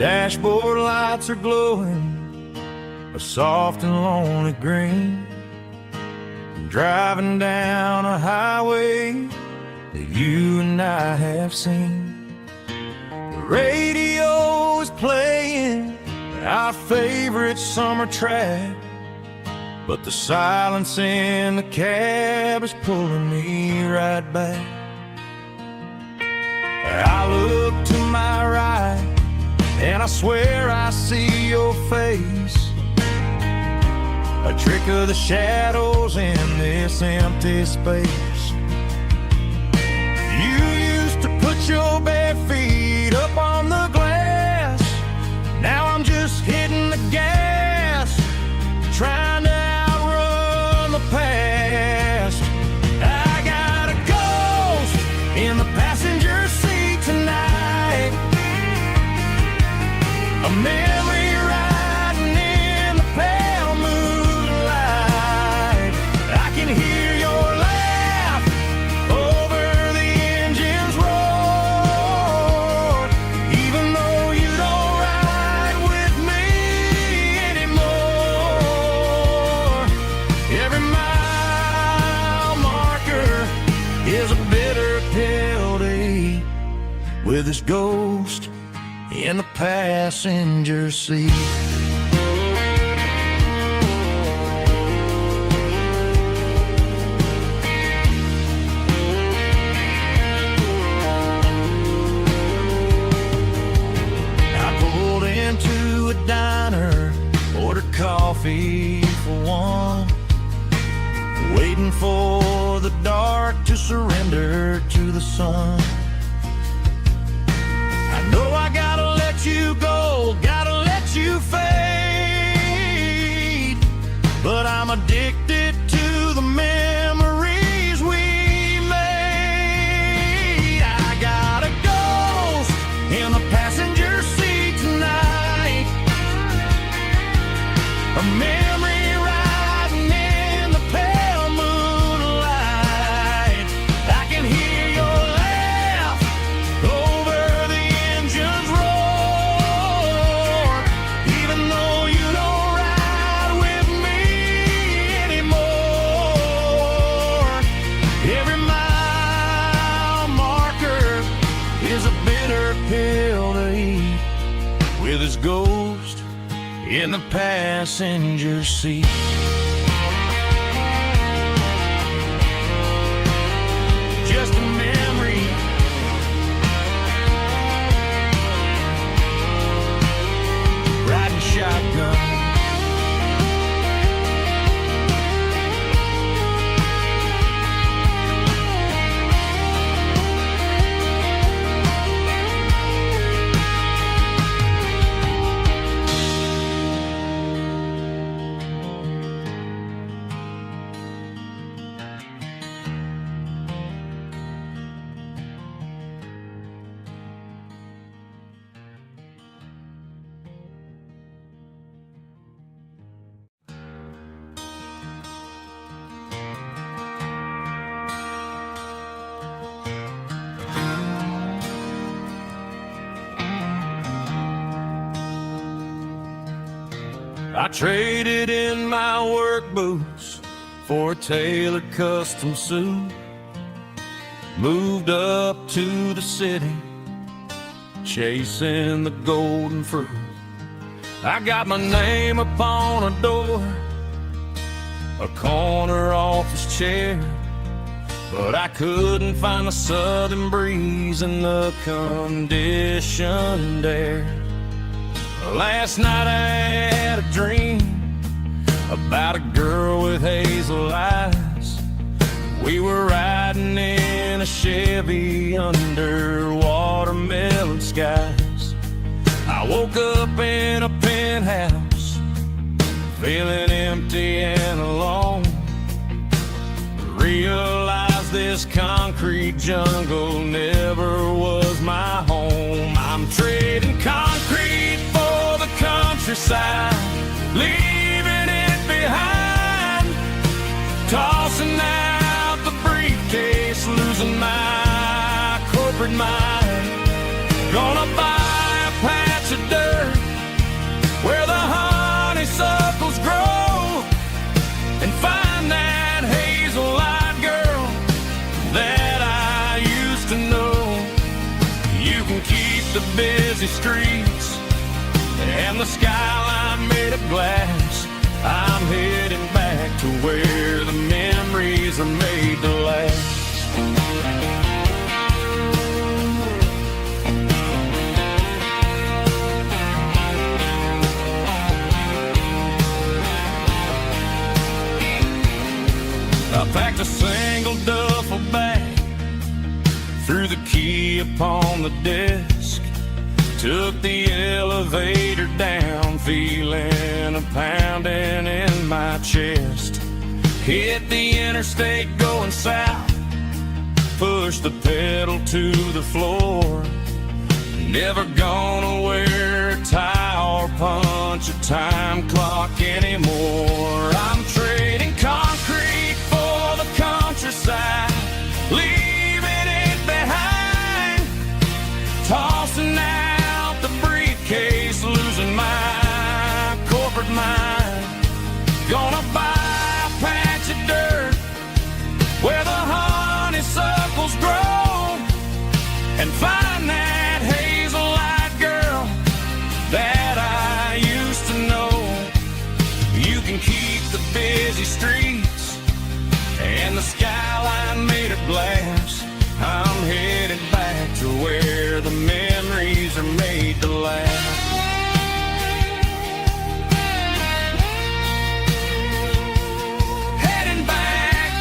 Dashboard lights are glowing a soft and lonely green. I'm driving down a highway that you and I have seen. The radio is playing our favorite summer track, but the silence in the cab is pulling me right back. I look to my right and I swear I see your face, a trick of the shadows in this empty space. You used to put your bare feet up on the glass. Now I'm just hitting the gas, trying to outrun the past. I got a ghost in the passenger seat tonight, a memory riding in the pale moonlight. I can hear your laugh over the engine's roar, even though you don't ride with me anymore. Every mile marker is a bitter pill to eat, with this ghost in the passenger seat. I pulled into a diner, ordered coffee for one, waiting for the dark to surrender to the sun. I know I gotta let you go, gotta let you fade, but I'm addicted to the memories we made. I got a ghost in the passenger seat tonight, a memory riding in the pale moonlight. I can hear your laugh over the engine's roar, even though you don't ride with me anymore. Every mile marker is a bitter pill to eat, with his ghost in the passenger seat. Just a memory, riding shotgun. I traded in my work boots for a tailored custom suit, moved up to the city, chasing the golden fruit. I got my name upon a door, a corner office chair, but I couldn't find the southern breeze in the conditioned air. Last night I had a dream about a girl with hazel eyes. We were riding in a Chevy under watermelon skies. I woke up in a penthouse, feeling empty and alone. Realized this concrete jungle never was my home. I'm trading concrete for the countryside, leaving it behind, tossing out the briefcase, losing my corporate mind. Gonna buy a patch of dirt busy streets and the skyline made of glass. I'm heading back to where the memories are made to last. I packed a single duffel bag, threw the key upon the desk, took the elevator down, feeling a pounding in my chest. Hit the interstate going south, pushed the pedal to the floor. Never gonna wear a tie or punch a time clock anymore. I'm trading concrete for the countryside, leaving it behind, tossing out the briefcase, losing my corporate mind. Gonna buy a patch of dirt where the honeysuckles grow and find that hazel-eyed girl that I used to know. You can keep the busy streets and the skyline made of glass. I'm headed back to where the memories are made to last. Heading back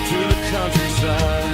to the countryside.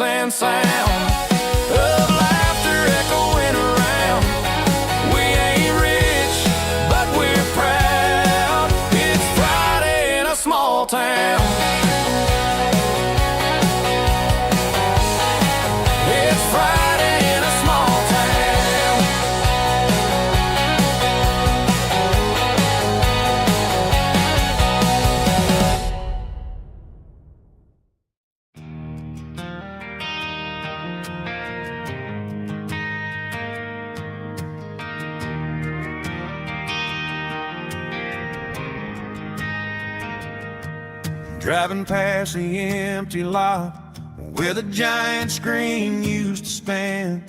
And sound of laughter echoing around. We ain't rich, but we're proud. It's Friday in a small town. It's Friday in a small town. Driving past the empty lot where the giant screen used to stand.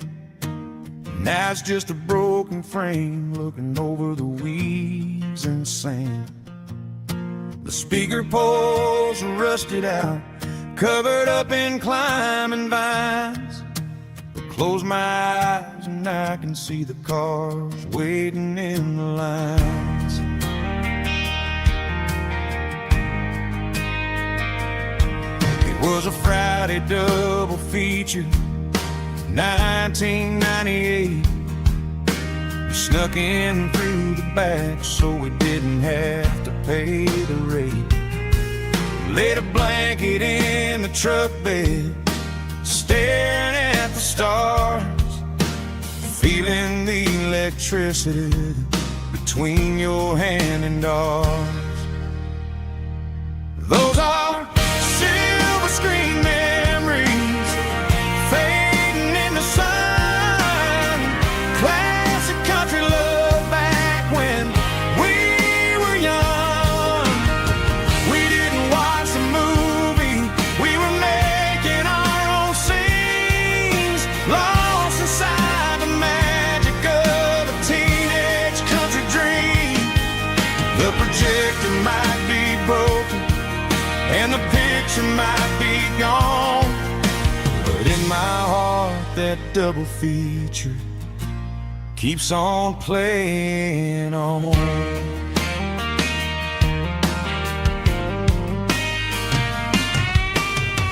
Now it's just a broken frame looking over the weeds and sand. The speaker poles are rusted out, covered up in climbing vines. But close my eyes and I can see the cars waiting in the lines. It was a Friday double feature, 1998. We snuck in through the back so we didn't have to pay the rate. Laid a blanket in the truck bed, staring at the stars, feeling the electricity between your hand and ours. Those are silver screen memories fading in the sun. Classic country love back when we were young. We didn't watch the movie, we were making our own scenes, lost inside the magic of a teenage country dream. The projector might be broken and the picture might be gone, but in my heart that double feature keeps on playing on.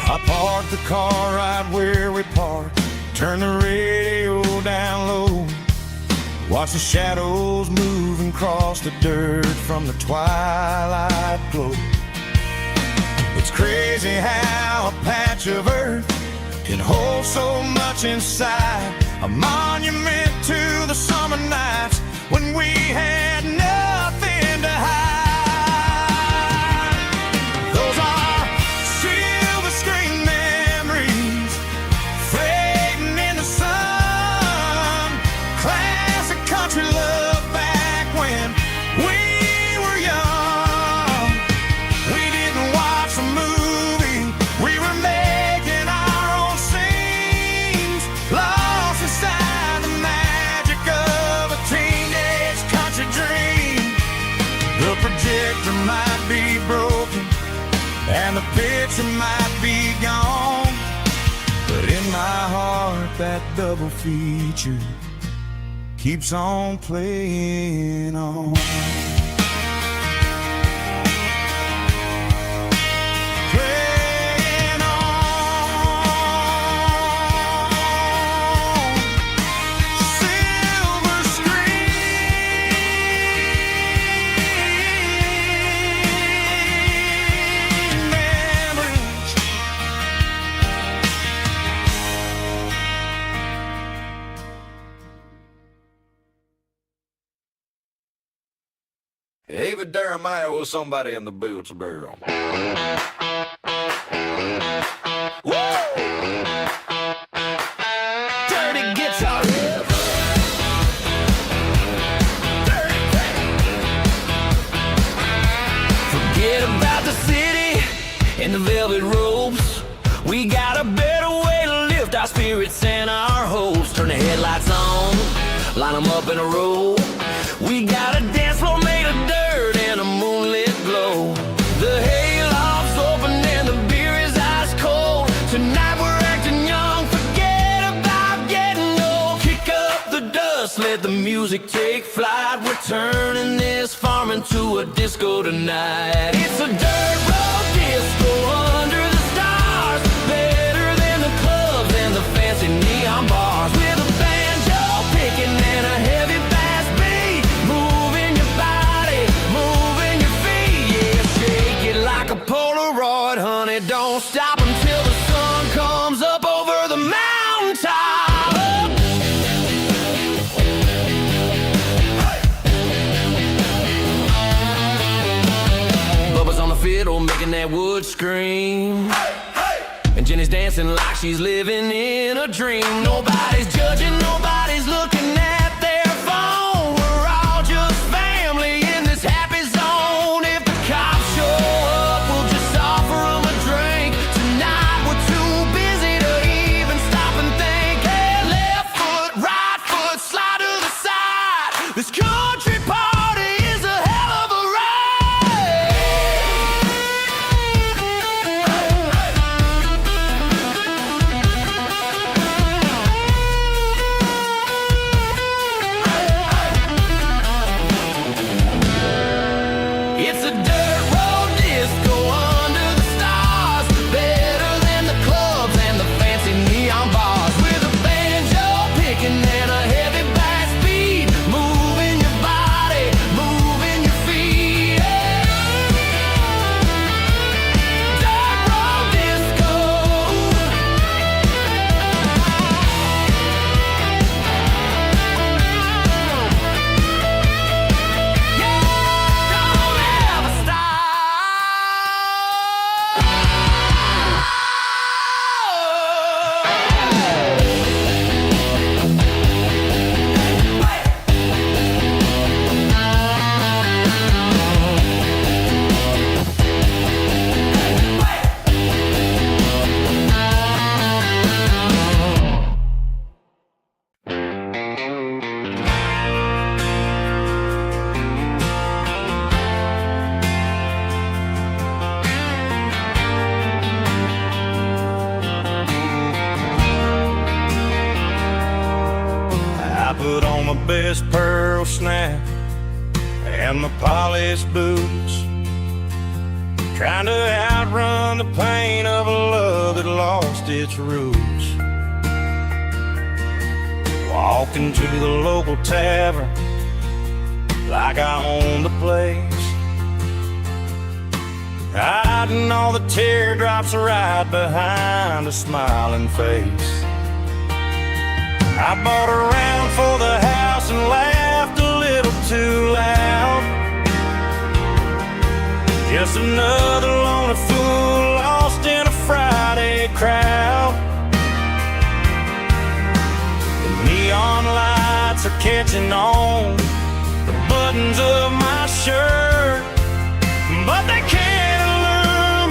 I parked the car right where we parked, turned the radio down low, watch the shadows move and cross the dirt from the twilight glow. It's crazy how a patch of earth can hold so much inside, a monument to the summer nights when we had nothing to hide. Those are silver screen memories fading in the sun. Classic country love back when we were young. We didn't watch a movie, we were making our own scenes, lost inside the magic of a teenage country dream. The projector might be broken and the picture might be gone, but in my heart that double feature keeps on playing on. Playing on. Silver screen memories. Ava Jeremiah was somebody in the Biltzboro. Dirty guitar riff. Forget about the city and the velvet ropes. We got a better way to lift our spirits and our hopes. Turn the headlights on, line them up in a row. We got a dance floor made of dirt and a moonlit glow. The hayloft's open and the beer is ice cold. Tonight we're acting young, forget about getting old. Kick up the dust, let the music take flight. We're turning this farm into a disco tonight. It's a dirt road disco under the stars, better than the clubs and the fancy neon bars. With a banjo picking and a heavy bass beat, moving your body, moving your feet. Yeah, shake it like a Polaroid, honey, don't stop until the sun comes up over the mountaintop. Bubba's on the fiddle making that wood scream, and Jenny's dancing like she's living in a dream. Nobody's judging, nobody's looking at their phone. We're all just family in this happy zone. If the cops show up, we'll just offer This country party is a hell of a It's a dirt road disco under the stars, better than the clubs and the fancy neon bars, with a banjo picking and a heavy bass beat, moving your body, moving your feet. Dirt road disco. Don't ever I put on my best pearl snap and my polished boots, trying to outrun the pain of a love that lost its roots. Walked into the local tavern like I owned the place, hiding all the teardrops right behind a smiling face. I bought a round for the house and laughed a little too loud. Just another lonely fool lost in a Friday crowd. The neon lights are catching on the buttons of my shirt, but they can't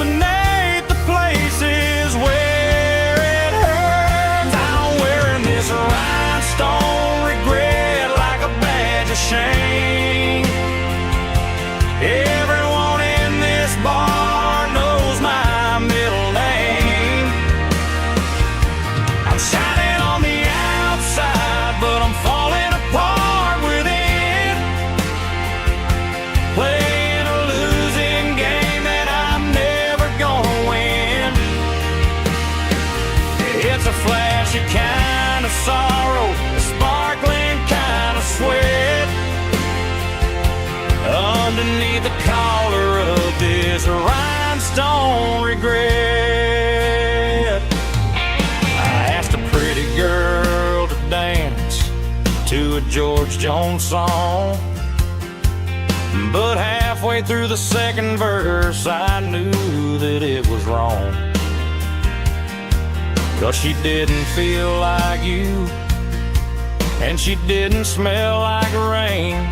illuminate the places where it hurts. I'm wearing this rhinestone regret like a badge of shame. Everyone in this bar knows my middle name. I'm shining on the outside, but I'm falling apart within, playing a losing game that I'm never gonna win. It's a flashy kind of sorrow, a sparkling kind of sweat, underneath the collar of this rhinestone regret. I asked a pretty girl to dance to a George Jones song, but halfway through the second verse I knew that it was wrong. 'Cause she didn't feel like you, and she didn't smell like rain,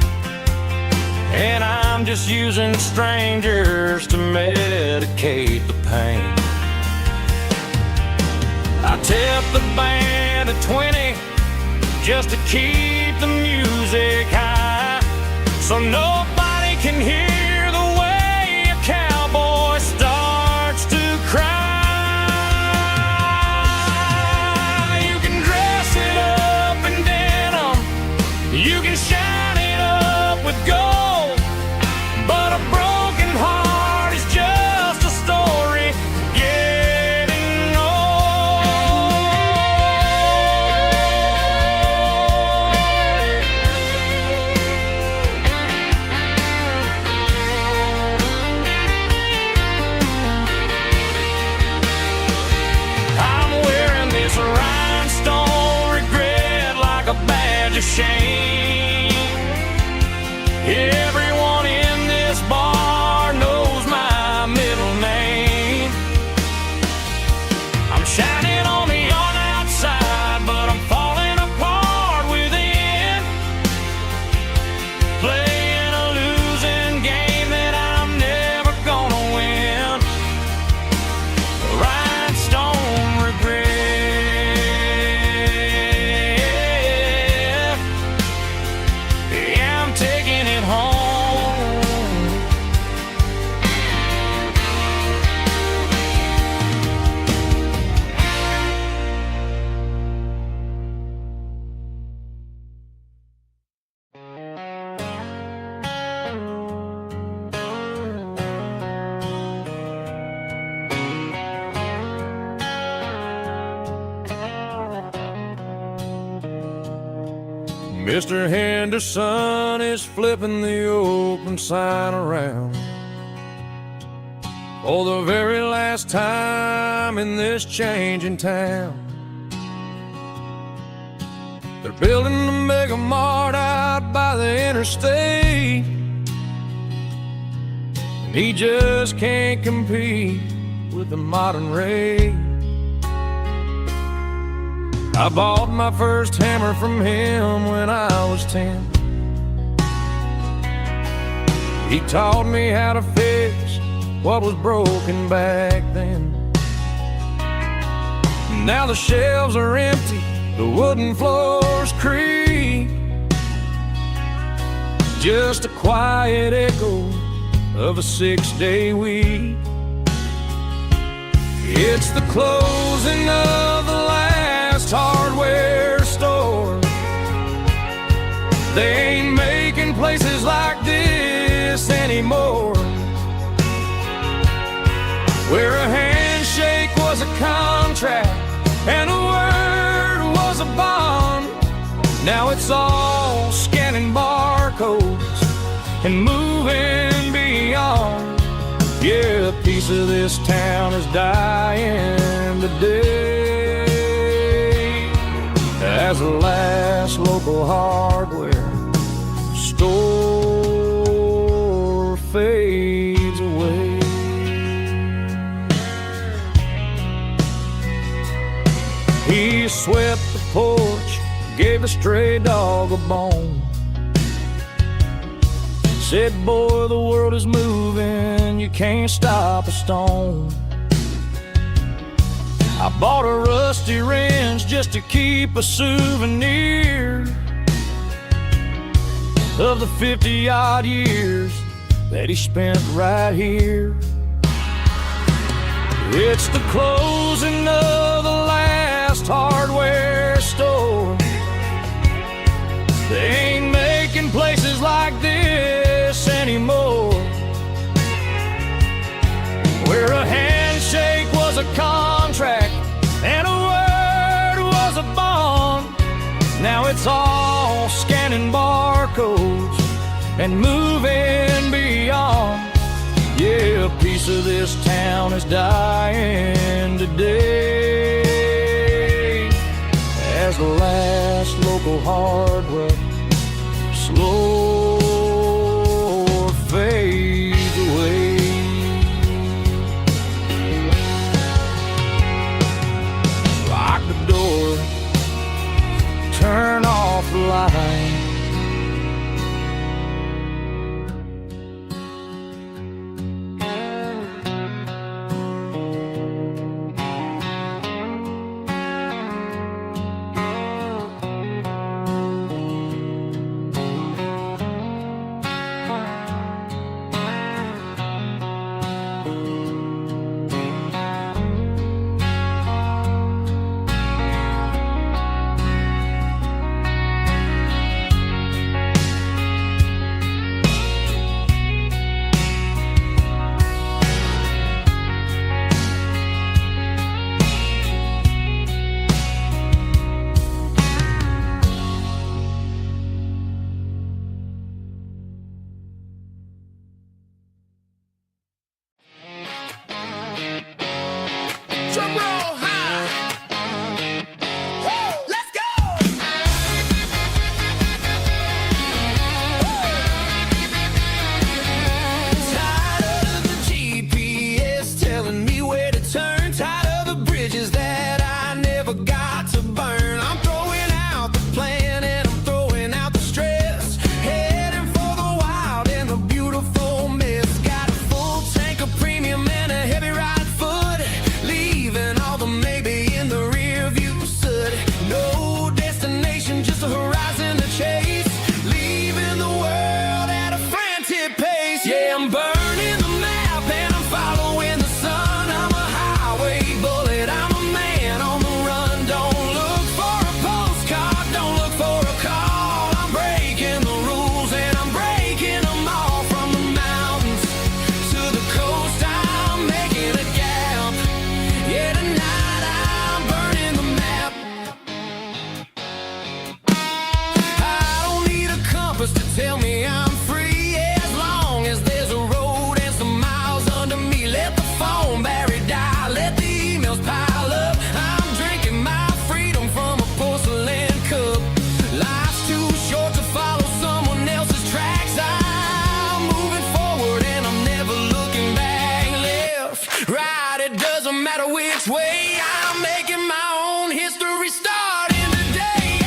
and I'm just using strangers to medicate the pain. I tipped the band at 20 just to keep the music high, so nobody can hear the way a cowboy starts to cry. You can dress it up in denim, you can shine it up with gold, but a broken heart is just a story getting old. I'm wearing this rhinestone regret like a badge of shame. Everyone in this bar knows my middle name. I'm shining on the outside, but I'm falling apart within, playing a losing game that I'm never gonna win. Rhinestone regret. Yeah, Mr. Henderson is flipping the open sign around for the very last time in this changing town. They're building the mega mart out by the interstate, and he just can't compete with the modern rate. I bought my first hammer from him when I was 10. He taught me how to fix what was broken back then. Now the shelves are empty, the wooden floors creak, just a quiet echo of a 6-day week. It's the closing of the last hardware store. They ain't making places like this anymore, where a handshake was a contract and a word was a bond. Now it's all scanning barcodes and moving beyond. Yeah, a piece of this town is dying today as the last local hardware store fades away. He swept the porch, gave a stray dog a bone, said, boy, the world is moving, you can't stop a stone. I bought a rusty wrench just to keep a souvenir of the 50-odd years that he spent right here. It's the closing of the last hardware store. They ain't making places like this anymore, where a handshake was a contract and a word was a bond. Now it's all scanning barcodes and moving beyond. Yeah, a piece of this town is dying today as the last local hardware slow fades away. Lock the door, turn off the light. Leaving all numbers to tell me I'm free. As long as there's a road and some miles under me, let the phone battery die, let the emails pile up. I'm drinking my freedom from a porcelain cup. Life's too short to follow someone else's tracks. I'm moving forward and I'm never looking back. Left, right, it doesn't matter which way. I'm making my own history starting today.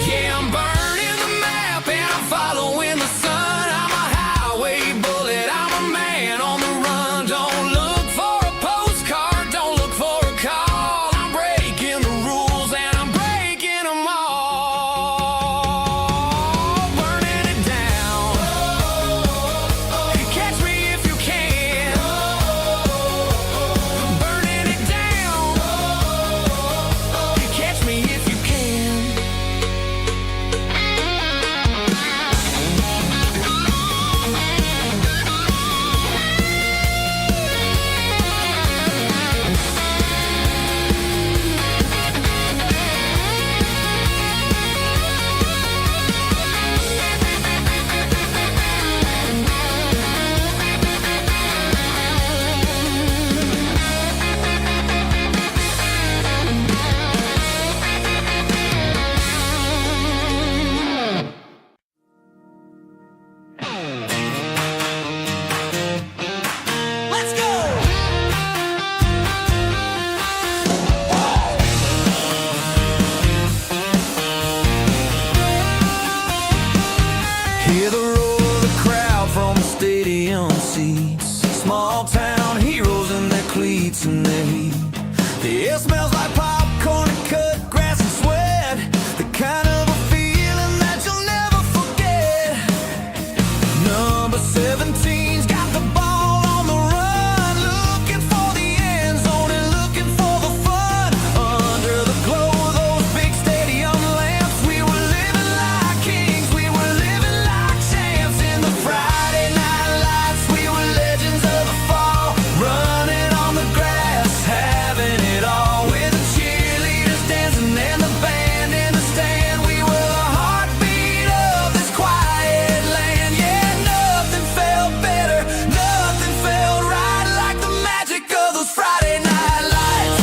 Yeah, I'm burning the map and I'm following the sun. I'm a highway bullet, I'm a man on the run. Don't look for a postcard, don't look for a call. I'm breaking the rules and I'm breaking them all. Burning it down. Catch me if you can. Burning it down. Catch me if you can. Let's go! Hear the roar of the crowd from the stadium seats. Small town heroes in their cleats and their heat. The air smells like popcorn and cut grass and sweat. The kind of a feeling that you'll never forget. Number 17's got the ball on the run, looking for the end zone and looking for the fun. Under the glow of those big stadium lamps, we were living like kings, we were living like champs. In the Friday night lights, we were legends of the fall, running on the grass, having it all. With the cheerleaders dancing and the band in the stand, we were the heartbeat of this quiet land. Yeah, nothing felt better, nothing felt right like the magic of those Friday night lights.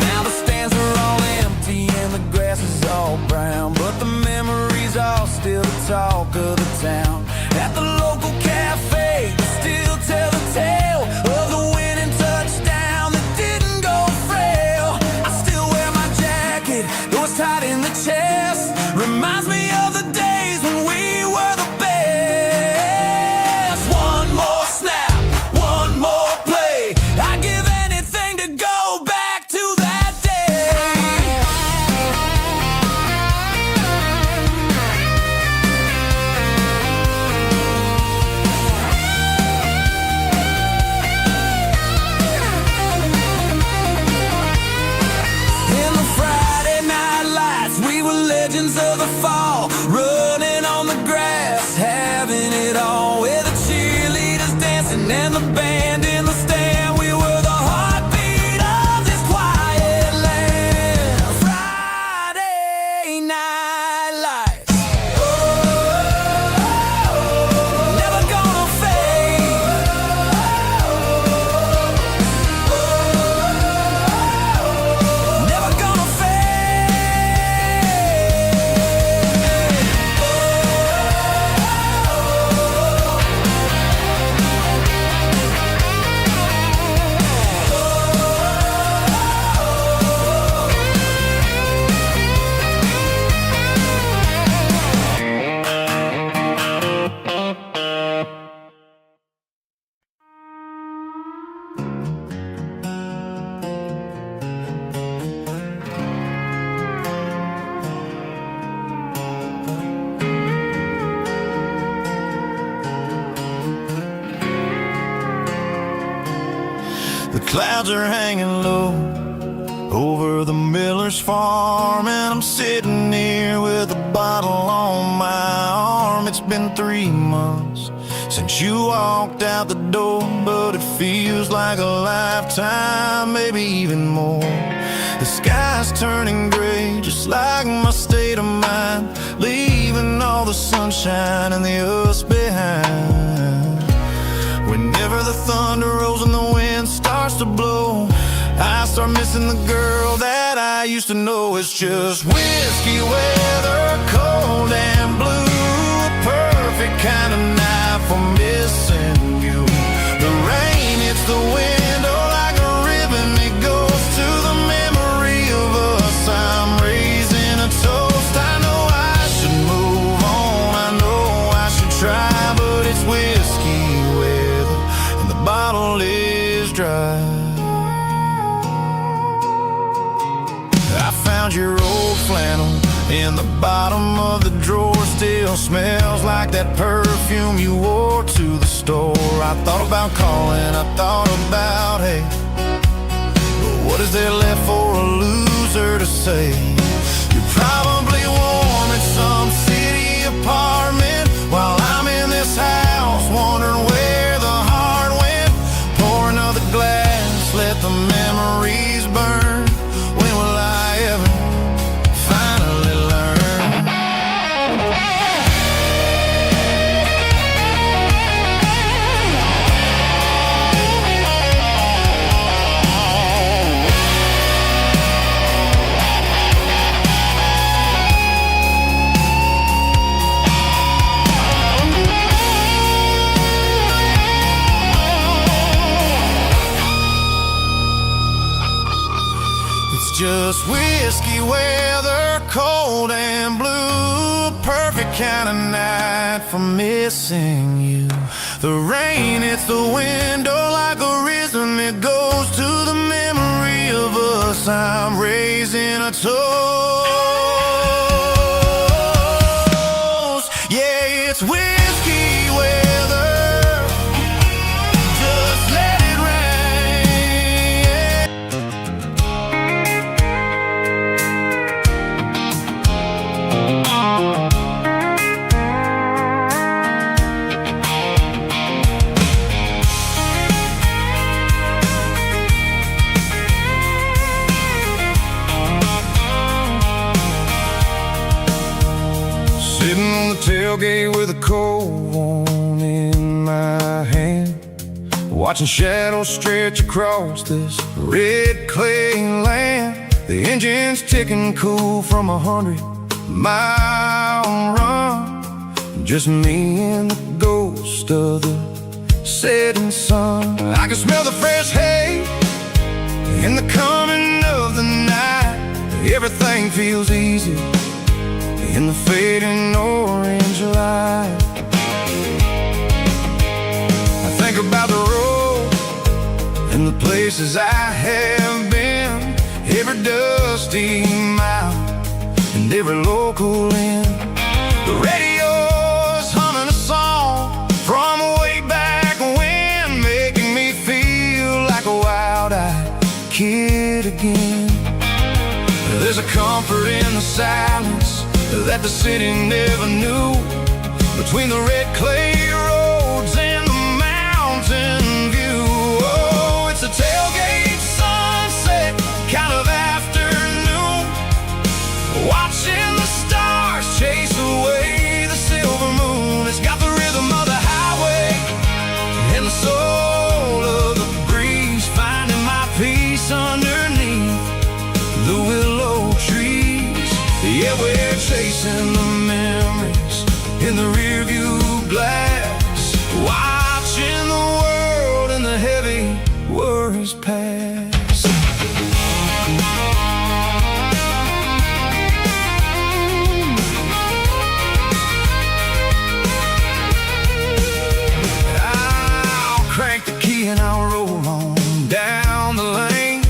Now the stands are all empty and the grass is all brown, but the memories are still the talk of the town. At the local cafe, they still tell the tale of the winning touchdown that didn't go frail. I still wear my jacket, though it's tight in the chest. Reminds me of the days when we were the best. One more snap, one more play. I'd give anything to go back to that day. In the Friday night lights, we were legends of the fall, running on the grass, having it all. With the cheerleaders dancing and the band in the stand, we were the heartbeat of this quiet land. Friday night lights, never gonna fade. Never gonna The clouds are hanging low, over the miller's farm, and I'm sitting here with a bottle on my arm. It's been 3 months since you walked out the door, but it feels like a lifetime, maybe even more. The sky's turning gray, just like my state of mind, leaving all the sunshine and the us behind. Whenever the thunder rolls and the wind starts to blow, I start missing the girl that I used to know. It's just whiskey weather, cold and blue, a perfect kind of night for missing you. The rain hits the window like a ribbon, it goes to the memory of us. I'm raising a toast. I know I should move on, I know I should try, but it's whiskey weather and the bottle is dry. Your old flannel in the bottom of the drawer still smells like that perfume you wore to the store. I thought about calling, I thought about hey, but what is there left for a loser to say? You're probably warm in some city apartment while I'm in this house wondering where the heart went. Pour another glass, let the memories burn. When will I ever finally learn? It's just whiskey weather, cold and blue, perfect kind of night for missing you. The rain hits the window like a rhythm, it goes to the memory of us. I'm raising a toast. Yeah, it's whiskey weather, just let it rain. Sitting on the tailgate with a cold one in my hand, watching shadows stretch across this red clay land. The engine's ticking cool from 100-mile run. Just me and the ghost of the setting sun. I can smell the fresh hay in the coming of the night. Everything feels easy in the fading orange light. I think about the road and the places I have been, every dusty mile and every local inn. The radio's humming a song from way back when, making me feel like a wild-eyed kid again. There's a comfort in the silence that the city never knew, between the red clay roads and the mountain view. Oh, it's a tailgate sunset kind of afternoon, watching the stars chase away the silver moon. It's got the rhythm of the highway and the soul of the breeze, finding my peace underneath the willow trees. Yeah, we're chasing the memories in the rearview glass, watching the world and the heavy worries pass. I'll crank the key and I'll roll on down the lane,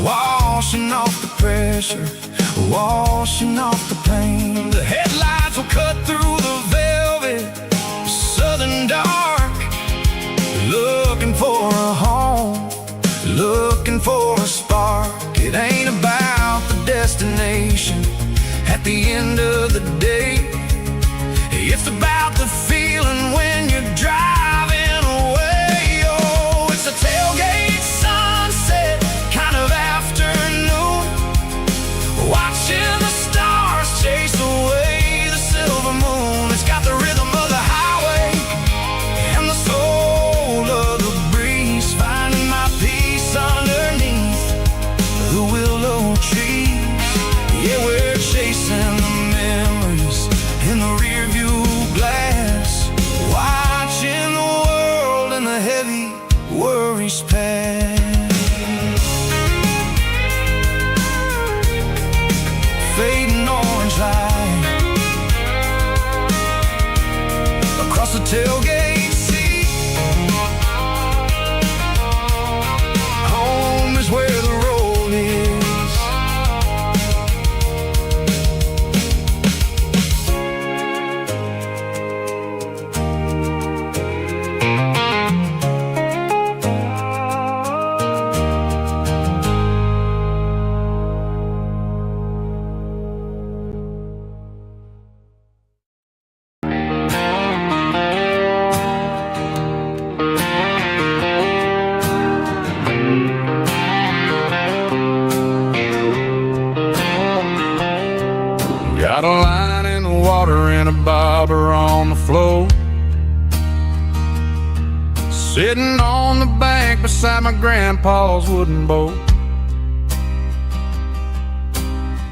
washing off the pressure, washing off the pain. The headlights will cut through the velvet southern dark, looking for a home, looking for a spark. at the end of the day. It's about the feeling when you're driving away. Oh, it's a tailgate sunset kind of afternoon, watching the stars chase away the silver moon. It's got the rhythm of the highway and the soul of the breeze, finding my peace underneath the willow trees. Yeah, we're chasing the memories in the rear view glass, watching the world and the heavy worries pass. Fading orange light across the tailgate seat. Home is where the road is. Got a line in the water and a bobber on the floor, sitting on the bank beside my grandpa's wooden boat.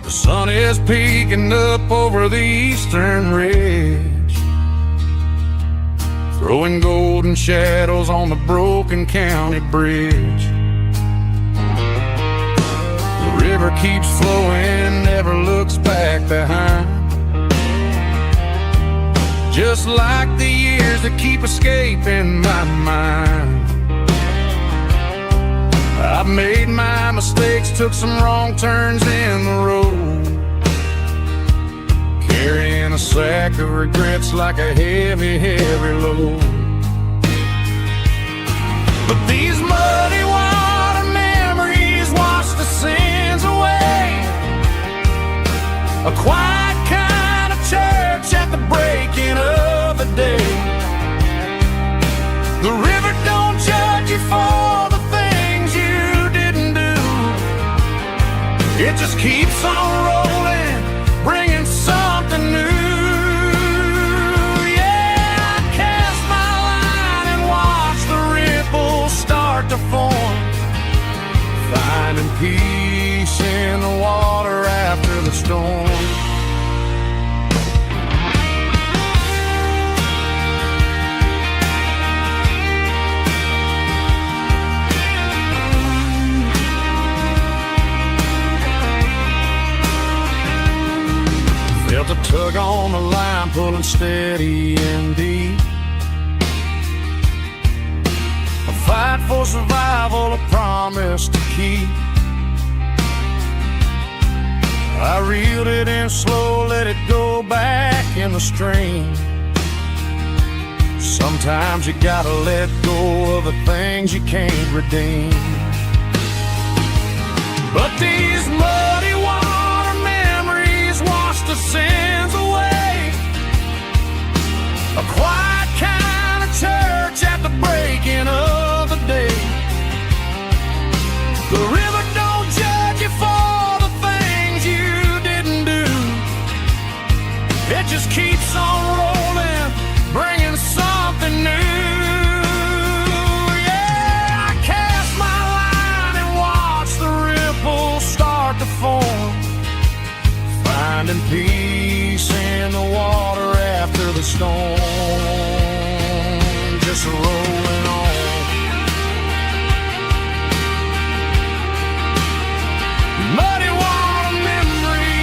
The sun is peeking up over the eastern ridge, throwing golden shadows on the broken county bridge. The river keeps flowing, never looks back behind, just like the years that keep escaping my mind. I've made my mistakes, took some wrong turns in the road, carrying a sack of regrets like a heavy, heavy load. But these muddy water memories wash the sins away. A quiet kind of church at the breaking of the day. The river don't judge you for the things you didn't do. It just keeps on rolling, bringing something new. Yeah, I cast my line and watch the ripples start to form, finding peace in the water after the storm. Felt a tug on the line, pulling steady and deep. A fight for survival, a promise to keep. I reeled it in slow, let it go back in the stream. Sometimes you gotta let go of the things you can't redeem. But these muddy water memories wash the sins away. A quiet kind of church at the breaking of the day. The river don't judge you for the things you didn't do. It just keeps on rolling, bringing something new. Yeah, I cast my line and watch the ripples start to form, finding peace in the water after the storm. Just rolling on. Muddy water memory.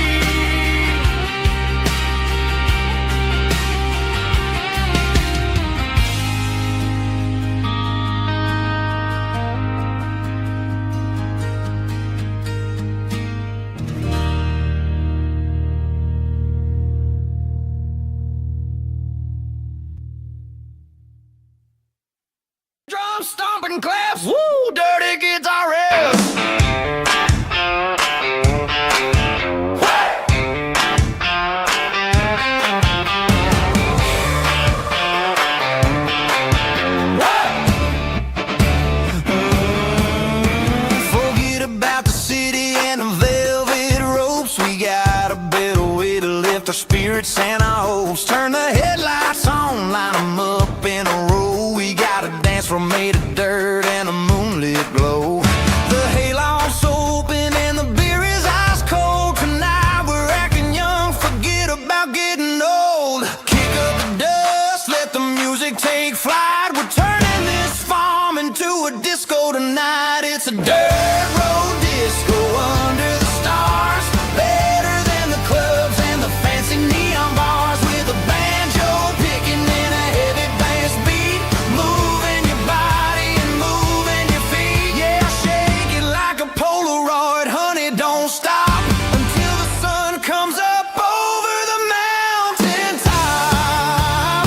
lift our spirits and our hopes. Turn the headlights on, line them up in a row. We got a dance floor made of dirt and a moonlit glow. The hayloft's open and the beer is ice cold. Tonight we're acting young, forget about getting old. Kick up the dust, let the music take flight. We're turning this farm into a disco tonight. It's a dirt road disco under the stars. Better than the clubs and the fancy neon bars. With a banjo picking in a heavy bass beat. Moving your body and moving your feet. Yeah, shake it like a Polaroid, honey, don't stop until the sun comes up over the mountain top.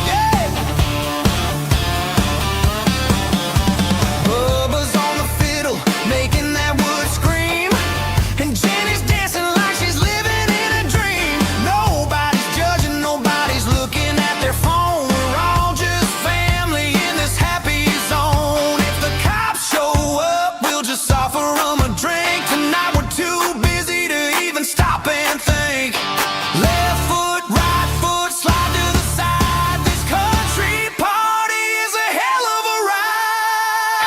Yeah. Bubba's on the fiddle, making that wood scream. And Jenny's dancing like she's living in a dream. Nobody's judging, nobody's looking at their phone. We're all just family in this happy zone. If the cops show up, we'll just offer them a drink. Tonight we're too busy to even stop and think. Left foot, right foot, slide to the side. This country party is a hell of a ride.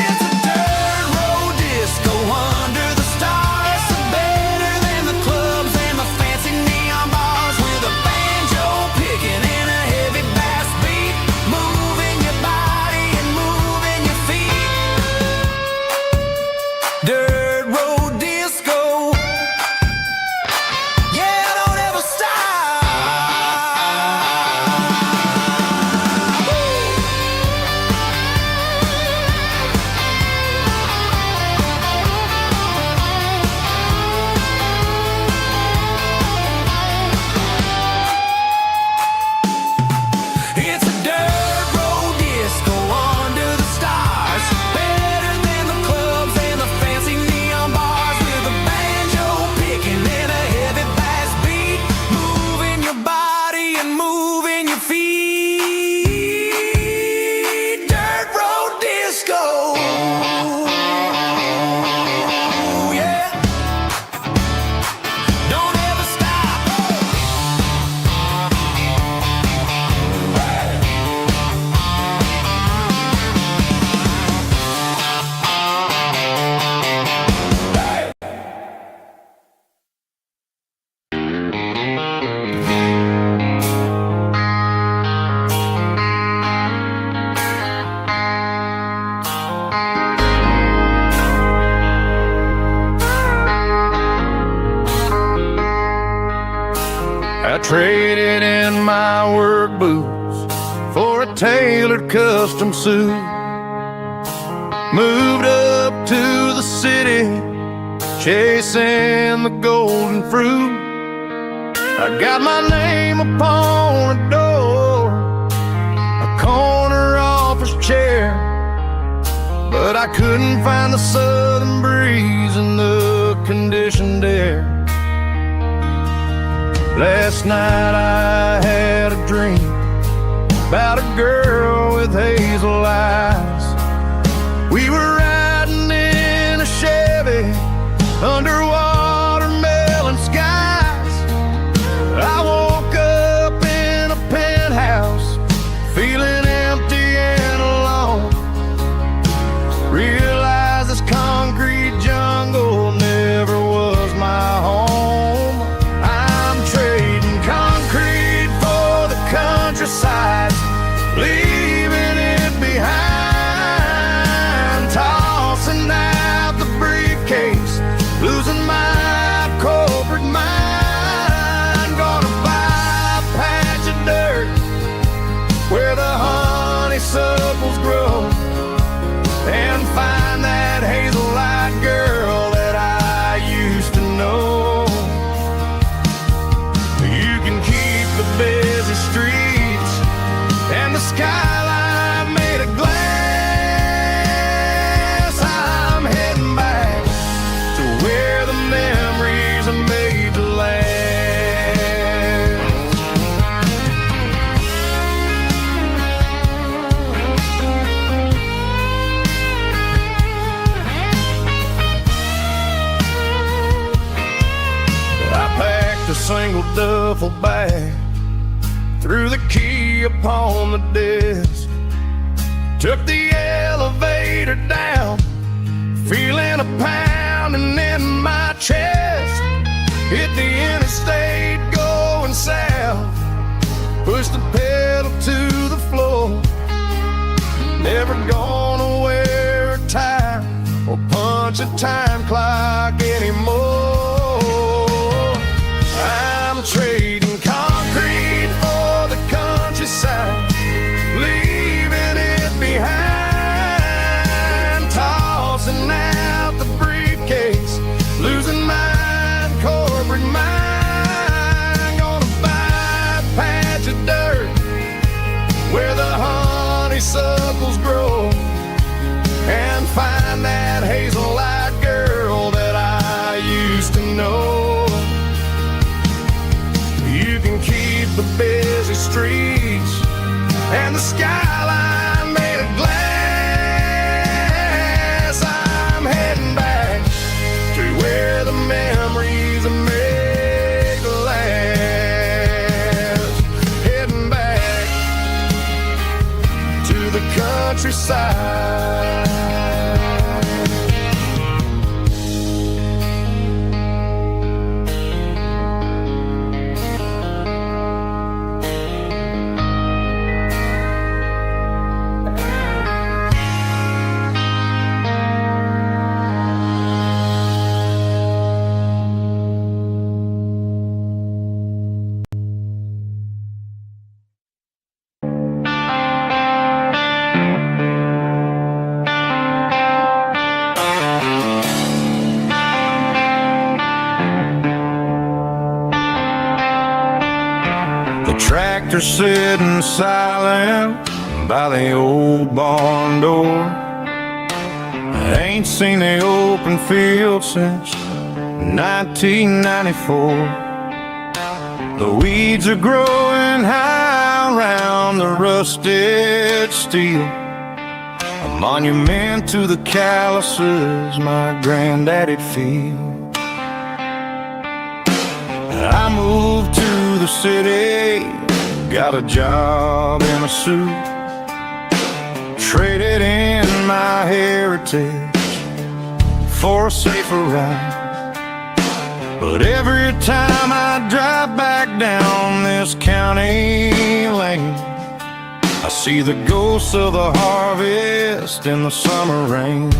It's a dirt road disco under the stars. Better than the clubs and the fancy neon bars. With a banjo picking in a heavy bass beat. Moving your body and moving your feet. Dirt road disco. Yeah, don't ever stop. It's a dirt road disco under the stars. Better than the clubs and the fancy neon bars. With a banjo picking in a heavy bass beat. Moving your body and moving your feet. Dirt road disco. Yeah. Don't ever stop. I traded in my work boots for a tailored custom suit. Moved up to the city, chasing the golden fruit. I got my name upon a door, a corner office chair, but I couldn't find the southern breeze in the conditioned air. Last night I had a dream about a girl with hazel eyes. We were riding in a Chevy under watermelon skies. I woke up in a penthouse feeling empty and alone. Realized this concrete jungle never was my home. I'm trading concrete for the countryside, leaving it behind. Tossing out the briefcase, losing single duffel bag, threw the key upon the desk, took the elevator down, feeling a pounding in my chest. Hit the interstate going south, pushed the pedal to the floor. Never gonna wear a tie or punch a time clock anymore. I'm trading concrete for the countryside, leaving it behind, tossing out the briefcase, losing my corporate mind. Gonna buy a patch of dirt where the honeysuckles grow, and find that hazel-eyed girl that I used to know. You can keep the busy streets and the skyline made of glass. I'm heading back to where the memories are made to last. Heading back to the countryside. Tractor sitting silent by the old barn door. I ain't seen the open field since 1994. The weeds are growing high around the rusted steel, a monument to the calluses my granddaddy'd feel. I moved to the city, got a job in a suit, traded in my heritage for a safer ride. But every time I drive back down this county lane, I see the ghosts of the harvest in the summer rain.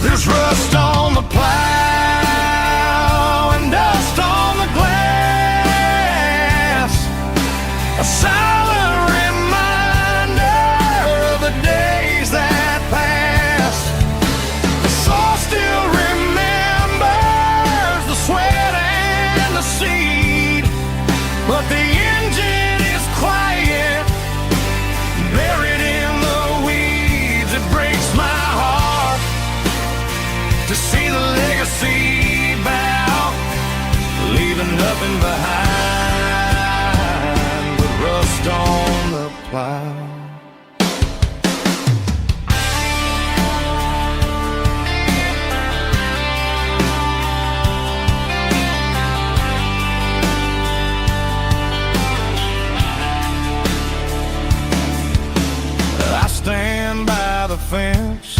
There's rust on the plow and dust on the glass, a silent reminder of the days that passed. The soul still remembers the sweat and the seed, but the engine is quiet, buried in the weeds. It breaks my heart to see the legacy bow, leaving nothing behind but rust on the plow. I stand by the fence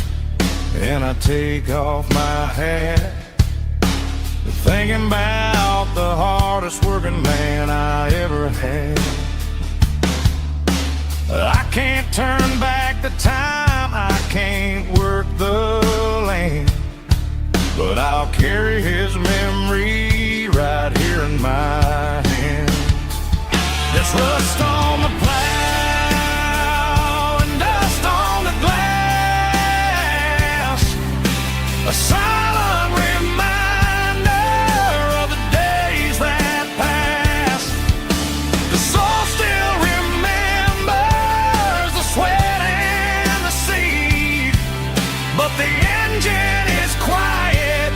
and I take off my hat, thinking about the hardest working man I ever had. I can't turn back the time, I can't work the land, but I'll carry his memory right here in my hand. There's rust on the plow and dust on the glass, a silent reminder of the days that passed. The soul still remembers the sweat and the seed, but the engine is quiet,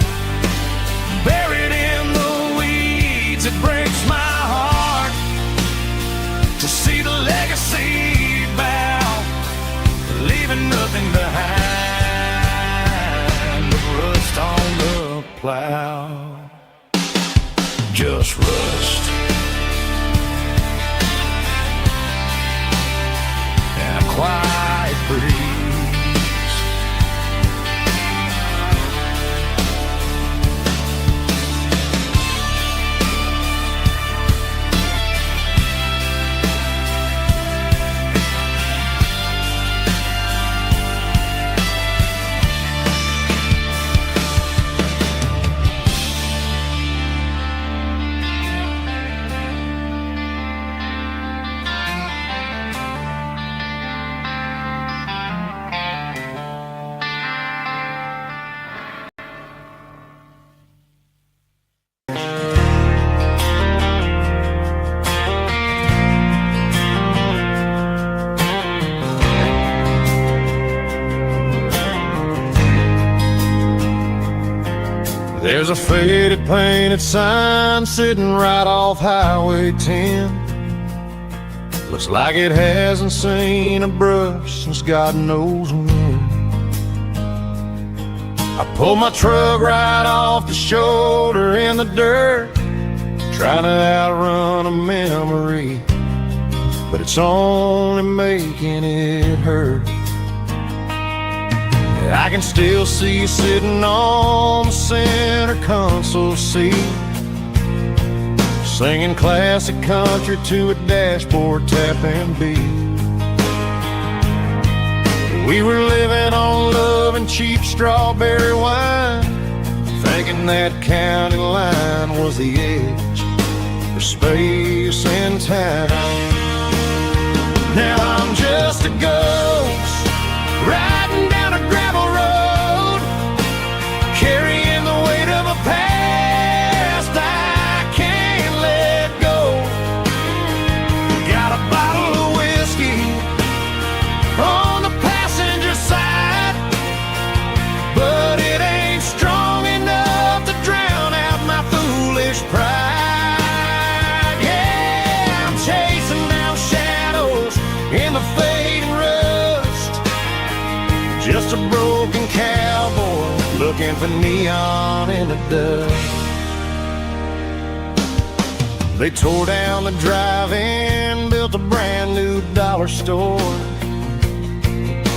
buried in the weeds. It breaks my heart to see the legacy bow, leaving nothing behind but rust on the plow. just rust. And a quiet breeze. There's a faded painted sign sitting right off Highway 10. Looks like it hasn't seen a brush since God knows when. I pulled my truck right off the shoulder in the dirt, trying to outrun a memory, but it's only making it hurt. I can still see you sitting on the center console seat, singing classic country to a dashboard tapping beat. We were living on love and cheap strawberry wine, thinking that county line was the edge for space and time. Now I'm just a ghost riding down a gravel road, carrying the weight of a past I can't let go. Got a bottle of whiskey on the passenger side, but it ain't strong enough to drown out my foolish pride. Yeah, I'm chasing down shadows in the fading rust, just a broken cowboy looking for neon in the dust. They tore down the drive-in, built a brand new dollar store,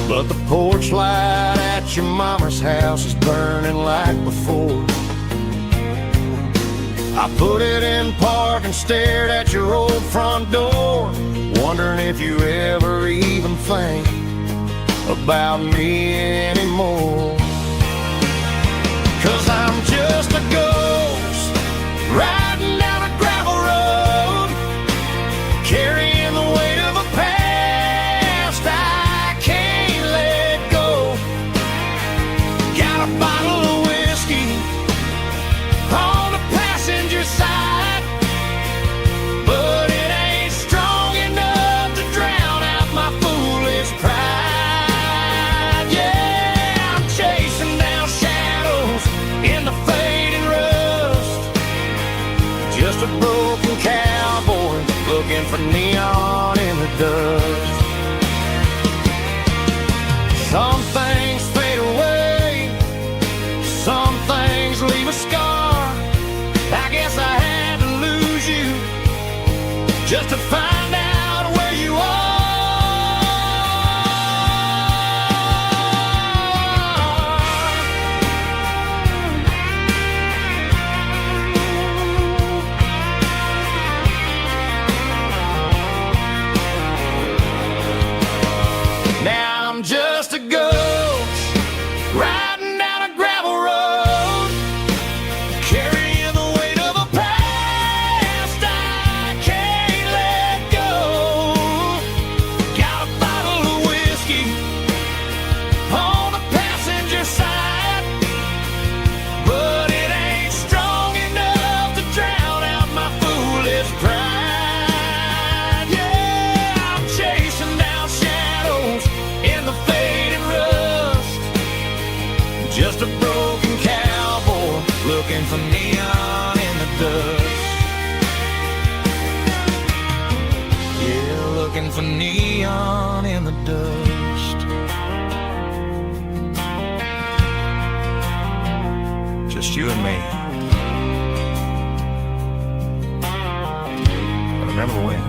but the porch light at your mama's house is burning like before. I put it in park and stared at your old front door, wondering if you ever even think about me anymore. 'Cause I'm just a ghost riding down a gravel road, carrying the weight of a past I can't let go. Got a bottle of whiskey on the passenger side, but it ain't strong enough to drown out my foolish pride. Yeah, I'm chasing down shadows in the fading rust, just a broken cowboy looking for neon in the dust. Some things fade away, some things leave a scar. I guess I had to lose you just to find out where you are. Now I'm just a ghost riding down a gravel road, carrying the weight of a past I can't let go. Got a bottle of whiskey on the passenger side, but it ain't strong enough to drown out my foolish pride. Yeah, I'm chasing down shadows in the fading rust, just a broken cowboy looking for neon in the dust. Yeah, looking for neon in the dust. Just you and me. never win.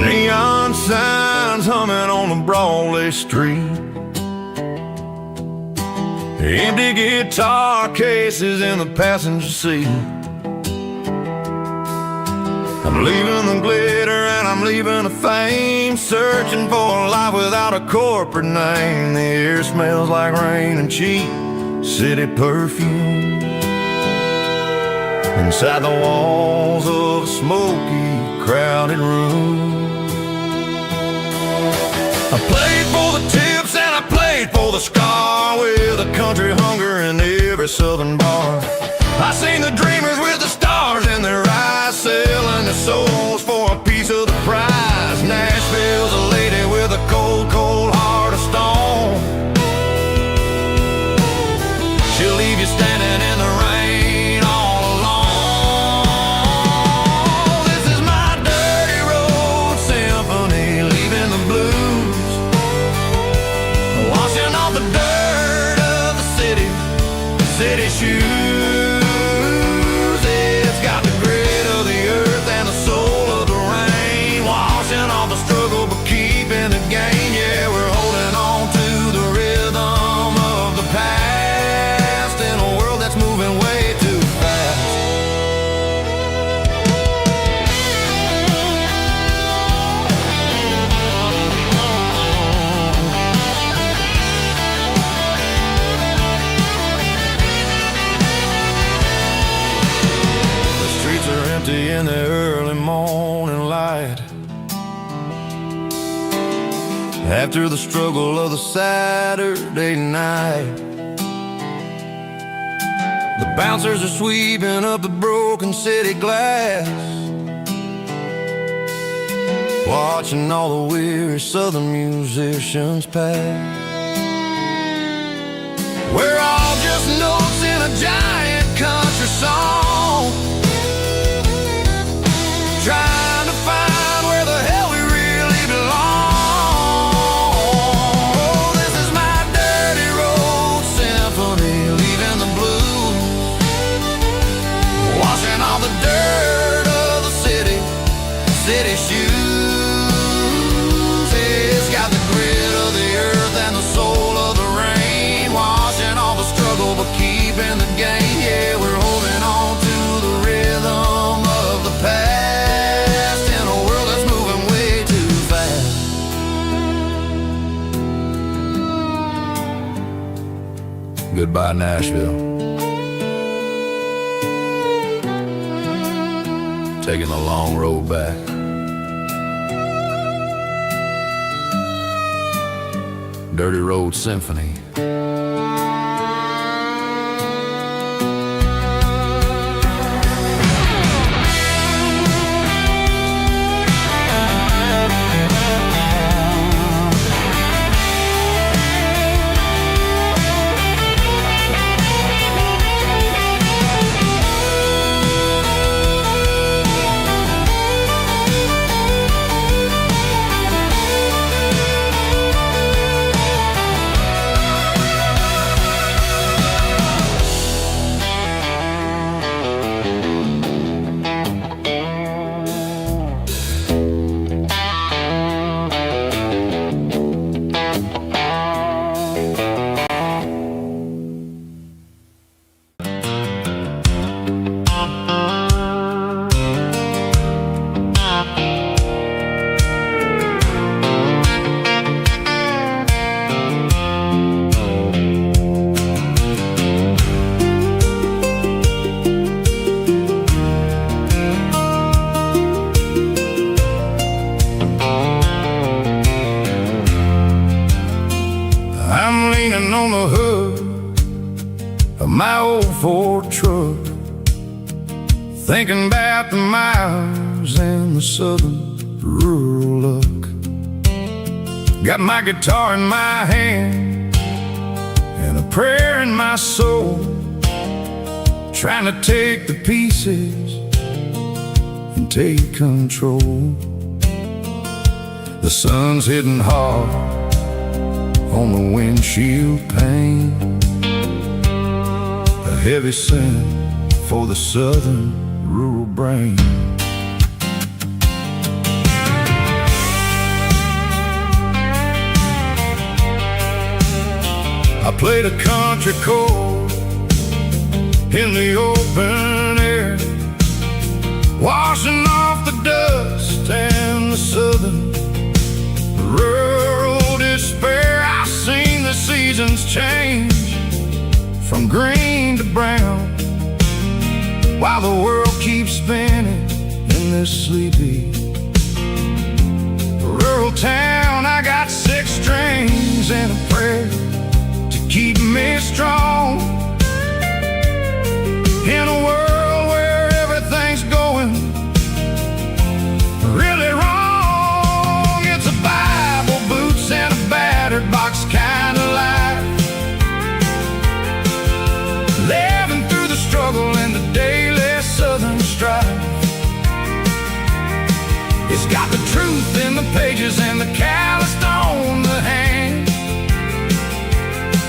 Neon signs humming on the Broadway street, empty guitar cases in the passenger seat. I'm leaving the glitter and I'm leaving the fame, searching for a life without a corporate name. The air smells like rain and cheap city perfume inside the walls of a smoky, crowded room. I played for the tips and I played for the scar, with a country hunger in every southern bar. I seen the dreamers with the stars in their eyes, selling their souls for a piece of the prize. Nashville's a lady with a cold, cold heart of stone. She'll leave you standing in the rain all alone. This is my dirty road symphony, leaving the blues, washing off the dirt of the city shoes. It's got the grit of the earth and the soul of the rain, washing off the struggle but keeping the gain. Yeah, we're holding on to the rhythm of the past in a world that's moving way too fast. The streets are empty in the early morning light, after the struggle of the Saturday night. The bouncers are sweeping up the broken city glass, watching all the weary southern musicians pass. We're all just notes in a giant country song, trying to find where the hell we really belong. Oh, this is my dirty road symphony, leaving the blues, washing off the dirt of the city shoes. It's got the grit of the earth and the soul of the rain, washing all the struggle but keeping the gain. Yeah, we're holding on to the rhythm of the past in a world that's moving way too fast. Goodbye, Nashville. Taking the long road back. Dirty Road Symphony. On the hood of my old Ford truck, thinking about the miles and the southern rural look. Got my guitar in my hand and a prayer in my soul, trying to take the pieces and take control. The sun's hitting hard on the windshield pane, a heavy scent for the southern rural brain. I played a country chord in the open air, washing off the dust and the southern rural despair. I've seen the seasons change from green to brown, while the world keeps spinning in this sleepy rural town. I got 6 strings and a prayer to keep me strong in a world where everything's going really wrong. It's a Bible, boots, and a battered box kind of life, living through the struggle and the daily southern strife. It's got the truth in the pages and the calloused on the hand,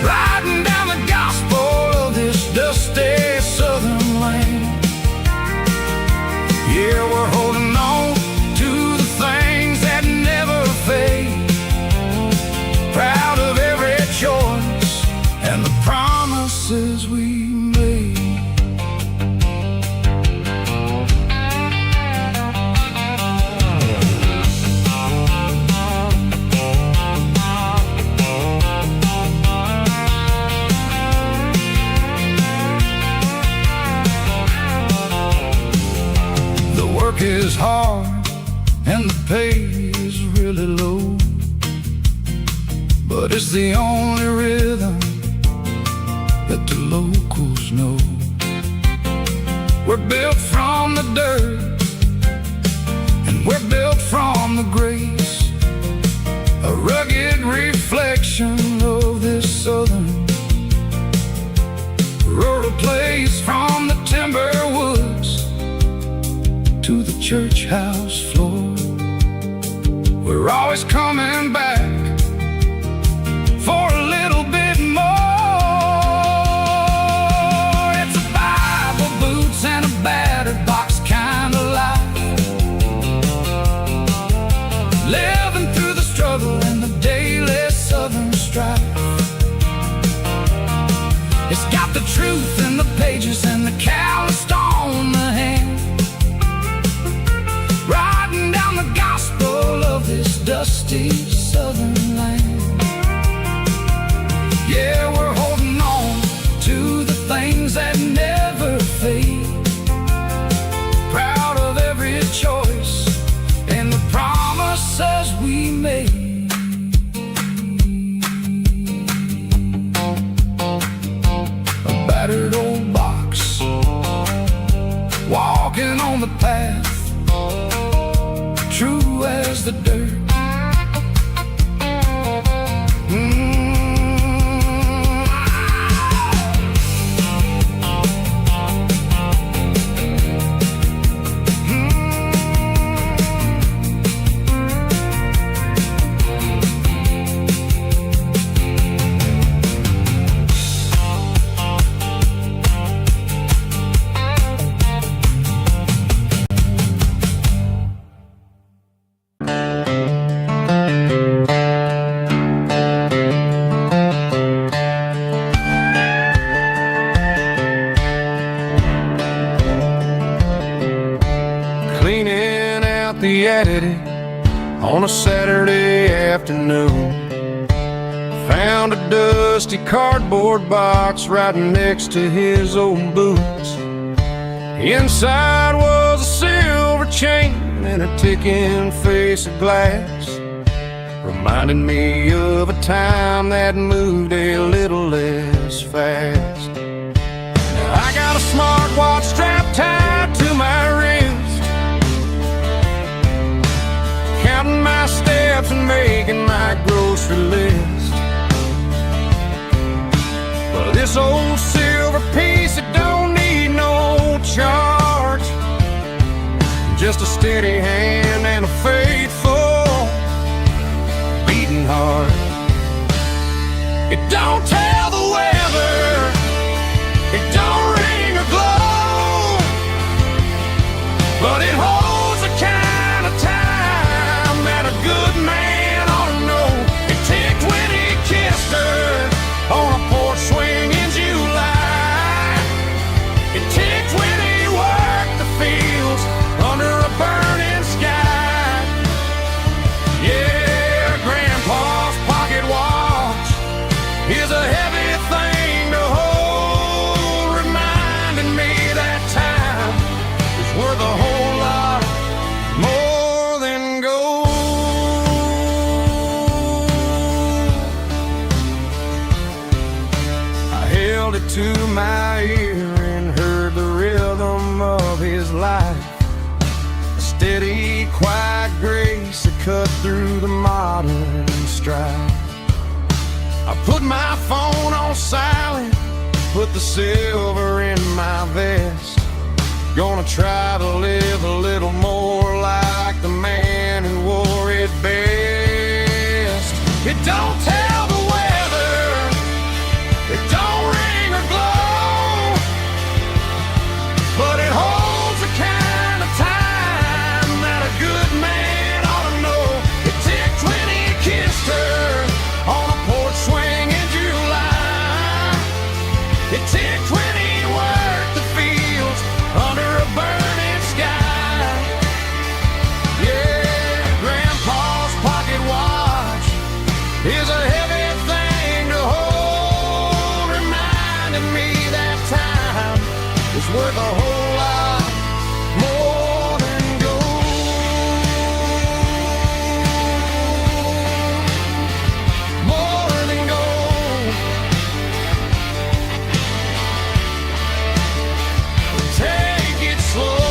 riding down the gospel of this dusty southern land. Yeah, we're holding on to the things that never fade, proud of every choice and the promises we made. The work is hard and the pay is really low, but it's the only rhythm that the locals know. We're built from the dirt and we're built from the grace, a rugged reflection of this southern rural place. From the timber woods to the church house floor, we're always coming back for a little bit more. It's a Bible, boots, and a battered box kind of life, living through the struggle and the daily southern strife. It's got the truth in the pages and the calloused on the hand, riding down the gospel of this dusty southern land. Yeah, we're holding on to the things that never fade, proud of every choice and the promises we made. A battered old box, walking on the path, true as the dirt. Cleaning out the attic on a Saturday afternoon, found a dusty cardboard box right next to his old boots. Inside was a silver chain and a ticking face of glass, reminding me of a time that moved a little less fast. Now I got a smartwatch strapped tied to my wrist, counting my steps and making my grocery list. But this old silver piece that don't need no charge, just a steady hand and a faithful beating heart. It don't tell the weather, it don't ring or glow, but it holds the kind of time that a good man ought to know. It ticked when he kissed her on a porch swing in July. It ticked when he worked the fields under a burning sky. Yeah, Grandpa's pocket watch is a heavy thing to hold, reminding me that time is worth a whole lot more than gold. I held it to my ear and heard the rhythm of his life, a steady, quiet grace that cut through the modern strife. I put my phone on silent, put the silver in my vest. Gonna try to live a little more like the man who wore it best. It don't tell the weather, it don't ring or glow, but it holds the kind of time that a good man ought to know. It ticked when he kissed her on a porch swing in July. It ticked when he worked the fields under a burning sky. Yeah, Grandpa's pocket watch is a heavy thing to hold, reminding me that time is worth a whole lot more than gold. More than gold. Take it slow.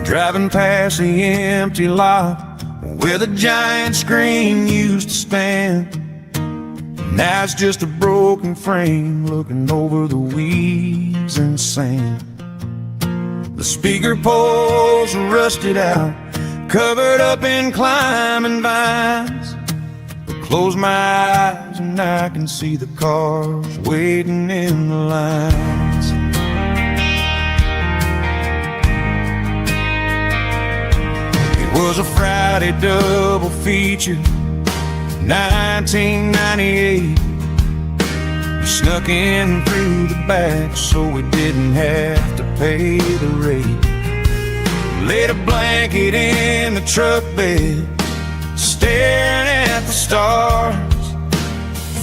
Driving past the empty lot where the giant screen used to stand. Now it's just a broken frame looking over the weeds and sand. The speaker poles are rusted out, covered up in climbing vines. I close my eyes and I can see the cars waiting in the lines. It was a Friday double feature, 1998. We snuck in through the back so we didn't have to pay the rate. Laid a blanket in the truck bed, staring at the stars,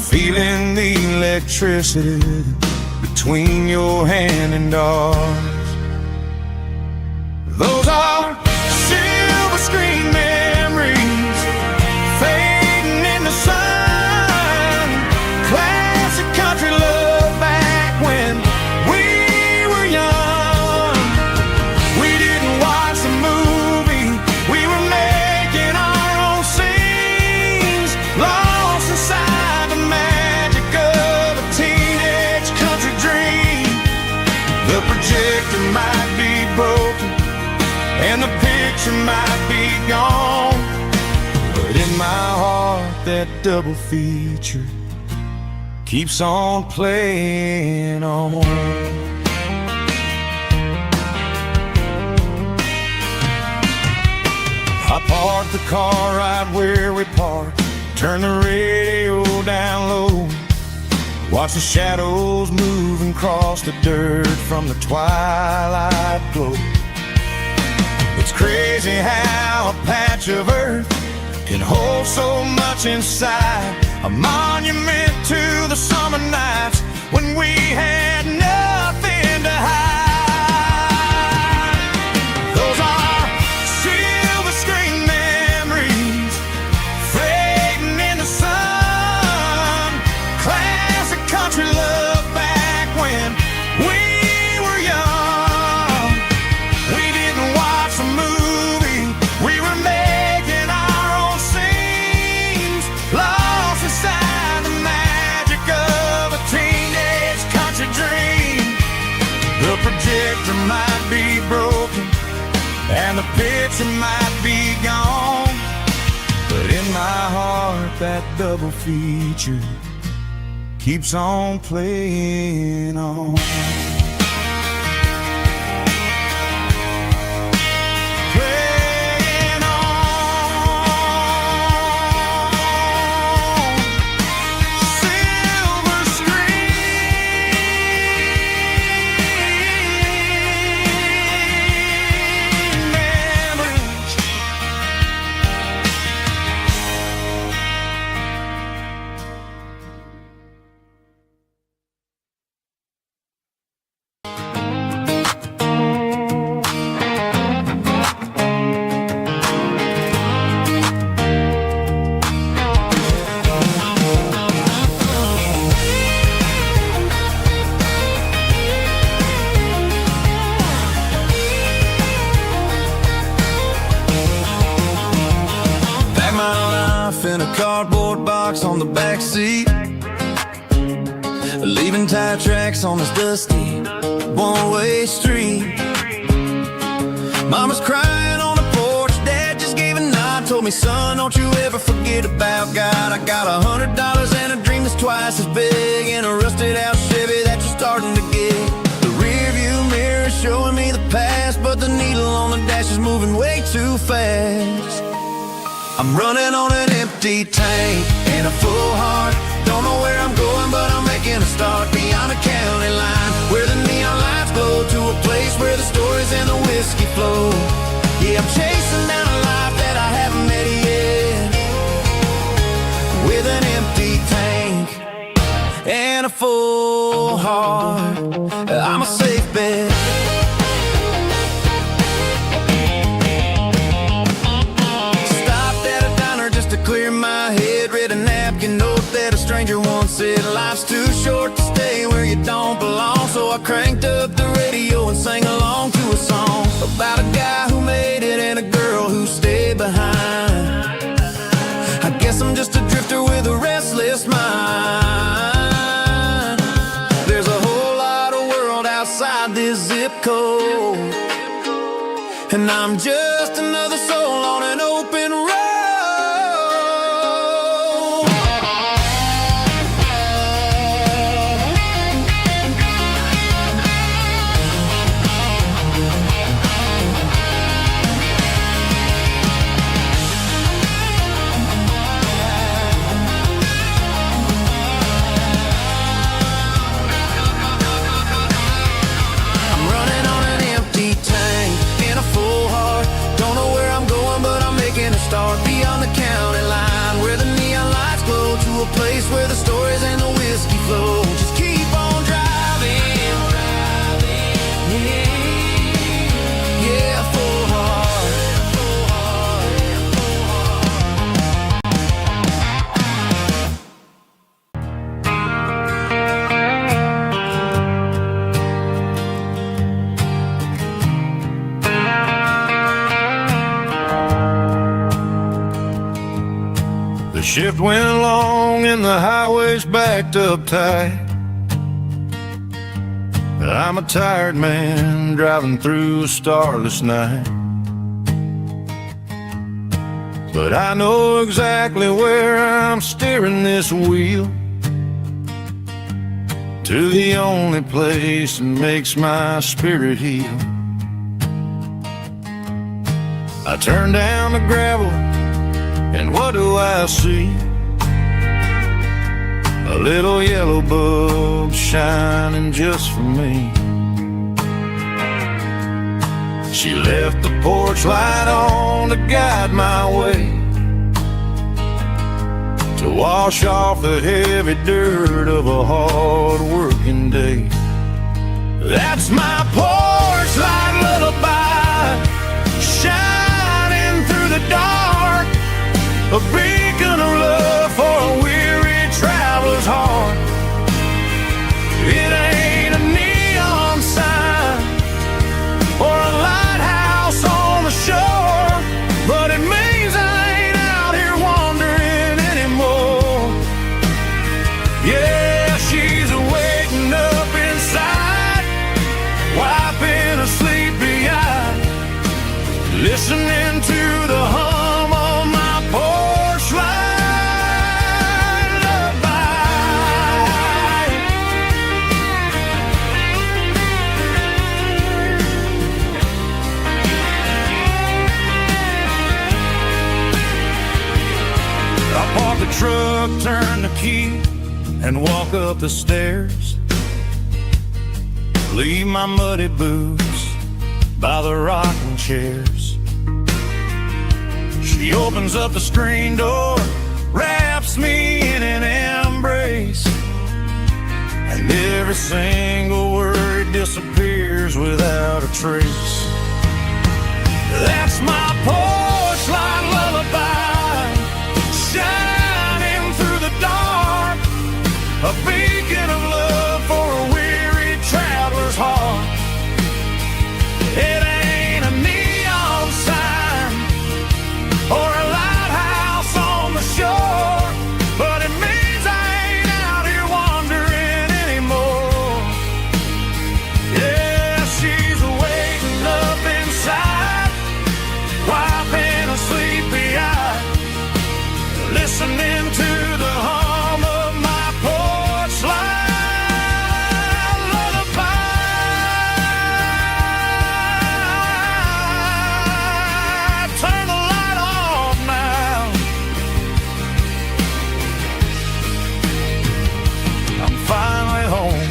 feeling the electricity between your hand and ours. Those are silver screen memories fading in the sun. Classic country love back when we were young. We didn't watch the movie, we were making our own scenes, lost inside the magic of a teenage country dream. The projector might be broken and the picture might be gone, but in my heart that double feature keeps on playing on. I parked the car right where we parked, turn the radio down low, watch the shadows move and cross the dirt from the twilight glow. It's crazy how a patch of earth can hold so much inside, a monument to the summer nights when we had nothing to hide. Those are silver screen memories fading in the sun, classic country love back when we were young. We didn't watch a movie, we were making our own scenes, lost inside the magic of a teenage country dream. The projector might be broken and the picture might be gone, but in my heart that double feature keeps on playing on. Playing on. Silver screen memories. Pack my life in a cardboard box on the back seat, leaving tire tracks on this dusty one-way street. Mama's crying on the porch, Dad just gave a nod, told me, son, don't you ever forget about God. I got $100 and a dream that's twice as big, and a rusted out Chevy that you're starting to get. The rear view mirror is showing me the past, but the needle on the dash is moving way too fast. I'm running on an empty tank and a full heart. Don't know where I'm going, but I'm making a start beyond a county line, where the neon lights glow, to a place where the stories and the whiskey flow. Yeah, I'm chasing down a life that I haven't met yet, with an empty tank and a full heart. I'm a safe bet. To clear my head, read a napkin note that a stranger once said, life's too short to stay where you don't belong. So I cranked up the radio and sang along to a song about a guy who made it and a girl who stayed behind. I guess I'm just a drifter with a restless mind. There's a whole lot of world outside this zip code, and I'm just another soul on an open road. Start beyond the county line, where the neon lights glow, to a place where the stories and the whiskey flow. Just keep on driving, yeah, full heart, full heart, full The shift went along and the highway's backed up tight. I'm a tired man driving through a starless night. but I know exactly where I'm steering this wheel, to the only place that makes my spirit heal. I turn down the gravel, and what do I see? A little yellow bulb shining just for me. She left the porch light on to guide my way, to wash off the heavy dirt of a hard-working day. That's my porch light lullaby, shining through the dark, a beacon of love for a weary traveler's heart. It ain't a neon sign or a lighthouse on the shore, but it means I ain't out here wandering anymore. Yeah, she's waking up inside, wiping a sleepy eye, listening to the hum of my porch light lullaby. I park the truck, turn the key, and walk up the stairs. Leave my muddy boots by the rocking chairs. She opens up the screen door, wraps me in an embrace, and every single word disappears without a trace. That's my porch light lullaby, shining through the dark, a beacon of love for a weary traveler's heart. It ain't a neon sign or a lighthouse on the shore, but it means I ain't out here wandering anymore. Yeah, she's waking up inside, wiping a sleepy eye, listening to the hum of my porch light lullaby. Turn the light off now. I'm finally home.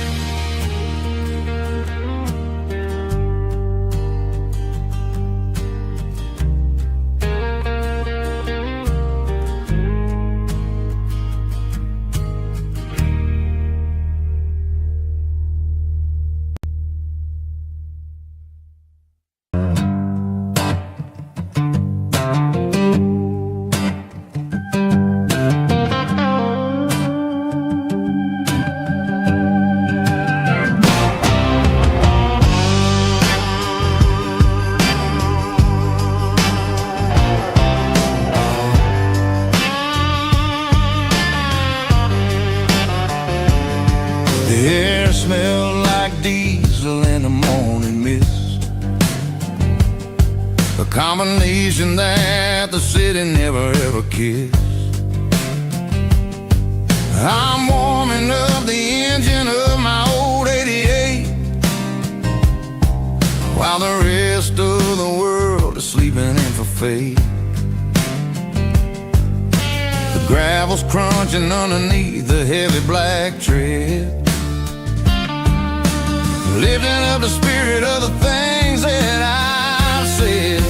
The air smelled like diesel in the morning mist, a combination that the city never ever kissed. I'm warming up the engine of my old 88, while the rest of the world is sleeping in for fate. The gravel's crunching underneath the heavy black tread, lifting up the spirit of the things that I've said.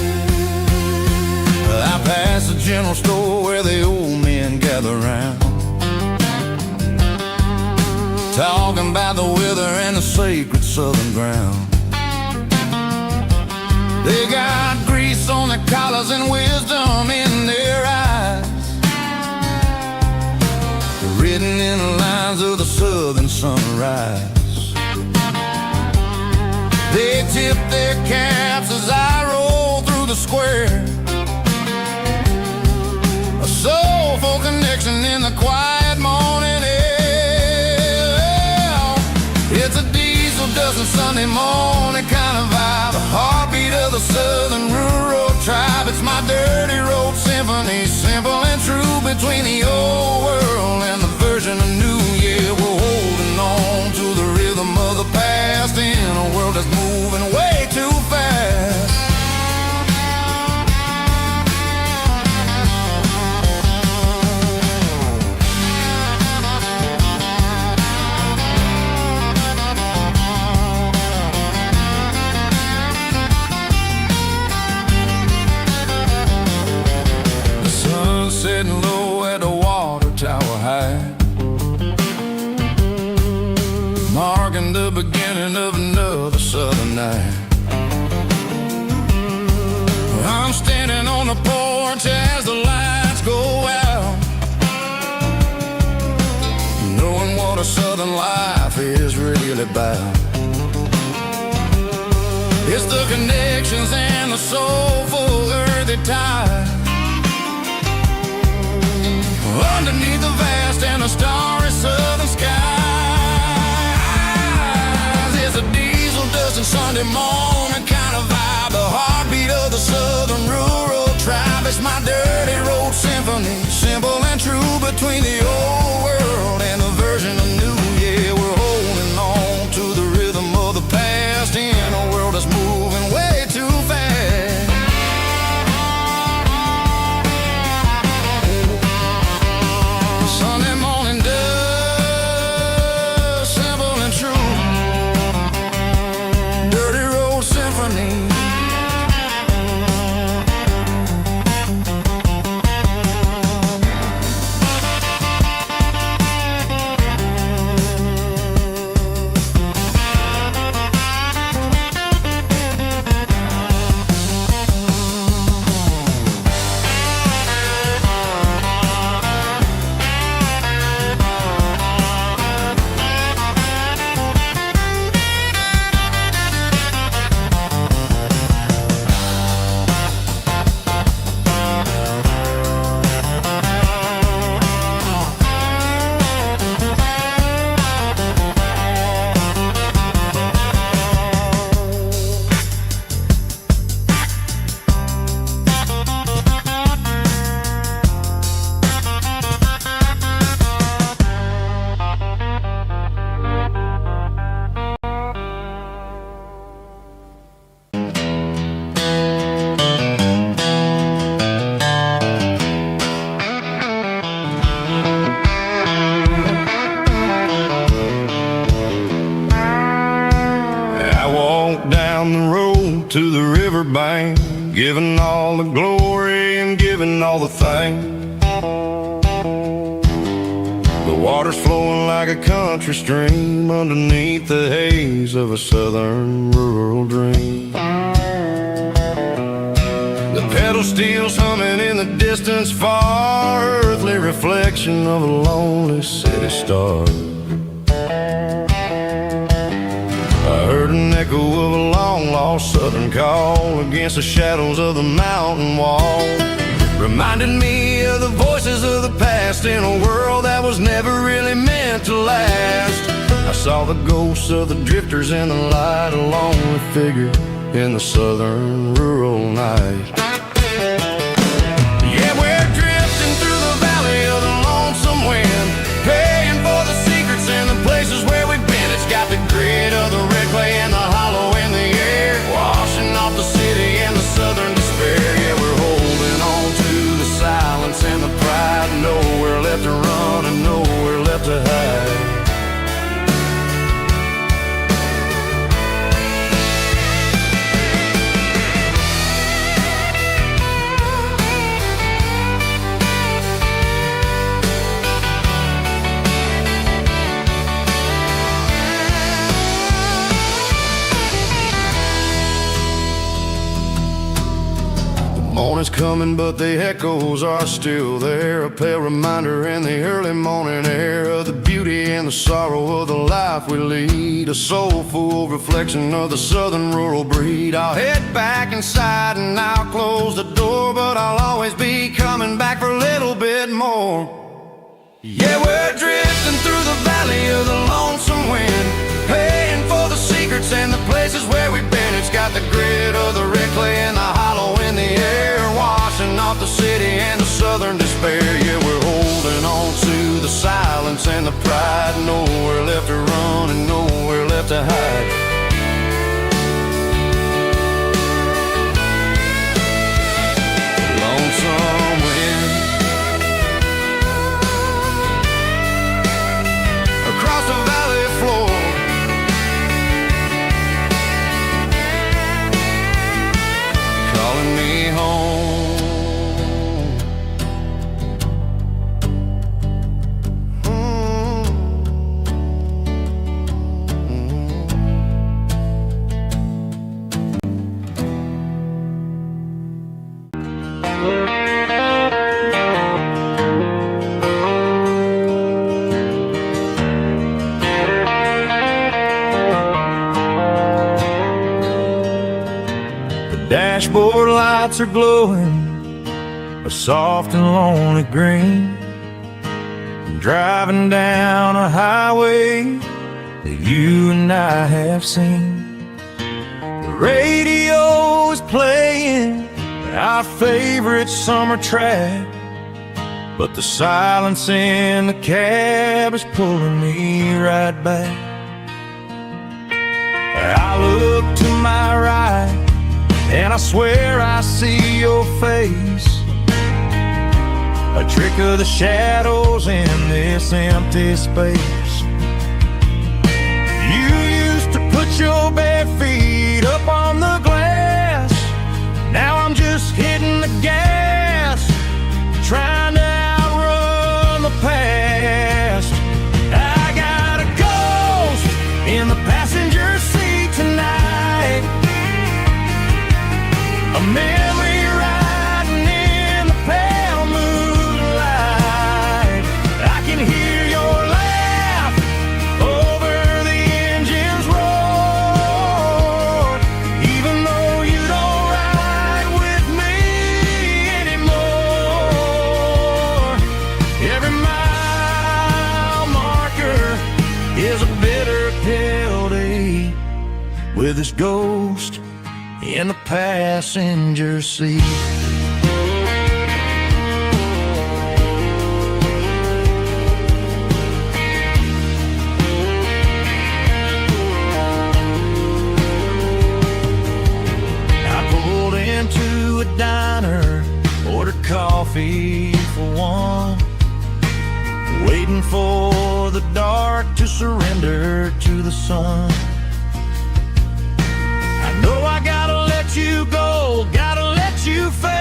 I pass the general store where the old men gather round, talking about the weather and the sacred southern ground. They got grease on their collars and wisdom in their eyes, written in the lines of the southern sunrise. They tip their caps as I roll through the square, a soulful connection in the quiet morning air. It's a diesel dusting Sunday morning kind of vibe, the heartbeat of the southern rural tribe. It's my dirty road symphony, simple and true, between the old world and the version of new. Yeah, we're holding on to the rhythm of the past in a world that's moving way too fast. Sitting low at the water tower high, marking the beginning of another southern night. I'm standing on the porch as the lights go out, knowing what a southern life is really about. It's the connections and the soulful earthy tide underneath the vast and the starry southern skies. It's a diesel dusting Sunday morning kind of vibe, the heartbeat of the southern rural tribe. It's my dirty road symphony, simple and true, between the old world and the version of new. Yeah, we're holding on to the rhythm of the past in a world that's moving way too fast. Sunday morning dust, simple and true, dirty road symphony. Down the road to the riverbank, giving all the glory and giving all the thanks. The water's flowing like a country stream underneath the haze of a southern rural dream. The pedal steel's humming in the distance far, earthly reflection of a lonely city star. I heard an echo of a long-lost southern call against the shadows of the mountain wall, reminded me of the voices of the past in a world that was never really meant to last. I saw the ghosts of the drifters in the light, a lonely figure in the southern rural night. Yeah, we're drifting through the valley of the lonesome wind, paying for the secrets and the places where we've been. It's got the grit of the red clay and the hollow in the air, washing off the city and the southern despair. Yeah, we're holding on to the silence and the pride, nowhere left to run and nowhere left to hide. Morning's coming, but the echoes are still there, a pale reminder in the early morning air of the beauty and the sorrow of the life we lead, a soulful reflection of the southern rural breed. I'll head back inside and I'll close the door, but I'll always be coming back for a little bit more. Yeah, we're drifting through the valley of the lonesome wind, paying for the secrets and the places where we've been. It's got the grit of the red clay and the hollow in the air, washing off the city and the southern despair. Yeah, we're holding on to the silence and the pride. Nowhere left to run and nowhere left to hide. Lonesome wind across the valley floor, calling me home. Dashboard lights are glowing a soft and lonely green. Driving down a highway that you and I have seen. The radio is playing our favorite summer track, but the silence in the cab is pulling me right back. I look to my right and I swear I see your face, a trick of the shadows in this empty space. You used to put your bare feet up on the glass. Now I'm just hitting the gas, trying to outrun the past. I got a ghost in the passenger seat tonight, a memory riding in the pale moonlight. I can hear your laugh over the engine's roar, even though you don't ride with me anymore. Every mile marker is a bitter pill to eat, with this ghost in the passenger seat. I pulled into a diner, ordered coffee for one, waiting for the dark to surrender to the sun. No, I gotta let you go, gotta let you fade,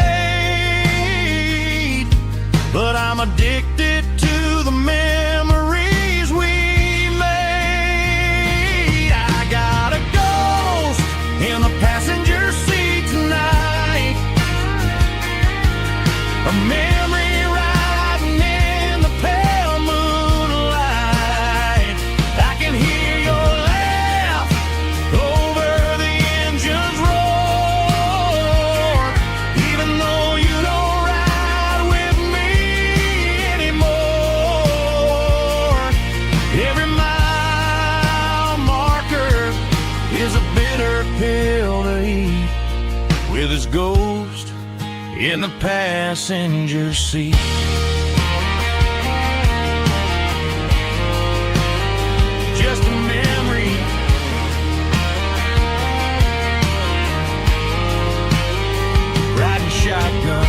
but I'm addicted to the memories we made. I got a ghost in the passenger seat tonight, a memory riding in the pale moonlight. I can hear your laugh over the engine's roar, even though you don't ride with me anymore. Every mile marker is a bitter pill to eat, with his ghost in the passenger seat. Just a memory, riding shotgun.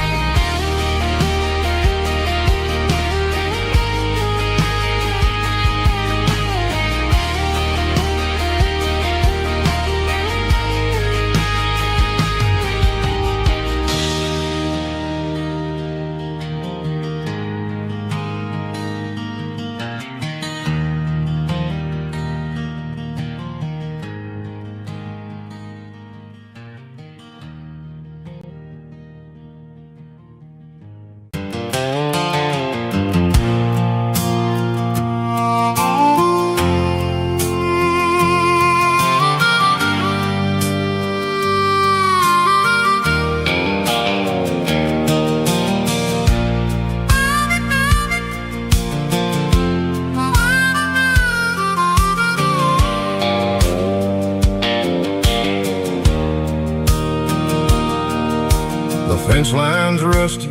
Fence line's rusty,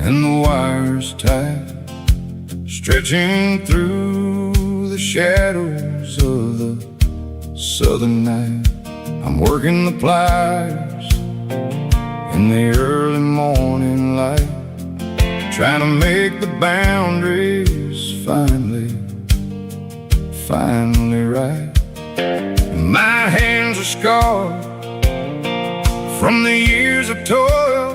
and the wires tight, stretching through the shadows of the southern night. I'm working the pliers in the early morning light, trying to make the boundaries finally right. My hands are scarred from the years of toil,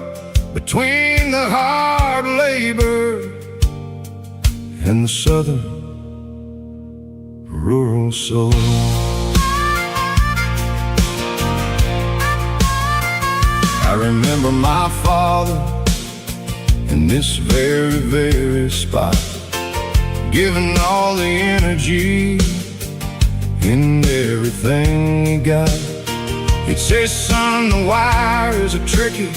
between the hard labor and the southern rural soul. I remember my father in this very, very spot, giving all the energy in everything he got. He'd say, son, the wire is a tricky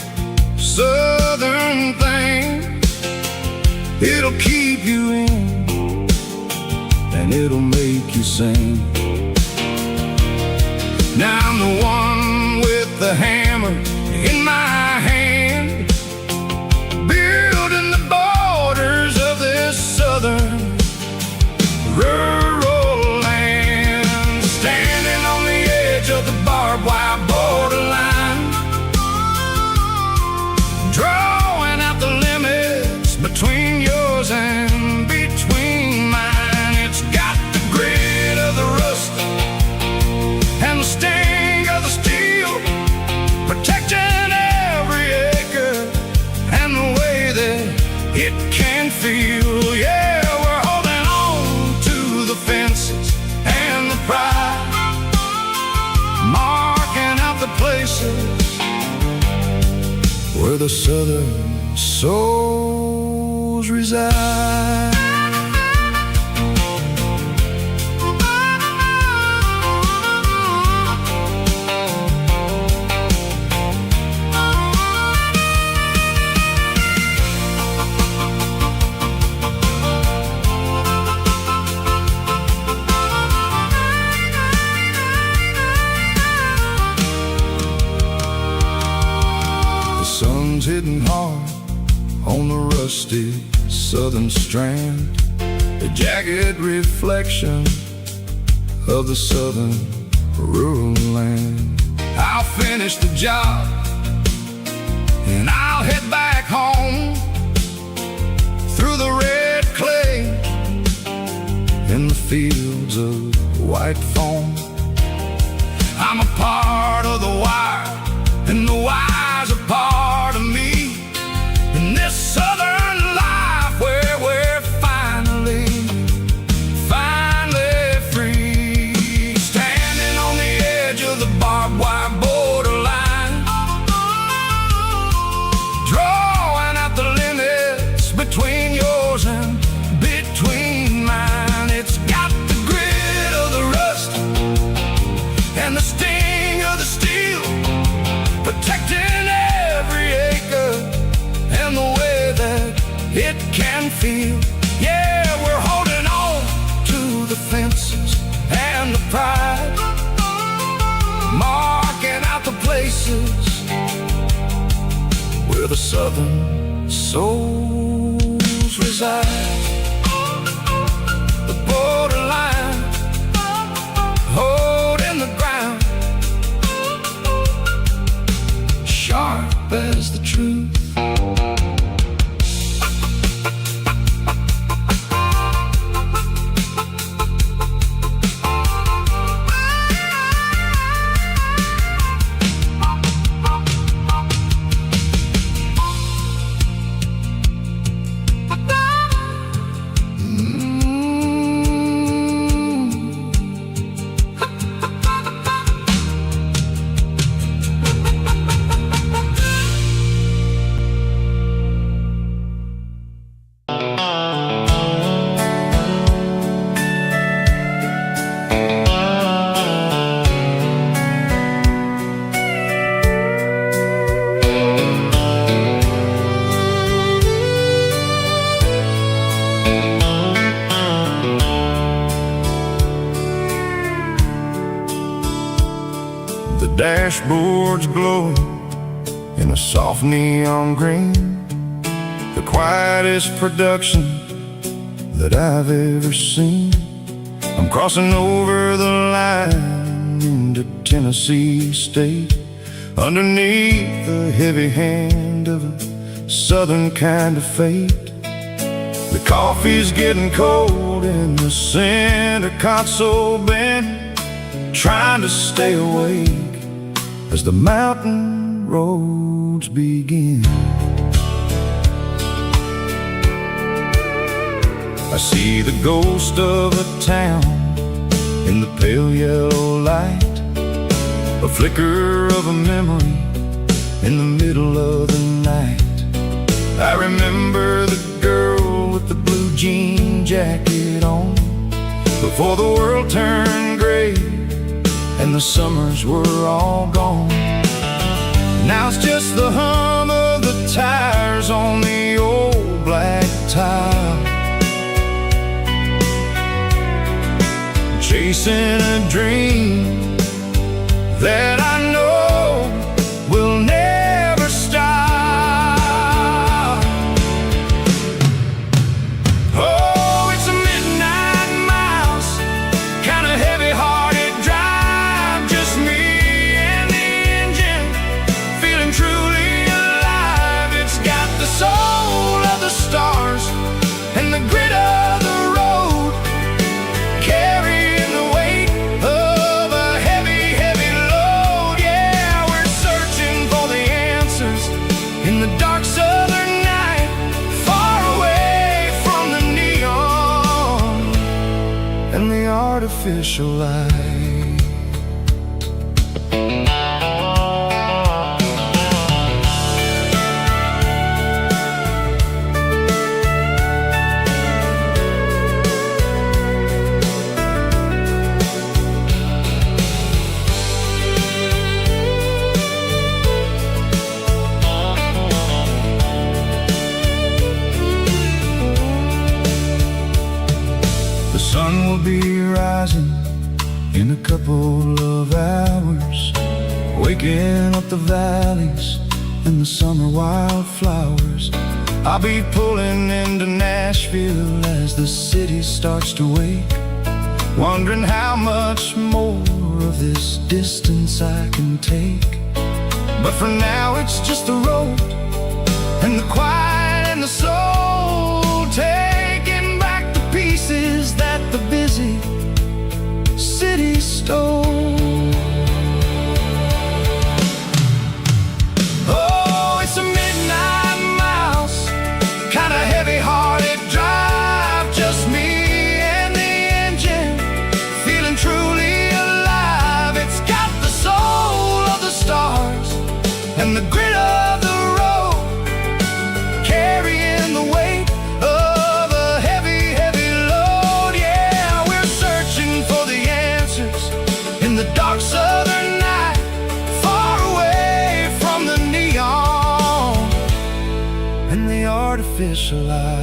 southern thing. It'll keep you in and it'll make you sing. Now I'm the one with the hammer in my hand, building the borders of this southern rural land, standing on the edge of the barbed wire borderline, drawing out the limits between yours and between mine. It's got the grit of the rust and the sting of the steel, protecting every acre and the way that it can feel. Yeah, we're holding on to the fences and the pride, marking out the places where the southern souls reside. Hitting hard on the rusty southern strand, the jagged reflection of the southern rural land. I'll finish the job and I'll head back home through the red clay in the fields of white foam. I'm a part of the wire and the wire's a part of me, in this southern life where we're finally free, standing on the edge of the barbed wire borderline, drawing out the limits between yours and between mine. It's got the grit of the rust and the sting of the steel, protecting every acre and the way that it can feel. Yeah, we're holding on to the fences and the pride, marking out the places where the southern souls reside. The borderline, holding the ground, sharp as the truth. Dashboard's glowing in a soft neon green. The quietest production that I've ever seen. I'm crossing over the line into Tennessee State, underneath the heavy hand of a southern kind of fate. The coffee's getting cold in the center console bin, trying to stay awake as the mountain roads begin. I see the ghost of a town in the pale yellow light, a flicker of a memory in the middle of the night. I remember the girl with the blue jean jacket on, before the world turned gray and the summers were all gone. Now it's just the hum of the tires on the old black tile, chasing a dream that I know will never stop. Oh, it's a midnight miles, kind of heavy-hearted drive, just me and the engine, feeling truly alive. It's got the soul of the stars and the grit of the road, carrying the weight of a heavy, heavy load. Yeah, we're searching for the answers in the dark southern night, far away from the neon and the artificial light. The sun will be rising in a couple of hours, waking up the valleys and the summer wildflowers. I'll be pulling into Nashville as the city starts to wake, wondering how much more of this distance I can take. But for now it's just the road and the quiet and the soul, taking back the pieces that the busy city stole. Oh, it's a midnight miles, kind of heavy-hearted drive, just me and the engine, feeling truly alive. It's got the soul of the stars and the grit of the road, carrying the weight of a heavy, heavy load. Yeah, we're searching for the answers in the dark southern night, far away from the neon and the artificial lights.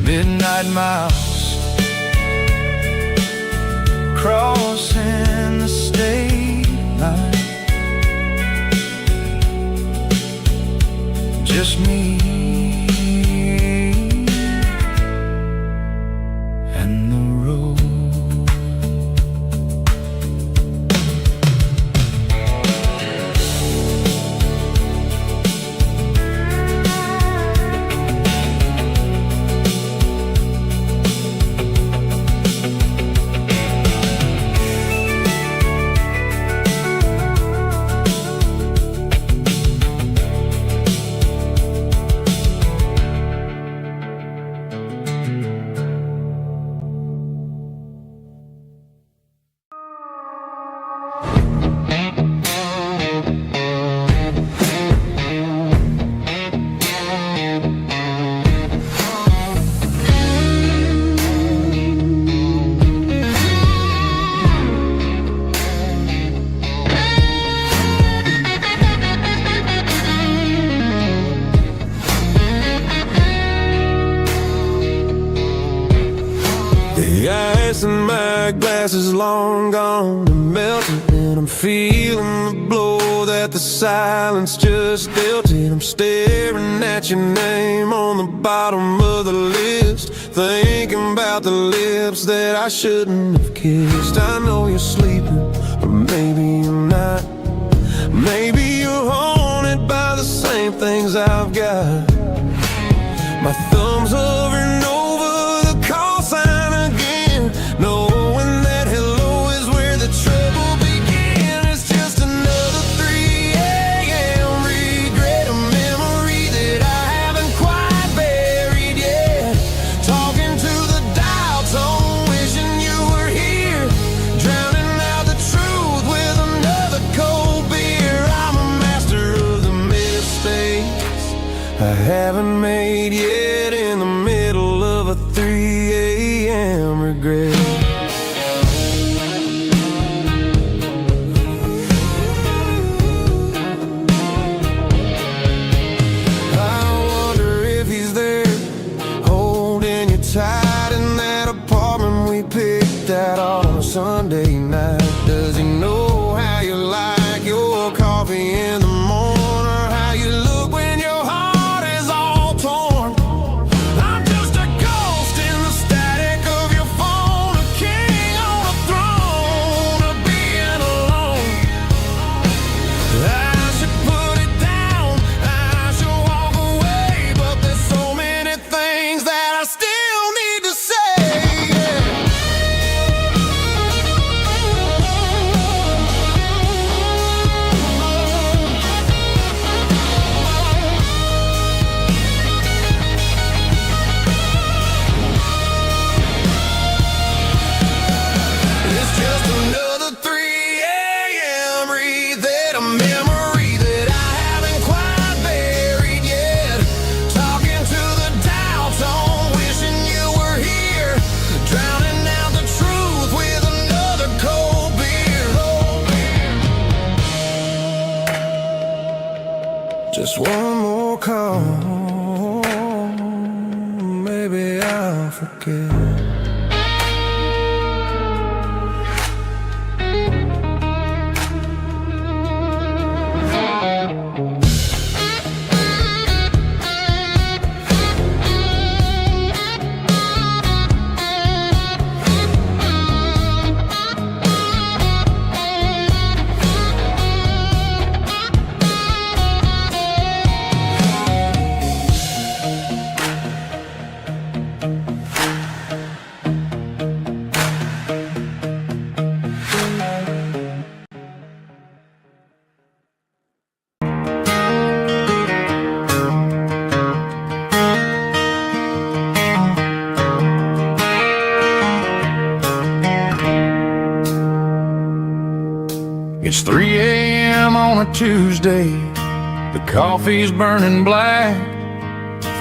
Midnight miles, crossing the state line, just me and the road. The ice in my glass is long gone and melting, and I'm feeling the blow that that the silence just dealt it. I'm staring at your name on the bottom of the list, thinking about the lips that I shouldn't have kissed. I know you're sleeping, or maybe you're not. Maybe you're haunted by the same things I've got. My thumb's hovering over the call sign again, knowing that hello is where the trouble began. It's just another 3 a.m. regret, a memory that I haven't quite buried yet. Talking to the dial tone, wishing you were here, drowning out the truth with another cold beer. I'm a master of the mistakes I haven't made yet, in the middle of a 3 a.m. regret. I wonder if he's there, holding you tight in that apartment we picked out on a Sunday night. Does he know how you like your coffee in the morning, or how you look when your heart is all torn? I'm just a ghost in the static of your phone, a king on a throne of being alone. I should put it down, I should walk away, but there's so many things that I still need to say. It's just another 3 a.m. read, a memory that I haven't quite buried yet. Talking to the dial tone, wishing you were here, drowning out the truth with another cold beer. Just one more call, maybe I'll forget. It's 3 a.m. on a Tuesday, the coffee's burning black,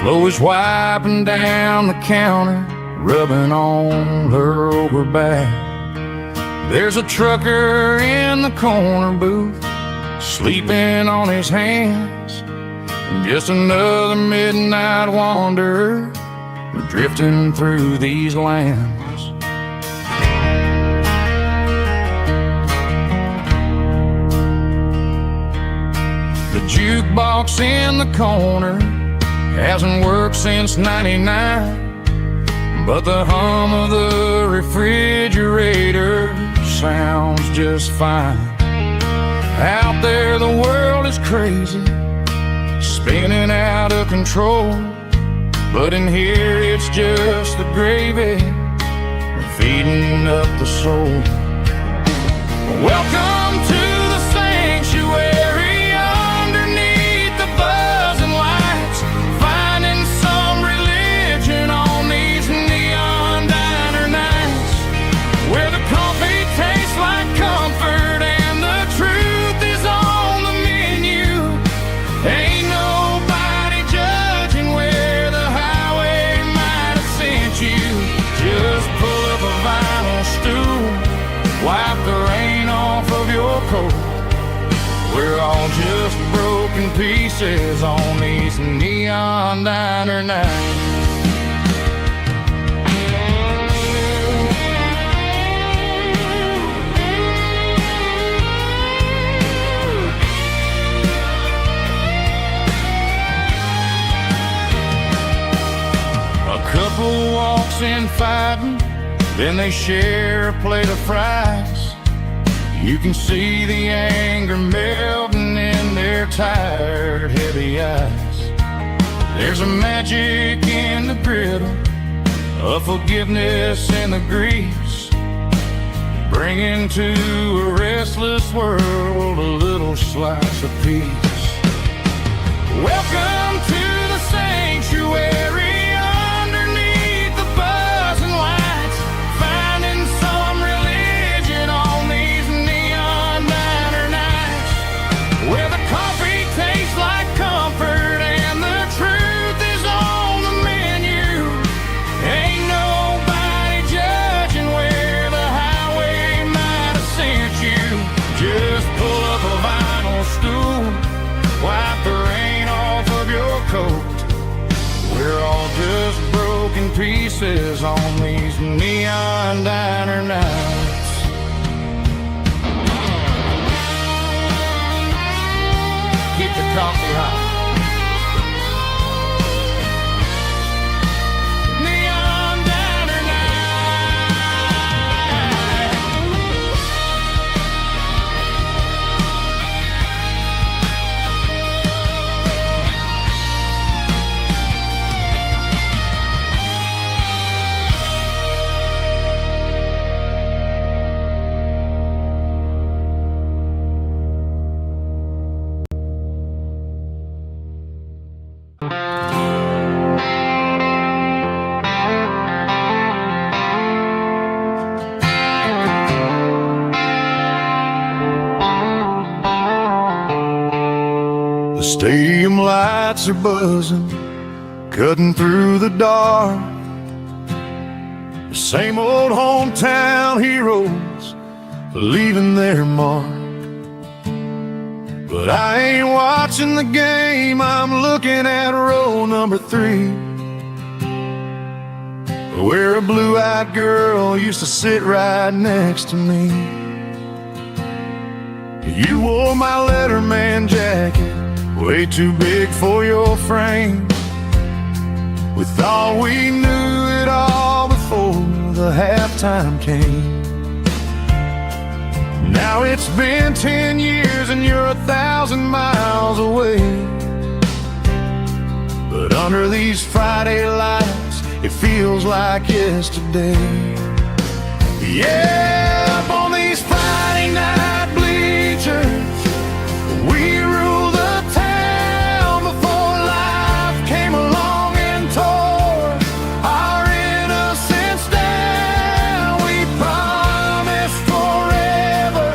Flo is wiping down the counter, rubbing on her over back. There's a trucker in the corner booth, sleeping on his hands, and just another midnight wanderer, drifting through these lands. The jukebox in the corner hasn't worked since '99, but the hum of the refrigerator sounds just fine. Out there the world is crazy, spinning out of control, but in here it's just the gravy feeding up the soul. Welcome to the sanctuary underneath the buzzing lights, finding some religion on these neon diner nights, where the coffee tastes like comfort and the truth is on the menu. Ain't nobody judging where the highway might have sent you. Just pull up a vinyl stool, wipe the rain off of your coat. We're all just broken pieces on these neon diner nights. Then they share a plate of fries. You can see the anger melting in their tired, heavy eyes. There's a magic in the griddle, a forgiveness in the grease, bringing to a restless world a little slice of peace. Welcome to the sanctuary underneath the buzzing lights, finding some religion on these neon diner nights, where the coffee tastes like comfort and the truth is on the menu. Ain't nobody judging where the highway might have sent you. Just pull up a vinyl stool, wipe the rain off of your coat. We're all just broken pieces on these neon diner nights. Keep the coffee hot. Neon diner night. The stadium lights are buzzing, cutting through the dark. The same old hometown heroes leaving their mark. But I ain't watching the game, I'm looking at row number 3, where a blue-eyed girl used to sit right next to me. You wore my Letterman jacket, way too big for your frame. We thought we knew it all before the halftime came. Now it's been 10 years and you're 1,000 miles away. But under these Friday lights, it feels like yesterday. Yeah, up on these Friday night bleachers, we rule the town before life came along and tore our innocence down. We promised forever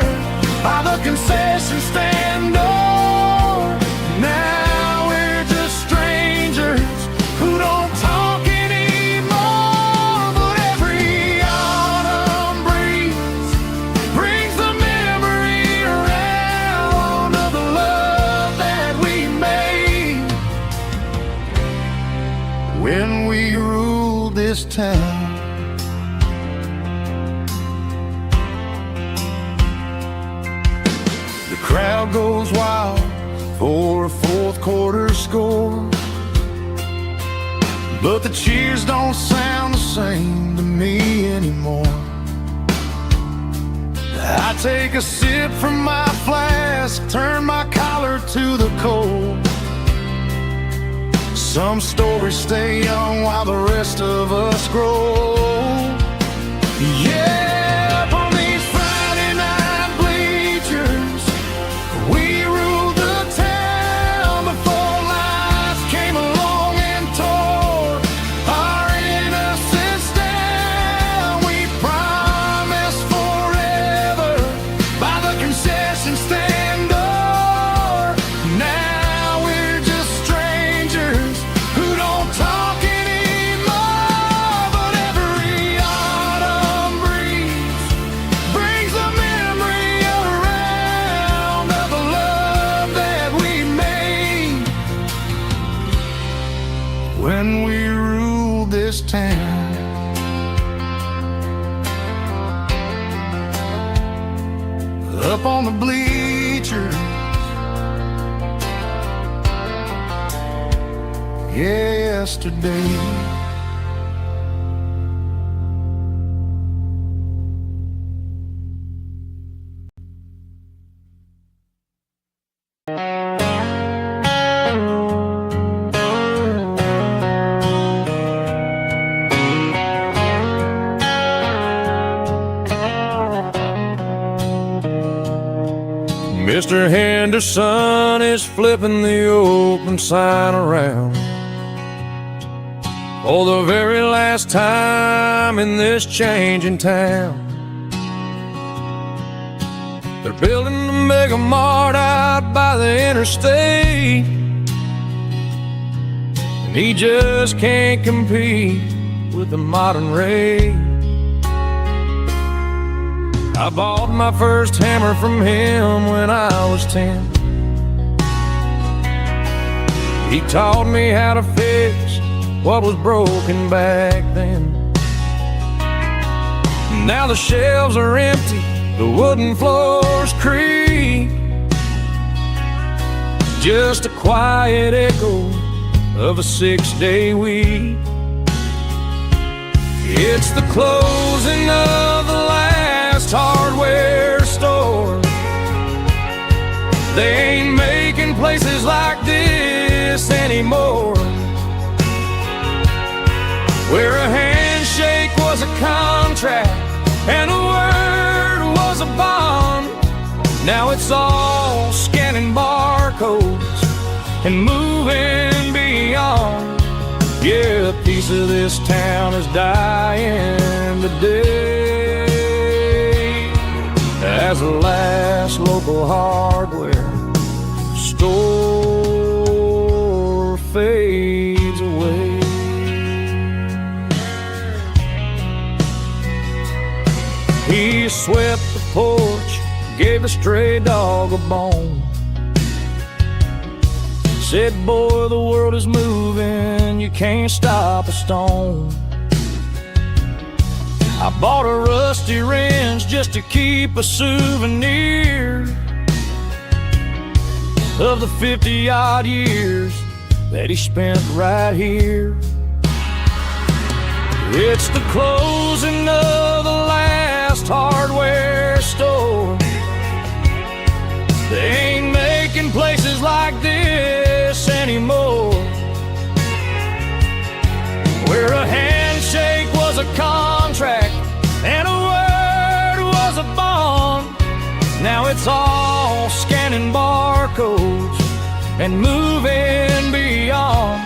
by the concession stand door. Now we're just strangers who don't talk anymore. But every autumn breeze brings the memory around of the love that we made when we ruled this town. The crowd goes wild for a fourth quarter score, but the cheers don't sound the same to me anymore. I take a sip from my flask, turn my collar to the cold. Some stories stay young while the rest of us grow. Yeah, up on these Friday night bleachers, we ruled the town before life came along and tore our innocence down. We promised forever by the concession stand door. Now we're just strangers who don't talk anymore. But every autumn breeze brings the memory around of the love that we made when we ruled this town. Up on the bleachers, yesterday. Mr. Henderson is flipping the open sign around for the very last time in this changing town. They're building the mega mart out by the interstate, and he just can't compete with the modern rate. I bought my first hammer from him when I was 10. He taught me how to fix what was broken back then. Now the shelves are empty, the wooden floors creak, just a quiet echo of a 6-day week. It's the closing of the last hardware store. They ain't making places like this anymore, where a handshake was a contract and a word was a bond. Now it's all scanning barcodes and moving beyond. Yeah, a piece of this town is dying today as the last local hardware store fades away. He swept the porch, gave the stray dog a bone, said, boy, the world is moving, you can't stop a stone. I bought a rusty wrench just to keep a souvenir of the 50-odd years that he spent right here. It's the closing of the last hardware store. They ain't making places like this anymore, where a handshake was a contract and a word was a bond. Now it's all scanning barcodes and moving beyond.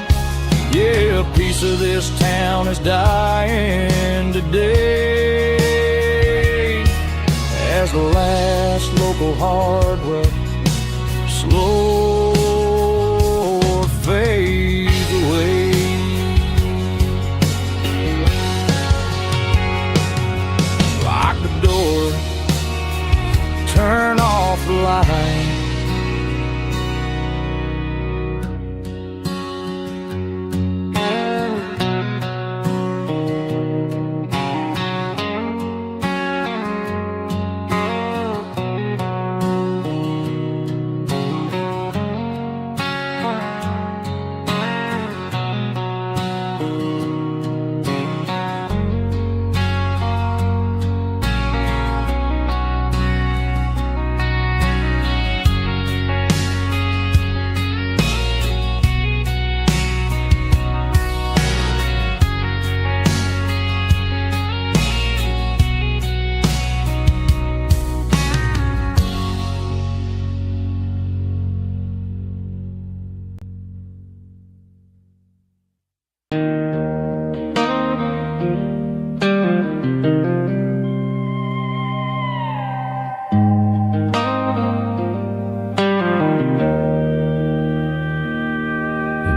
Yeah, a piece of this town is dying today as the last local hardware slow fades away. Lock the door, turn off the light.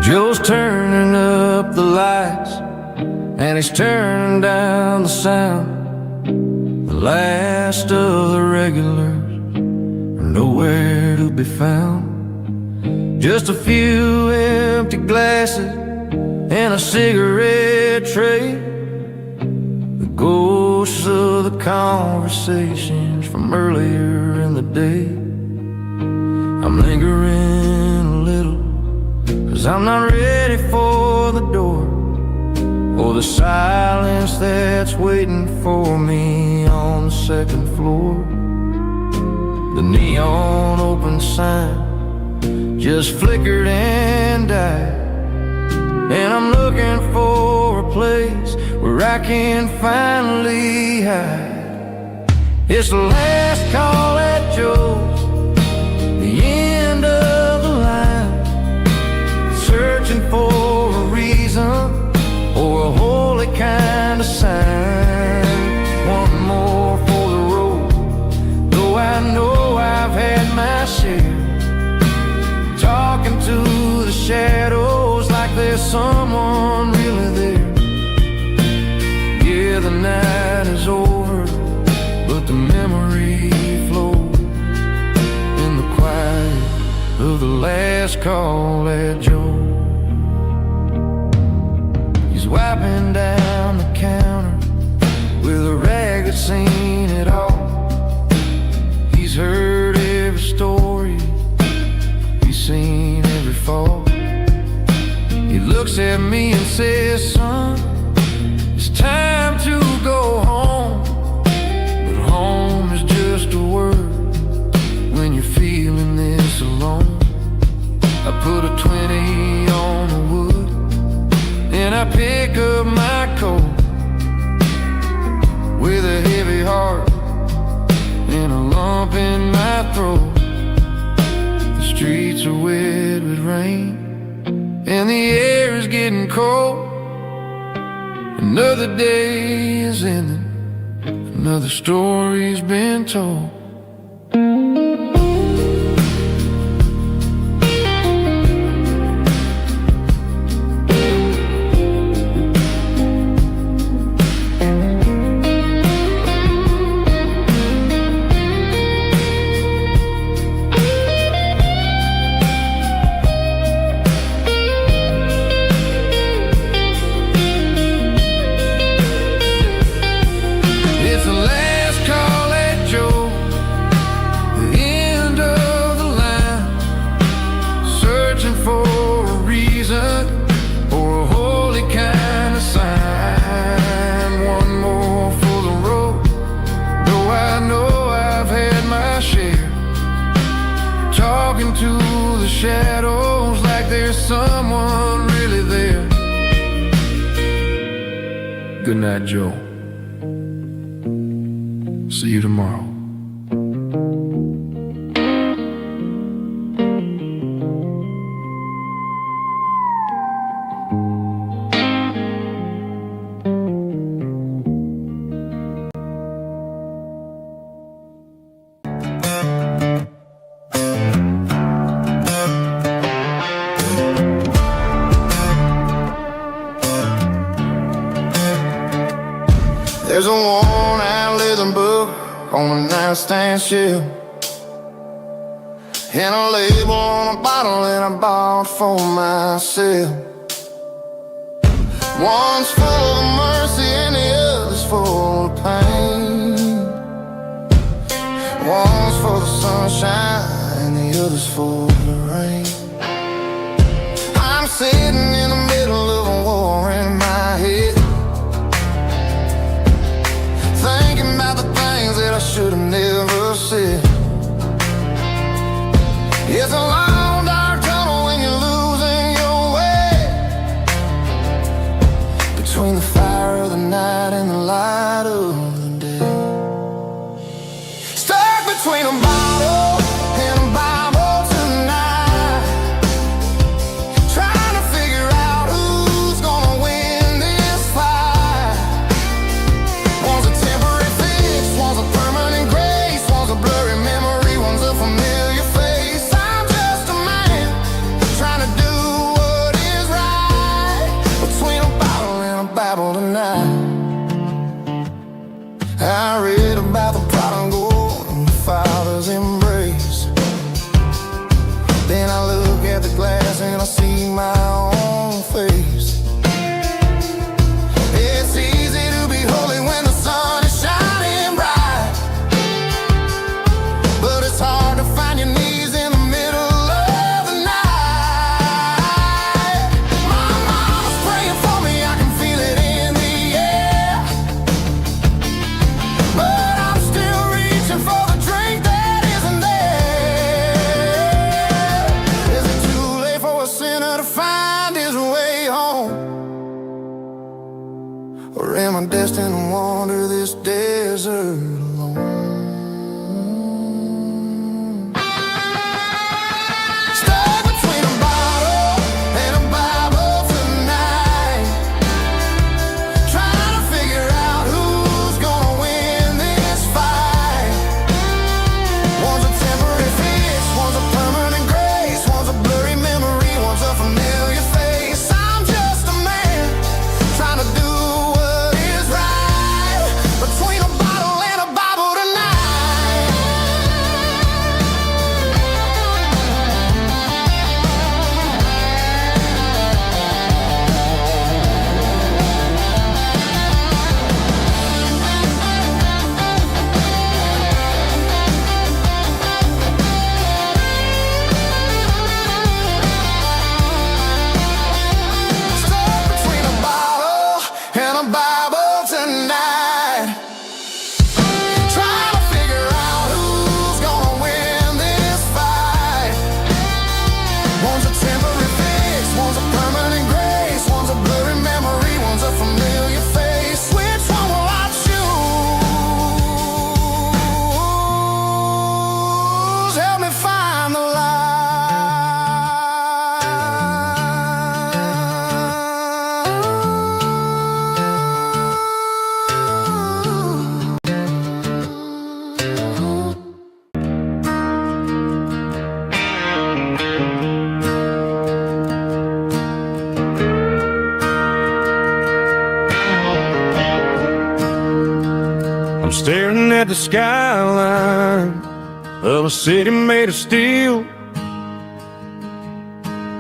Joe's turning up the lights and he's turning down the sound. The last of the regulars are nowhere to be found. Just a few empty glasses and a cigarette tray, the ghosts of the conversations from earlier in the day. I'm lingering a little, 'cause I'm not ready for the door, or the silence that's waiting for me on the second floor. The neon open sign just flickered and died, and I'm looking for a place where I can finally hide. It's the last call at Joe's, there's someone really there. Yeah, the night is over, but the memory flows in the quiet of the last call at Joe. He's wiping down the counter with a rag that's seen it all. He's heard every story, he's seen every fall. He looks at me and says, son, it's time to go home. But home is just a word when you're feeling this alone. I put a 20 on the wood, and I pick up my coat with a heavy heart and a lump in my throat. The streets are wet with rain, and the air is getting cold. Another day is ending, another story's been told. To the shadows like there's someone really there. Good night, Joe. See you tomorrow. There's a worn-out leather book on the nightstand shelf, and a label on a bottle that I bought for myself. One's full of mercy and the other's full of pain. One's for the sunshine and the other's for the rain. I'm sitting in the middle of a war in my head, thinking about the things that I should have never said. It's a long dark tunnel when you're losing your way, between the fire of the night and the light of the day. Stuck between a bottle and a Bible tonight, trying to figure out who's gonna win this fight. One's a temporary fix, one's a permanent grace, one's a blurry memory, one's a familiar face. I'm just a man trying to do what is right, between a bottle and a Bible tonight. I read about the prodigal and the Father's embrace. Then I look at the glass and I see my own face. It's easy to be holy when the sun is shining bright, but it's hard to find your knees in the middle of the night. My mama's praying for me, I can feel it in the air, but I'm still reaching for the drink that isn't there. Is it too late for a sinner to find his way home? Or am I destined to wander this desert alone? Stuck between a bottle and a Bible tonight, trying to figure out who's gonna win this fight. One's a temporary fix, one's a permanent grace, one's a blurry memory, one's a familiar at the skyline of a city made of steel,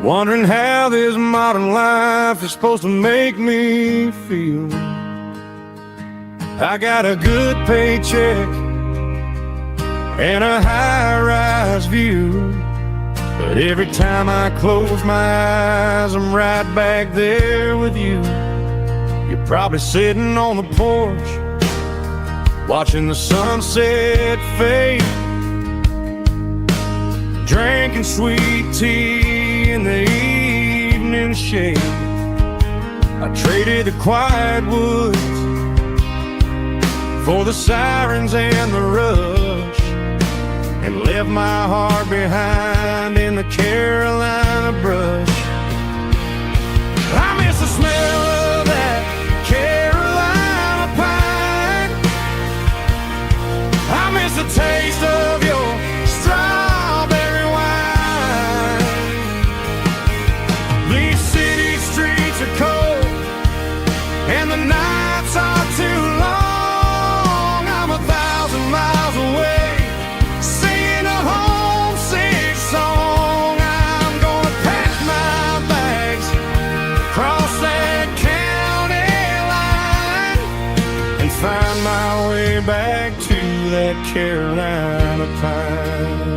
wondering how this modern life is supposed to make me feel. I got a good paycheck and a high-rise view, but every time I close my eyes, I'm right back there with you. You're probably sitting on the porch, watching the sunset fade, drinking sweet tea in the evening shade. I traded the quiet woods for the sirens and the rush, and left my heart behind in the Carolina brush. I miss the smell of that Carolina pine. I miss the taste of your strawberry wine. These city streets are cold and the nights are too long. I'm 1,000 miles away, singing a homesick song. I'm gonna pack my bags, cross that county line, and find my way back to that Carolina pine.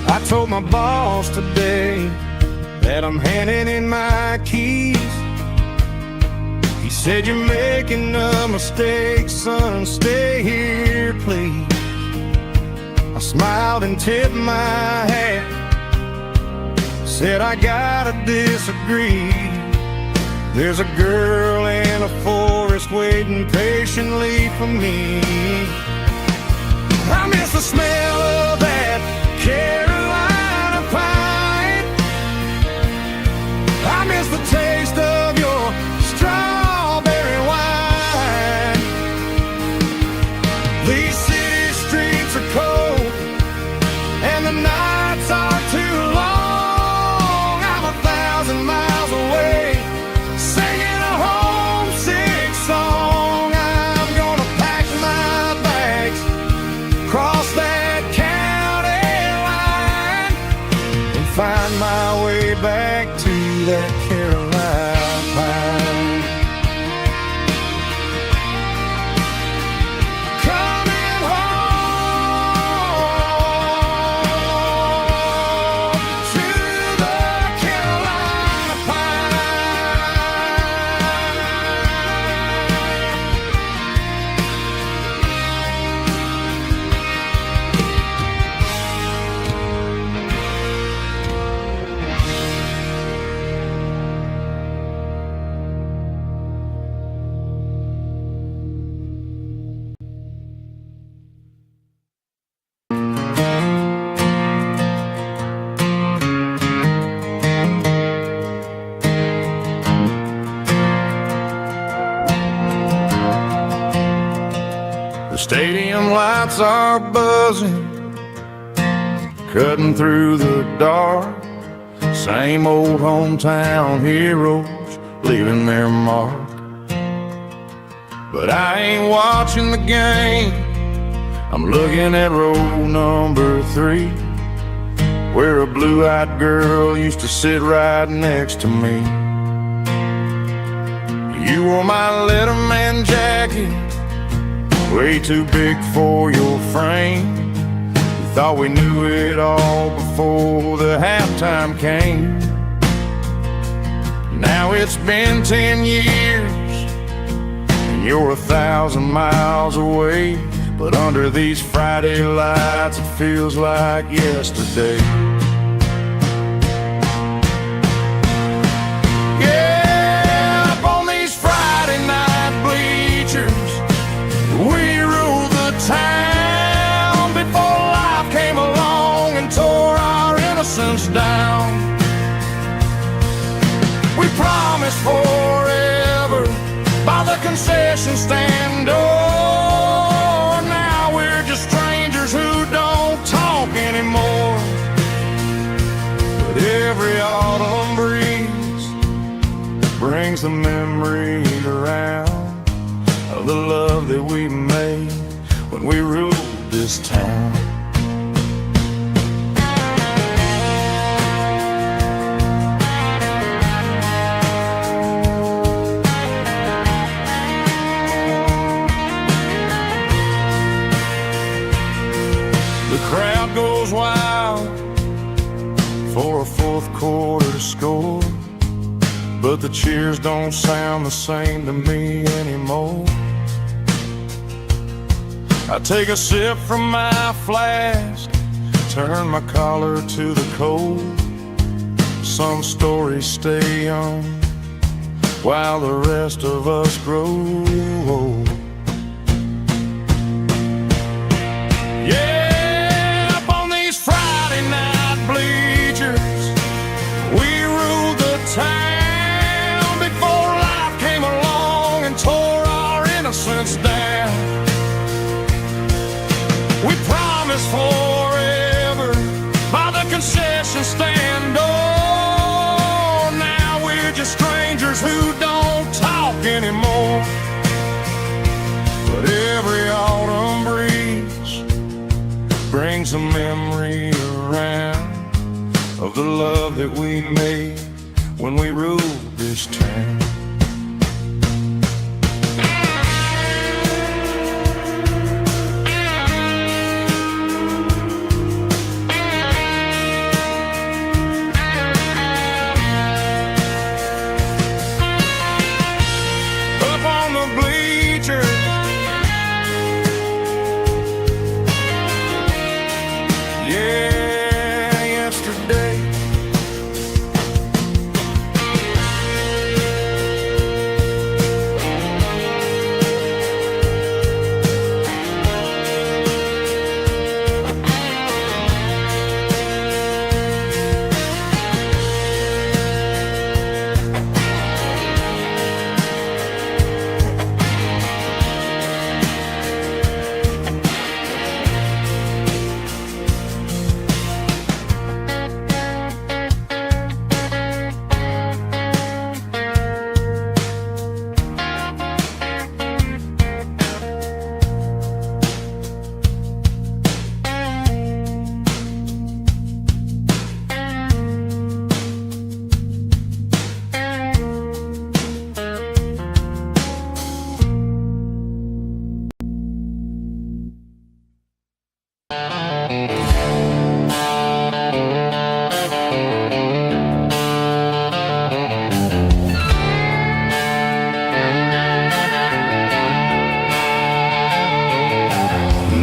I told my boss today that I'm handing in my keys. He said, "You're making a mistake, son, stay here, please." I smiled and tipped my hat, said, "I gotta disagree. There's a girl in a forest waiting patiently for me." I miss the smell of that Carolina pine. I miss the taste of your strawberry wine. These city streets are cold and the nights are too long. I'm 1,000 miles away, singing a homesick song. I'm gonna pack my bags, cross that county line, and find my way back to that Carolina pine. Coming home to the Carolina The stadium lights are buzzing, cutting through the dark. Same old hometown heroes leaving their mark. But I ain't watching the game, I'm looking at row number 3, where a blue-eyed girl used to sit right next to me. You wore my Letterman jacket, way too big for your frame. We thought we knew it all before the halftime came. Now it's been 10 years and you're 1,000 miles away, but under these Friday lights it feels like yesterday. Yeah, up on these Friday night bleachers, we ruled the town before life came along and tore our innocence down. We promised forever by the concession stand door. Now we're just strangers who don't talk anymore. But every autumn breeze brings brings the memories around of the love that we made when we ruled this town. The crowd goes wild for a fourth quarter score, but the cheers don't sound the same to me anymore. I take a sip from my flask, turn my collar to the cold. Some stories stay young while the rest of us grow old. Yeah, up on these Friday night bleachers, we ruled the town before life came along and tore our innocence down. We promised forever by the concession stand door. Now we're just strangers who don't talk anymore. But every autumn breeze brings a memory around of the love that we made when we ruled this town.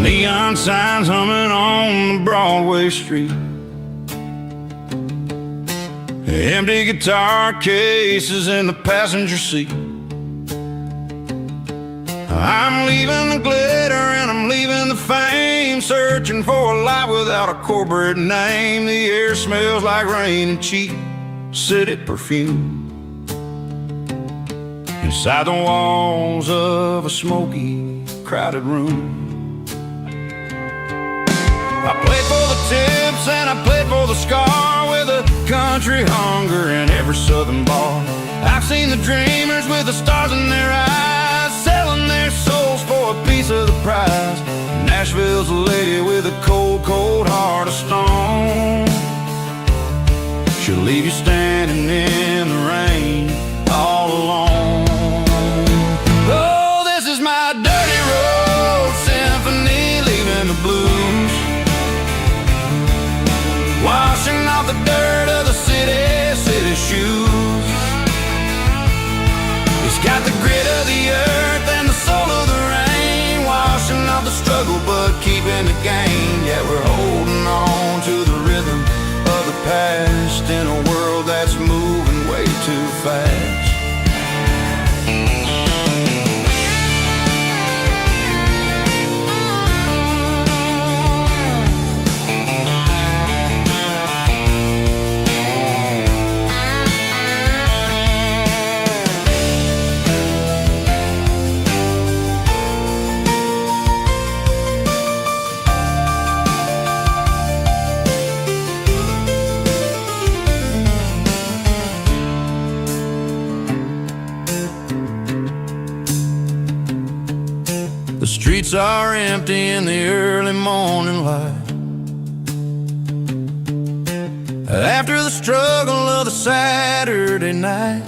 Neon signs humming on the Broadway street, empty guitar cases in the passenger seat. I'm leaving the glitter and I'm leaving the fame, searching for a life without a corporate name. The air smells like rain and cheap city perfume inside the walls of a smoky, crowded room. I played for the tips and I played for the scar, with a country hunger in every southern bar. I've seen the dreamers with the stars in their eyes, selling their souls for a piece of the prize. Nashville's a lady with a cold, cold heart of stone. She'll leave you standing in the rain all alone. Oh, this is my dirty road symphony, leaving the blues, washing off the dirt of the city shoes. It's got the grit of the earth and the soul of the rain, washing off the struggle but keeping the gain. Yeah, we're holding on to the rhythm of the past in a world that's moving way too fast. streets are empty in the early morning light. After the struggle of the Saturday night,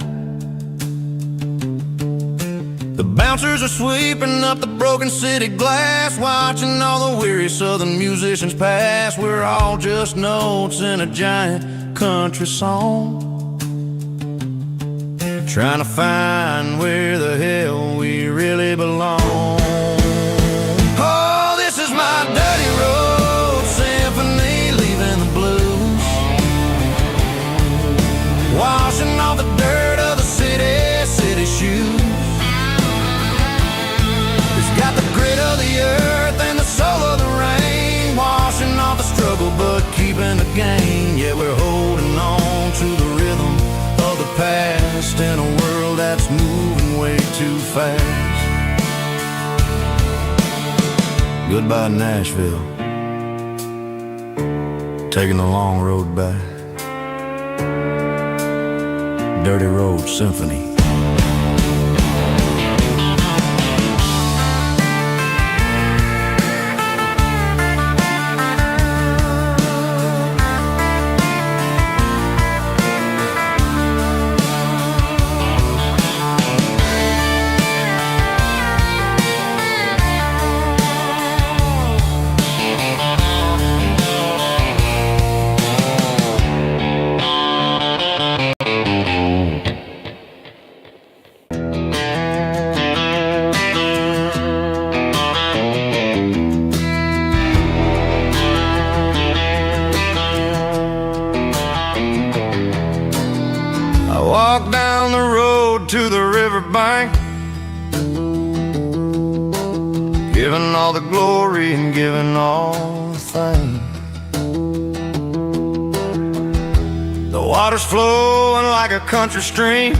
the bouncers are sweeping up the broken city glass, watching all the weary southern musicians pass. We're all just notes in a giant country song, trying to find where the hell we really belong. Oh, this is my dirty road symphony, leaving the blues, washing off the dirt of the city shoes. It's got the grit of the earth and the soul of the rain, washing off the struggle but keeping the gain. Yeah, we're holding on to the rhythm of the past in a world that's moving way too fast. Goodbye Nashville, taking the long road back. Dirty Road Symphony. Walk down the road to the riverbank, giving all the glory and giving all the thanks. The water's flowing like a country stream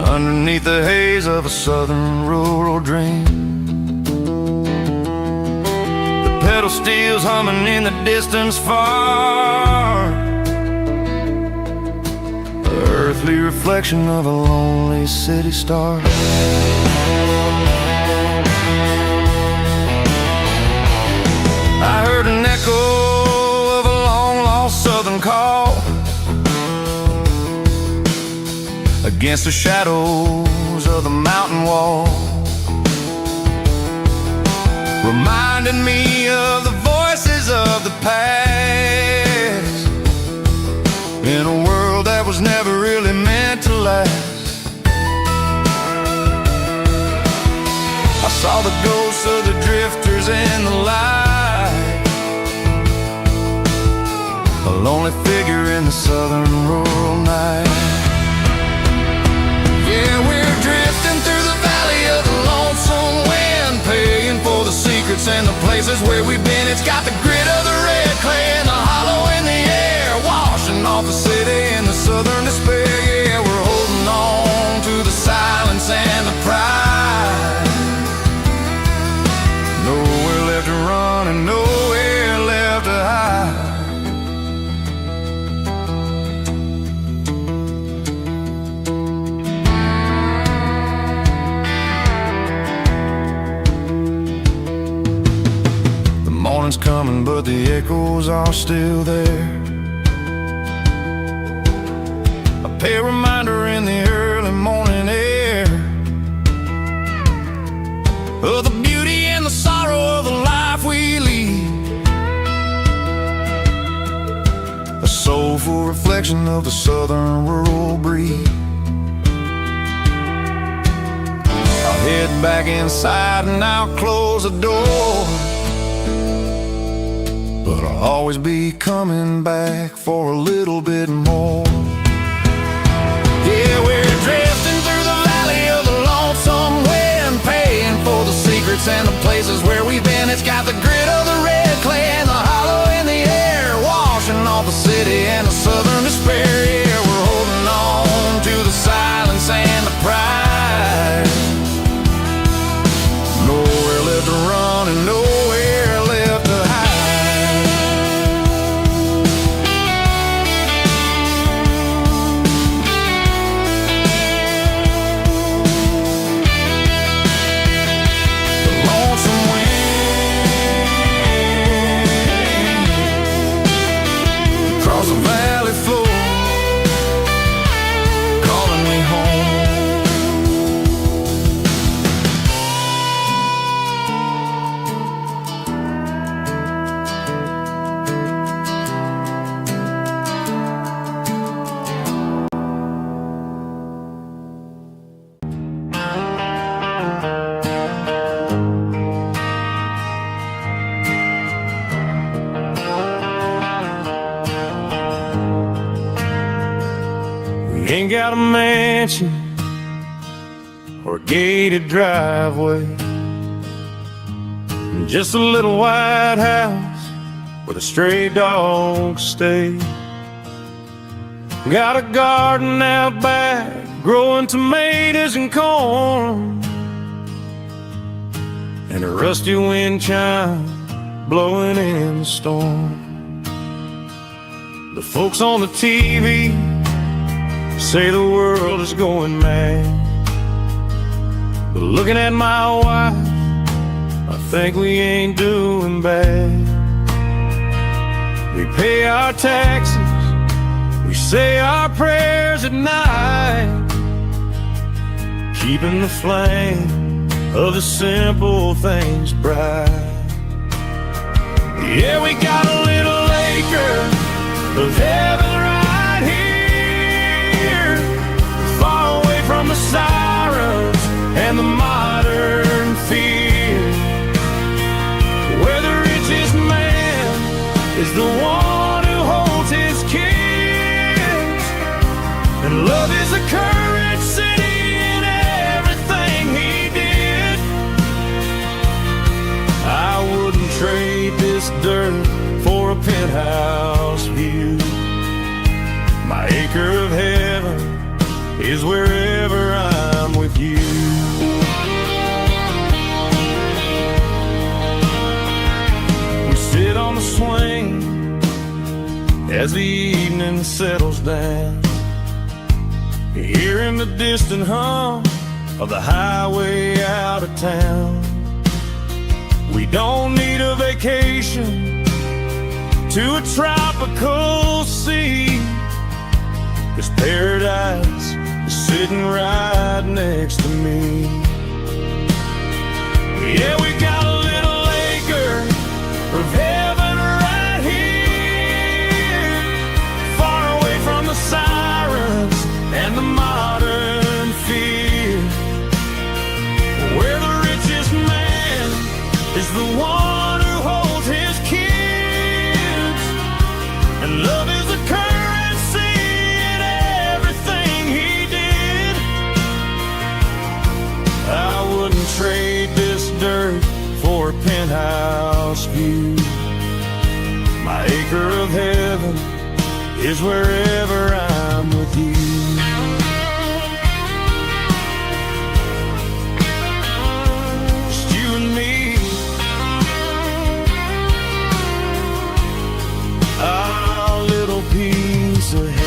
underneath the haze of a southern rural dream. The pedal steel's humming in the distance far, earthly reflection of a lonely city star. I heard an echo of a long-lost southern call against the shadows of the mountain wall, reminding me of the voices of the past in a world that was never really meant to last. I saw the ghosts of the drifters in the light, a lonely figure in the southern rural night. Yeah, we're drifting through the valley of the lonesome wind, paying for the secrets and the places where we've been. It's got the grit of the red clay and the hollow in the air, washing off the city and the southern despair. Yeah, we're holding on to the silence and the pride. Nowhere left to run and nowhere left to hide. The morning's coming, but the echoes are still there. A pale reminder in the early morning air of the beauty and the sorrow of the life we lead, a soulful reflection of the southern rural breed. I'll head back inside and I'll close the door, but I'll always be coming back for a little bit more. Yeah, we're drifting through the valley of the lonesome wind, paying for the secrets and the places where we've been. It's got the grit of the red clay and the hollow in the air, washing off the city and the southern despair. Yeah, we're holding on to the silence and the pride. Nowhere left to run and nowhere left to hide. We ain't got a mansion or a gated driveway, just a little white house where the stray dogs stay. Got a garden out back, growing tomatoes and corn, and a rusty wind chime blowing in the storm. The folks on the TV say the world is going mad, but looking at my wife, I think we ain't doing bad. We pay our taxes, we say our prayers at night, keeping the flame of the simple things bright. Yeah, we got a little acre of heaven right here, far away from the sirens and the modern fear, where the richest man is the one who holds his kids, and love is a currency in everything he did. I wouldn't trade this dirt for a penthouse view. My acre of heaven is wherever I'm with you. We sit on the swing as the evening settles down, hearing the distant hum of the highway out of town. We don't need a vacation to a tropical sea, 'cause paradise is sitting right next to me. Yeah, we got a little acre of heaven right here, far away from the sirens and the modern fear, where the richest man is the one who holds his kids, and love is a currency in everything he did. I wouldn't trade this dirt for a penthouse view. My acre of heaven is wherever I'm with you. Just you and me, our little piece of heaven.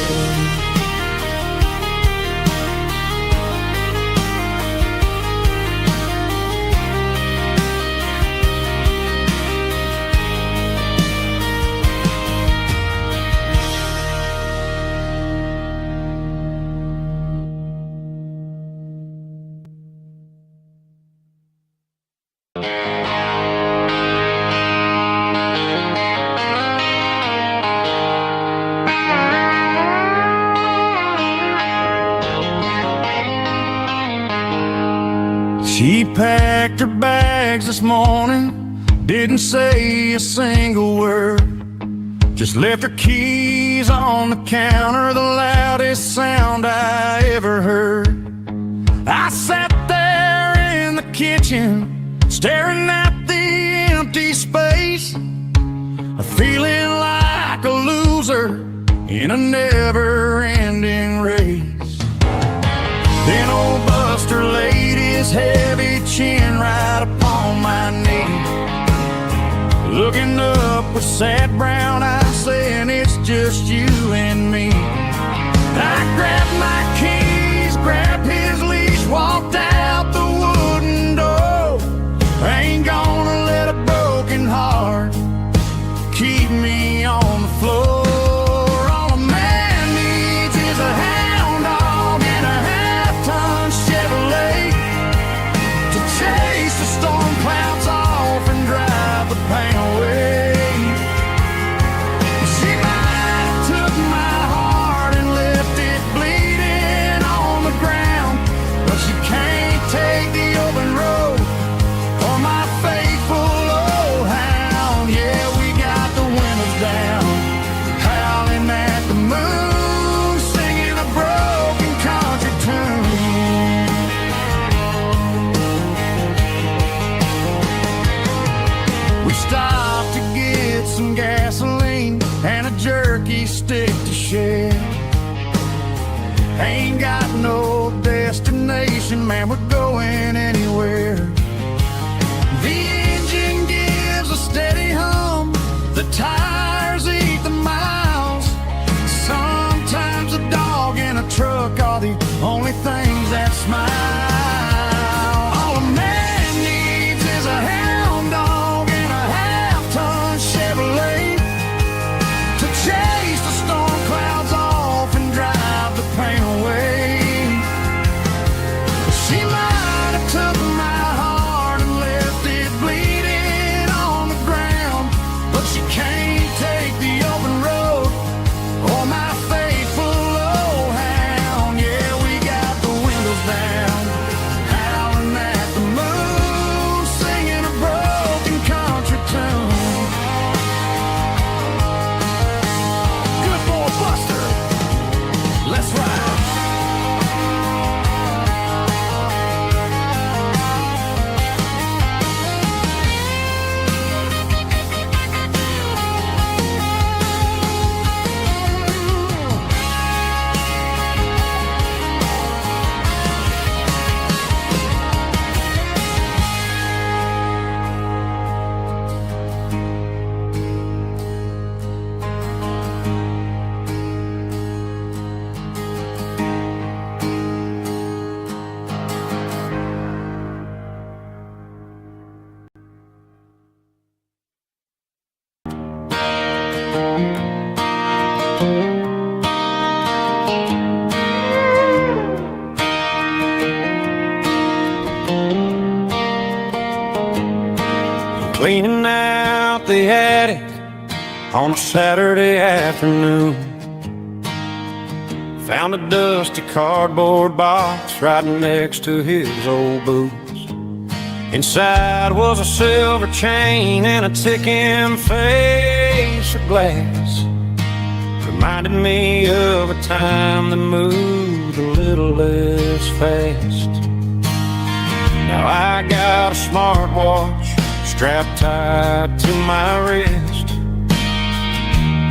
She packed her bags this morning, didn't say a single word, just left her keys on the counter, the loudest sound I ever heard. I sat there in the kitchen, staring at the empty space, feeling like a loser in a never-ending race. Then old Buster laid his heavy chin right upon my knee, looking up with sad brown eyes, saying it's just you and me. I grabbed my keys, grabbed his leash, walked out the wooden door. I ain't gonna let a broken heart keep me on the floor. All a man needs is a hound dog and a half-ton Chevrolet to chase the storm clouds off and drive the pain away. She might have took my heart and left it bleeding on the ground, but she can't shed. Ain't got no destination, man, we're going anywhere. The engine gives a steady hum, the tires eat the miles. Sometimes a dog and a truck are the only things that smile. All a man needs is a hound dog and a half-ton Chevrolet to chase the storm clouds off and drive the pain away. She might have took my heart and left it bleeding on the ground, but she can't take the open road or my faithful old hound. Yeah, we got the windows down, howling at the moon, singing a broken country tune. Good boy Buster, let's ride. Cleaning out the attic on a Saturday afternoon. Found a dusty cardboard box right next to his old boots. Inside was a silver chain and a ticking face of glass. Reminded me of a time that moved a little less fast. Now I got a smartwatch strapped tight to my wrist,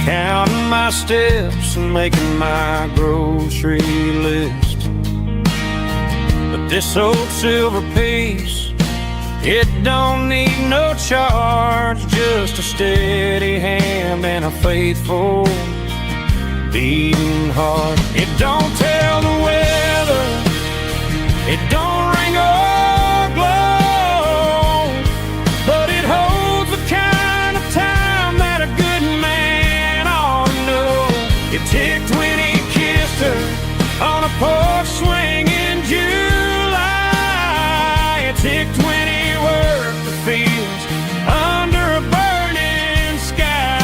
counting my steps and making my grocery list. But this old silver piece, it don't need no charge, just a steady hand and a faithful beating heart. It don't tell the weather, it don't ring or glow, but it holds the kind of time that a good man ought to know. It ticked when he kissed her on a porch swing in July. It ticked when he worked the fields under a burning sky.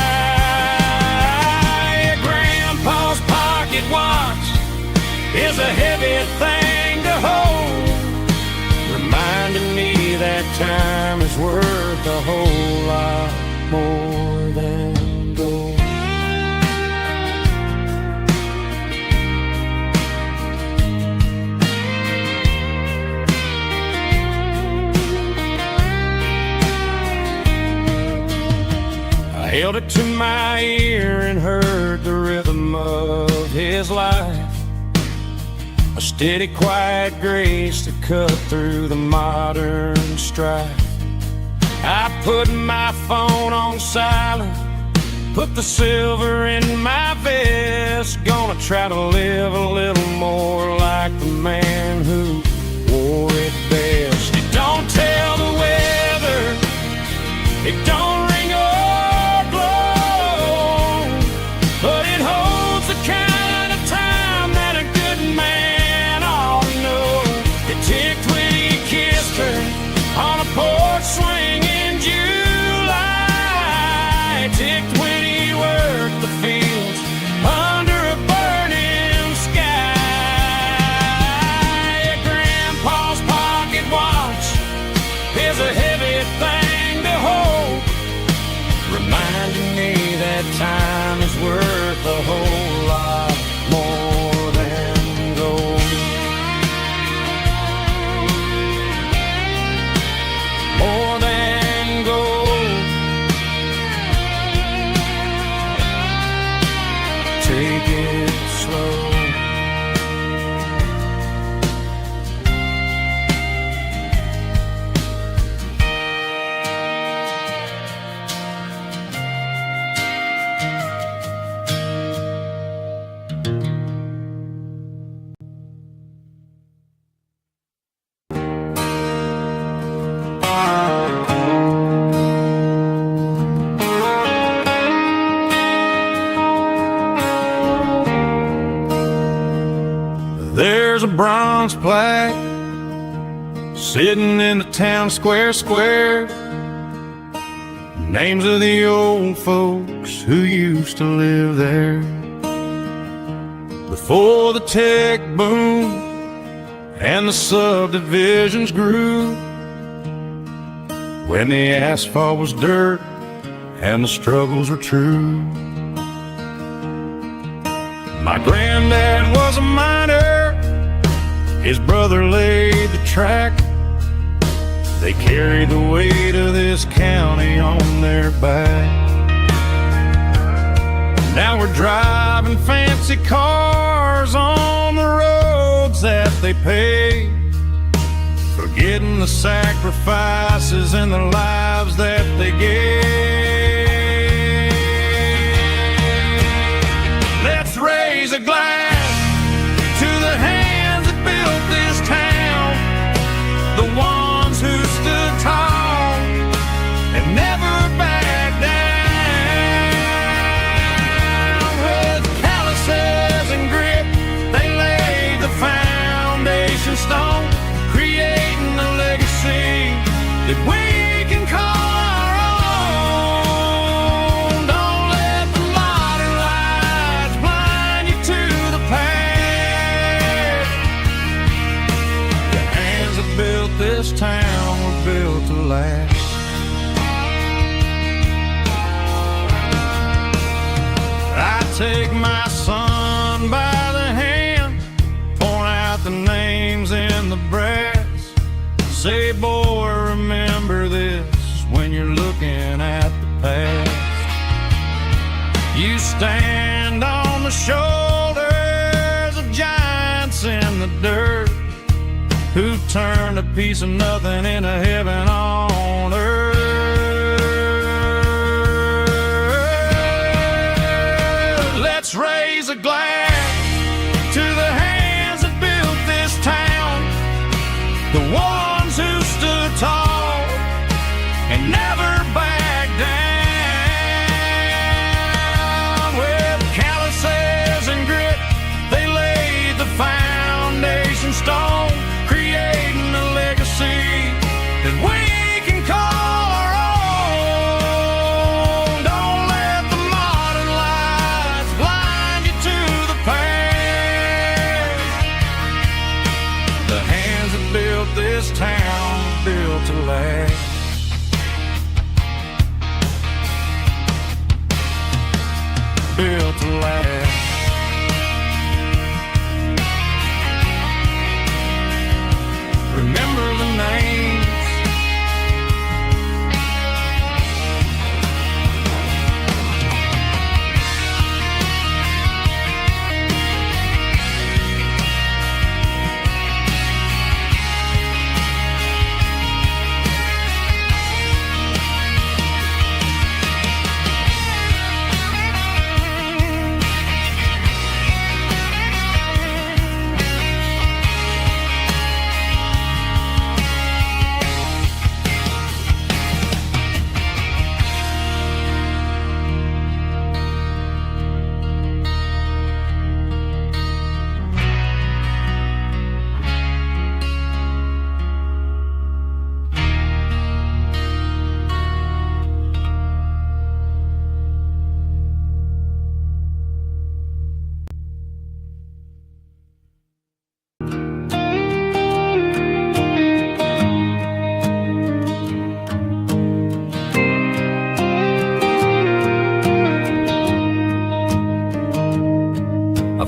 Grandpa's pocket watch is a heavy thing to hold, reminding me that time is worth a whole lot more than gold. I held it to my ear and heard the rhythm of his life, a steady, quiet grace that cut through the modern strife. I put my phone on silent, put the silver in my vest. Gonna try to live a little more like the man who wore it best. It don't tell the weather, it don't ring or glow, but it holds the kind of time that a good man ought to know. It ticked when he kissed her on a porch swing in July. It ticked when he worked the fields under a burning sky. Grandpa's pocket watch is a heavy thing to hold, reminding me that time is worth a whole lot more than gold. More than gold. Take it slow. There's a bronze plaque sitting in the town square. Names of the old folks who used to live there before the tech boom and the subdivisions grew, when the asphalt was dirt and the struggles were true. My granddad was a miner, his brother laid the track. They carried the weight of this county on their back. Now we're driving fancy cars on the roads that they paved, forgetting the sacrifices and the lives that they gave. Let's raise a glass to the hands that built this town, the ones who stood tall and never backed down. With calluses and grit, they laid the foundation stone, creating a legacy that we can call our own. Don't let the modern lights blind you to the past. The hands that built this town were built to last. I take my son by the hand, point out the names in the brass, say, boy, remember this when you're looking at the past. You stand on the shoulders of giants in the dirt, who turned a piece of nothing into heaven on earth. Let's raise a glass to the hands that built this town, the ones who stood tall and never backed down. With calluses and grit, they laid the foundation stone, creating a legacy that we can call our own. Don't let the modern lights blind you to the past. The hands that built this town built to last. Built to last. Remember the names.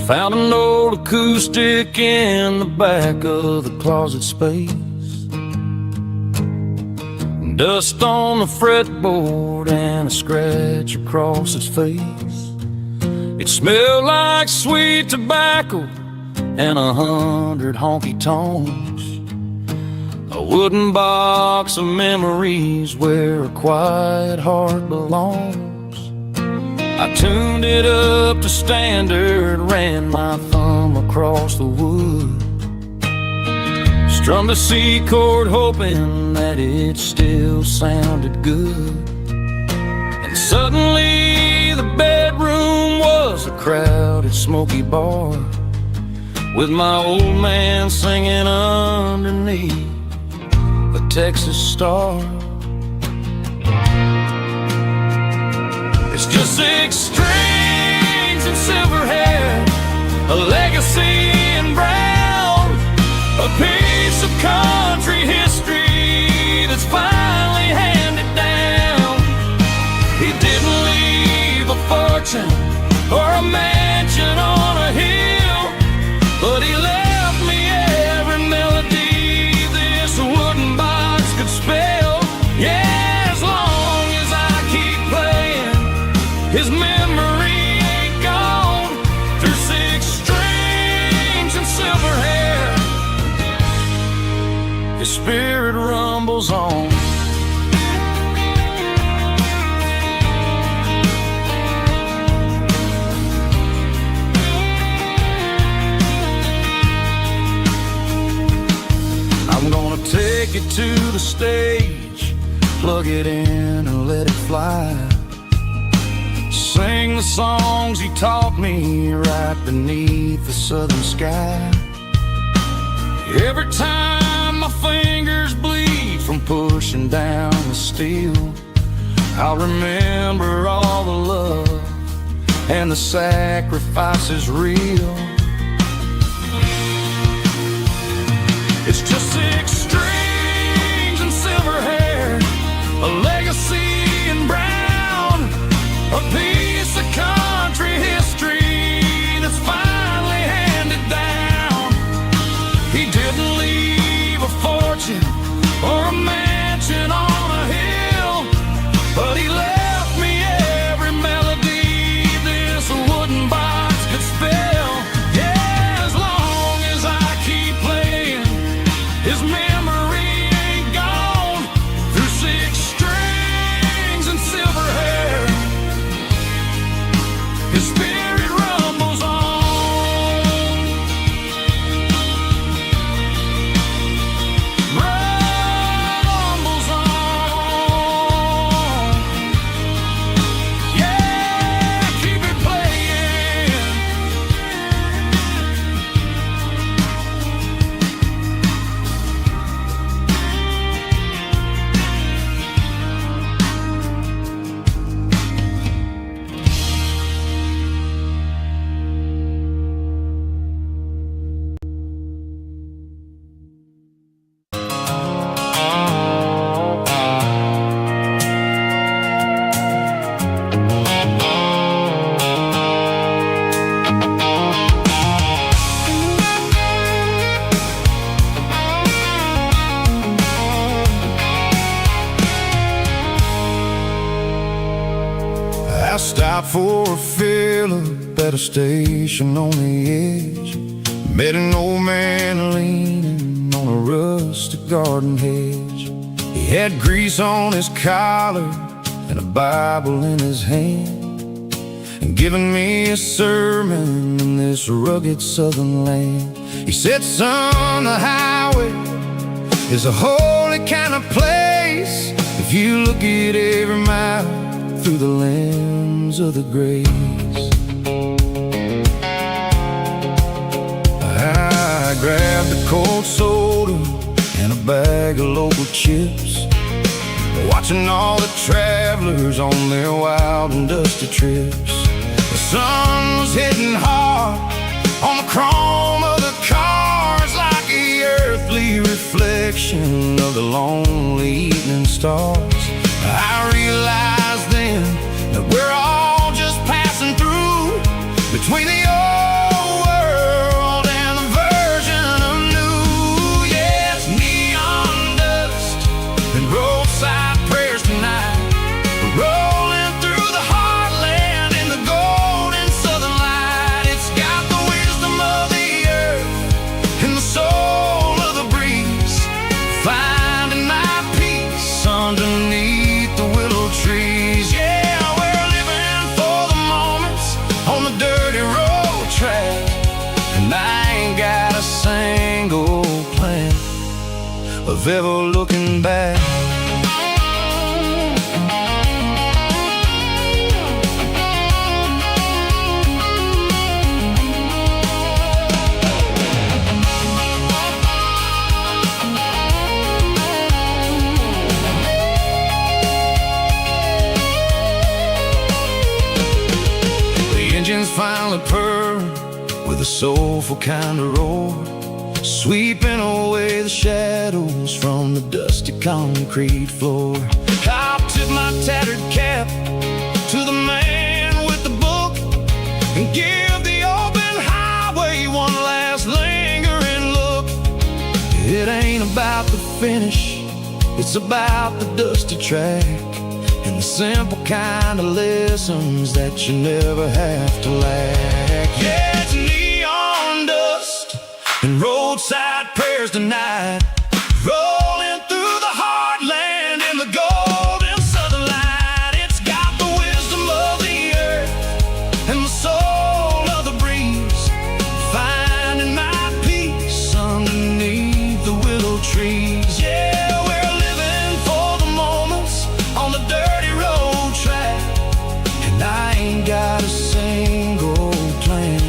Found an old acoustic in the back of the closet space. Dust on the fretboard and a scratch across its face. It It smelled like sweet tobacco and 100 honky-tonks, a wooden box of memories where a quiet heart belongs. I tuned it up to standard, ran my thumb across the wood, strummed a C chord hoping that it still sounded good. And suddenly the bedroom was a crowded smoky bar, with my old man singing underneath the Texas star. It's just 6 strings and silver hair, a legacy in brown, a piece of country history that's finally handed down. He didn't leave a fortune or a mansion on a hill, but he left me every melody this wooden box could spell. Yeah, as long as I keep playing, his memory ain't gone. Through 6 strings and silver hair, his spirit rumbles on. I'm gonna take it to the stage, plug it in and let it fly. Sing the songs he taught me right beneath the southern sky. Every time my fingers bleed from pushing down the steel, I'll remember all the love and the sacrifices real. It's just 6 strings and silver hair, a legacy in brown, a piece of country history that's finally handed down. He didn't leave a fortune or a mansion on a hill, but he left me every melody this wooden box could spell. Yeah, as long as I keep playing, his memory ain't gone. Through 6 strings and silver hair, his spirit rumbles on. Rumbles on. Yeah, keep it playing. I stopped for a fill-up at a station on the edge. Met an old man leaning on a rustic garden hedge. He had grease on his collar and a Bible in his hand, and giving me a sermon in this rugged southern land. He said, son, the highway is a holy kind of place if you look at every mile through the lens of the grace. I grabbed a cold soda and a bag of local chips, watching all the travelers on their wild and dusty trips. The sun was hitting hard on the chrome of the cars, like the earthly reflection of the lonely evening stars. I realized then that we're all just passing through between the old world and the version of new. Yes, neon dust and roadside prayers tonight, rolling through the heartland in the golden southern light. of ever looking back. Finally purred with a soulful kind of roar, sweeping away the shadows from the dusty concrete floor. I'll tip my tattered cap to the man with the book and give the open highway one last lingering look. It ain't about the finish, it's about the dusty track and the simple kind of lessons that you never have to lack. Yeah, it's neon dust and roadside prayers tonight, rolling through the heartland in the golden southern light. It's got the wisdom of the earth and the soul of the breeze, finding my peace underneath the willow trees. Yeah, we're living for the moments on the dirty road track, and I ain't got a single plan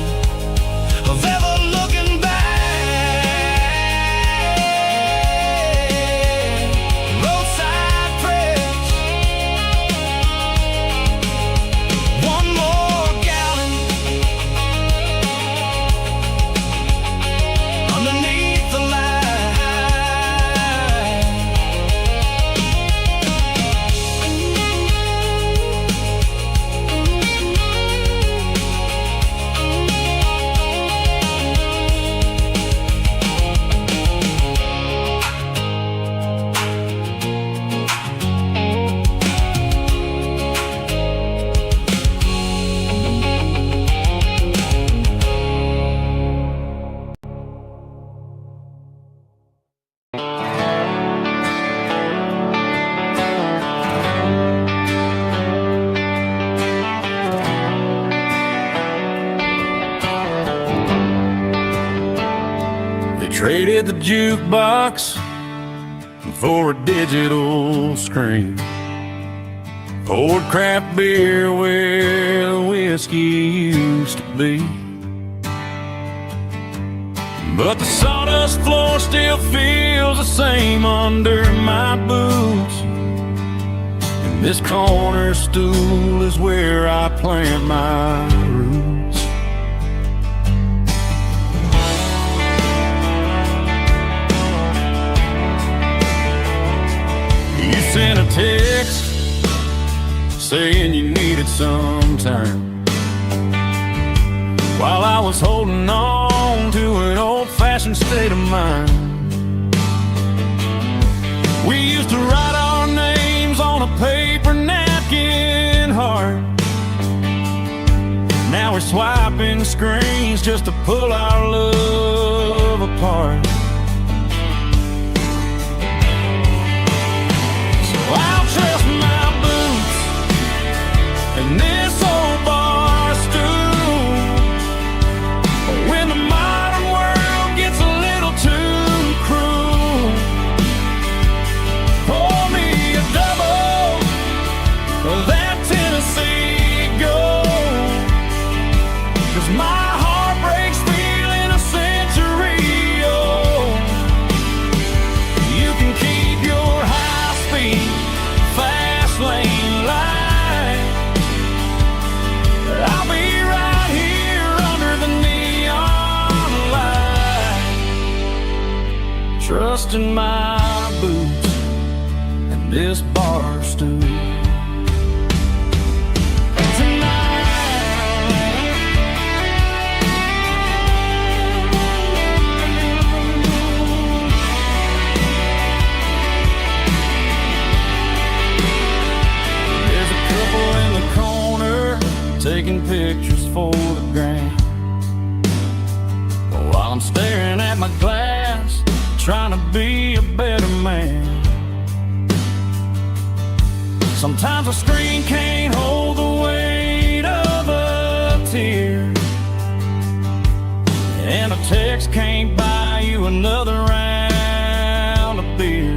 of ever looking back. Roadside prayers, one more gallon underneath the light. Traded the jukebox for a digital screen, poured craft beer where the whiskey used to be. But the sawdust floor still feels the same under my boots, and this corner stool is where I plant my roots. You sent a text saying you needed some time, while I was holding on to an old-fashioned state of mind. We used to write our names on a paper napkin heart. Now we're swiping screens just to pull our love apart. I'll trust my boots and this old bar stool when the modern world gets a little too cruel. Pour me a double of that Tennessee Gold, 'cause my heart breaks feeling a century old. You can keep your high-speed fast lane light, I'll be right here under the neon light, trusting my boots and this bar stool. Taking pictures for the gram, while I'm staring at my glass, trying to be a better man. Sometimes a screen can't hold the weight of a tear, and a text can't buy you another round of beer.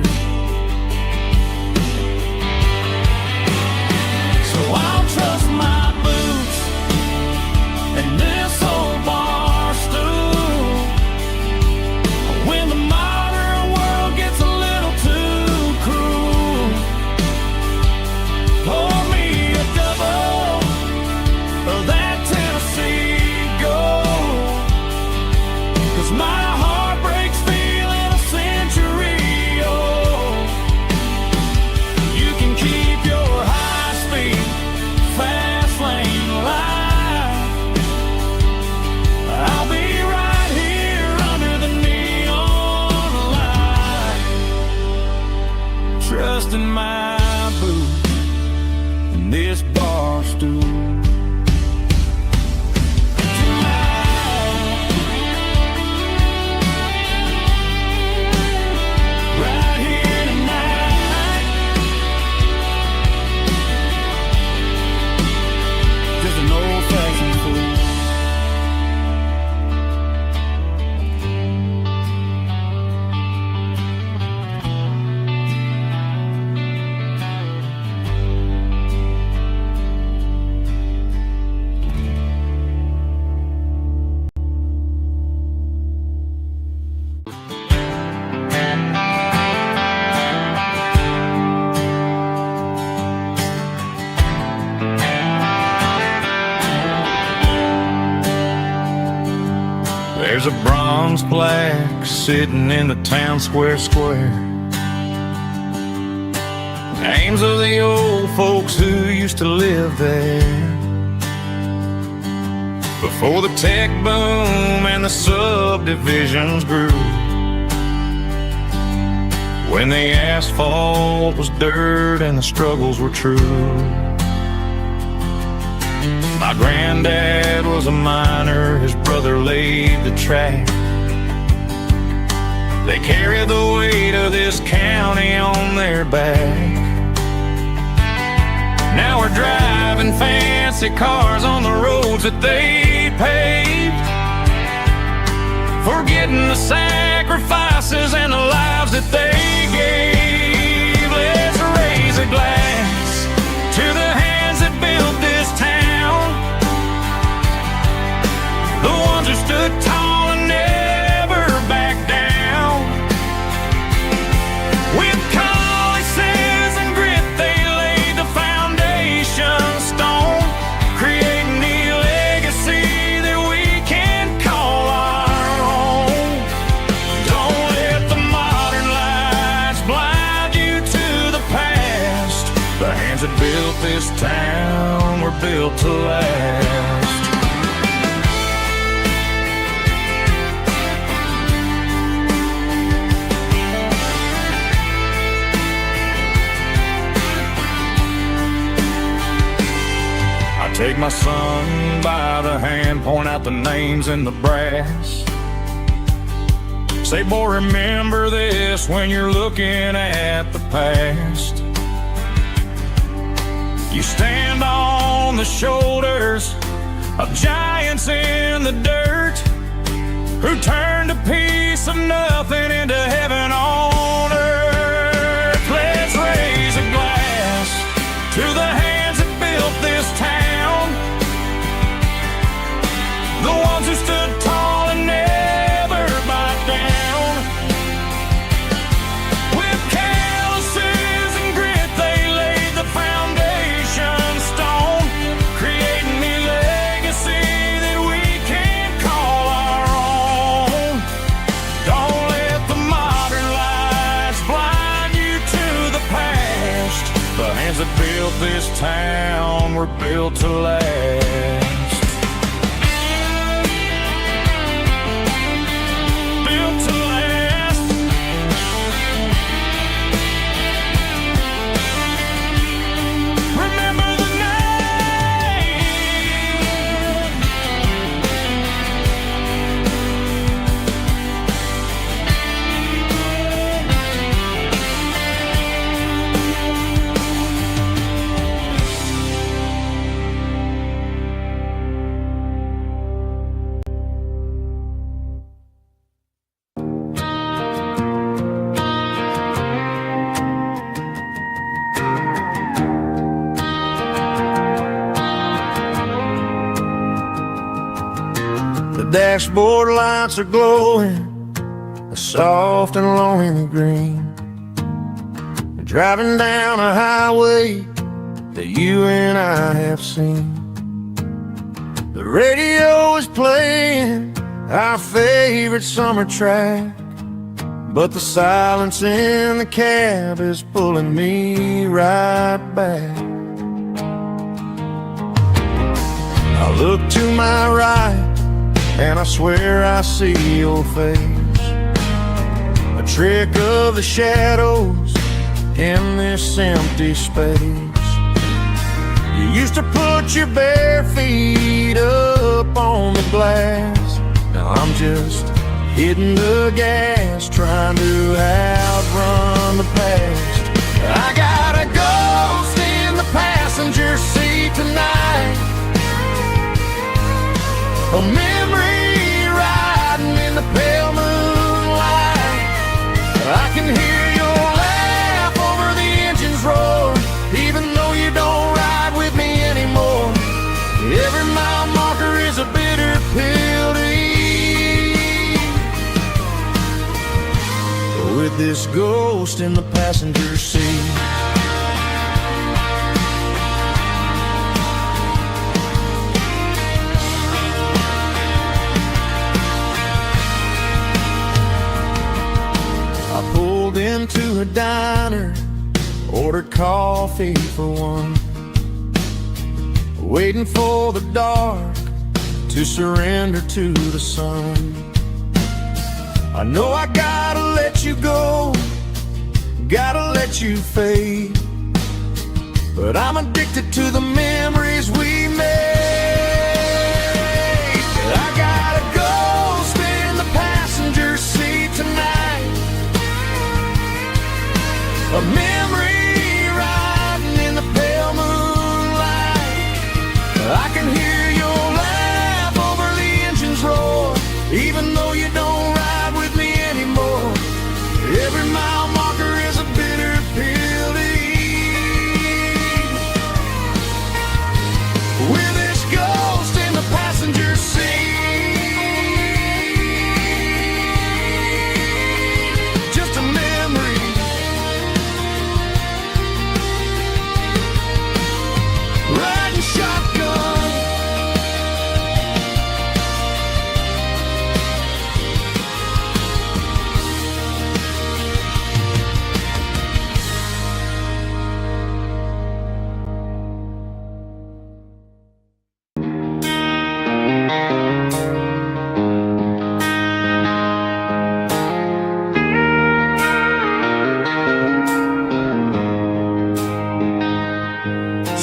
bronze plaque sitting in the town square. Names of the old folks who used to live there before the tech boom and the subdivisions grew, when the asphalt was dirt and the struggles were true. My granddad was a miner, his brother laid the track. They carried the weight of this county on their back. Now we're driving fancy cars on the roads that they paved, forgetting the sacrifices and the lives that they gave. Let's raise a glass to the hands that built this town, the ones who stood tall and never backed down. With calluses and grit they laid the foundation stone, creating the legacy that we can call our own. Don't let the modern lights blind you to the past. The hands that built this town were built to last. Take my son by the hand, point out the names in the brass. Say, boy, remember this when you're looking at the past. You stand on the shoulders of giants in the dirt, who turned a piece of nothing into heaven on earth. Let's raise a glass to the hands that built this town, the ones who stood tall and never backed down. With calluses and grit they laid the foundation stone, creating the legacy that we can call our own. Don't let the modern lights blind you to the past. The hands that built this town were built to last. Dashboard lights are glowing a soft and lonely green, driving down a highway that you and I have seen. The radio is playing our favorite summer track, but the silence in the cab is pulling me right back. I look to my right and I swear I see your face, a trick of the shadows in this empty space. You used to put your bare feet up on the glass. Now I'm just hitting the gas, trying to outrun the past. I got a ghost in the passenger seat tonight, a memory riding in the pale moonlight. I can hear your laugh over the engine's roar, even though you don't ride with me anymore. Every mile marker is a bitter pill to eat, with this ghost in the passenger seat. coffee for one, waiting for the dark to surrender to the sun. I know I gotta let you go, gotta let you fade, but I'm addicted to the memories we made. I gotta go, stay in the passenger seat tonight. A memory riding in the pale moonlight. I can hear your laugh over the engine's roar, even though you don't ride with me anymore. Every mile marker is a bitter pill to eat. With this ghost in the passenger seat, just a memory. Riding shotgun.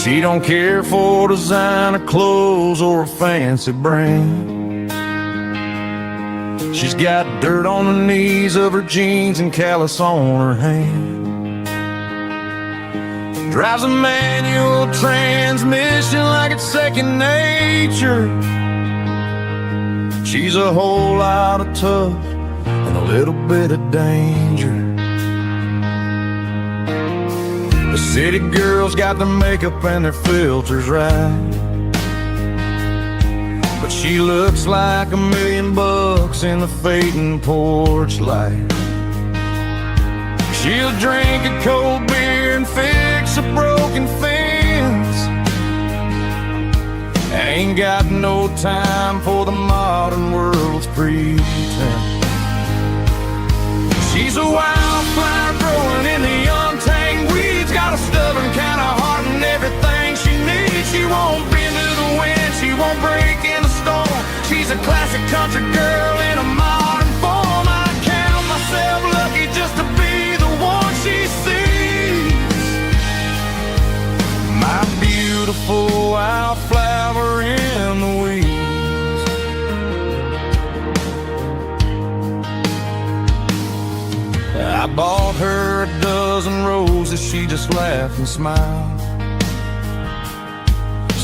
She don't care for designer clothes or a fancy brand. She's got dirt on the knees of her jeans and callus on her hand. Drives a manual transmission like it's second nature. She's a whole lot of tough and a little bit of danger. The city girls got their makeup and their filters right, but she looks like $1,000,000 in the fading porch light. She'll drink a cold beer and fix a broken fence. Ain't got no time for the modern world's pretense. She's a wildflower growing in the untamed weeds. Got a stubborn kind of heart and everything she needs. She won't bend to the wind, she won't break in the storm. She's a classic country girl in a modern form. I count myself lucky just to be the one she sees. My beautiful wildflower in the weeds. I bought her a dozen roses, she just laughed and smiled.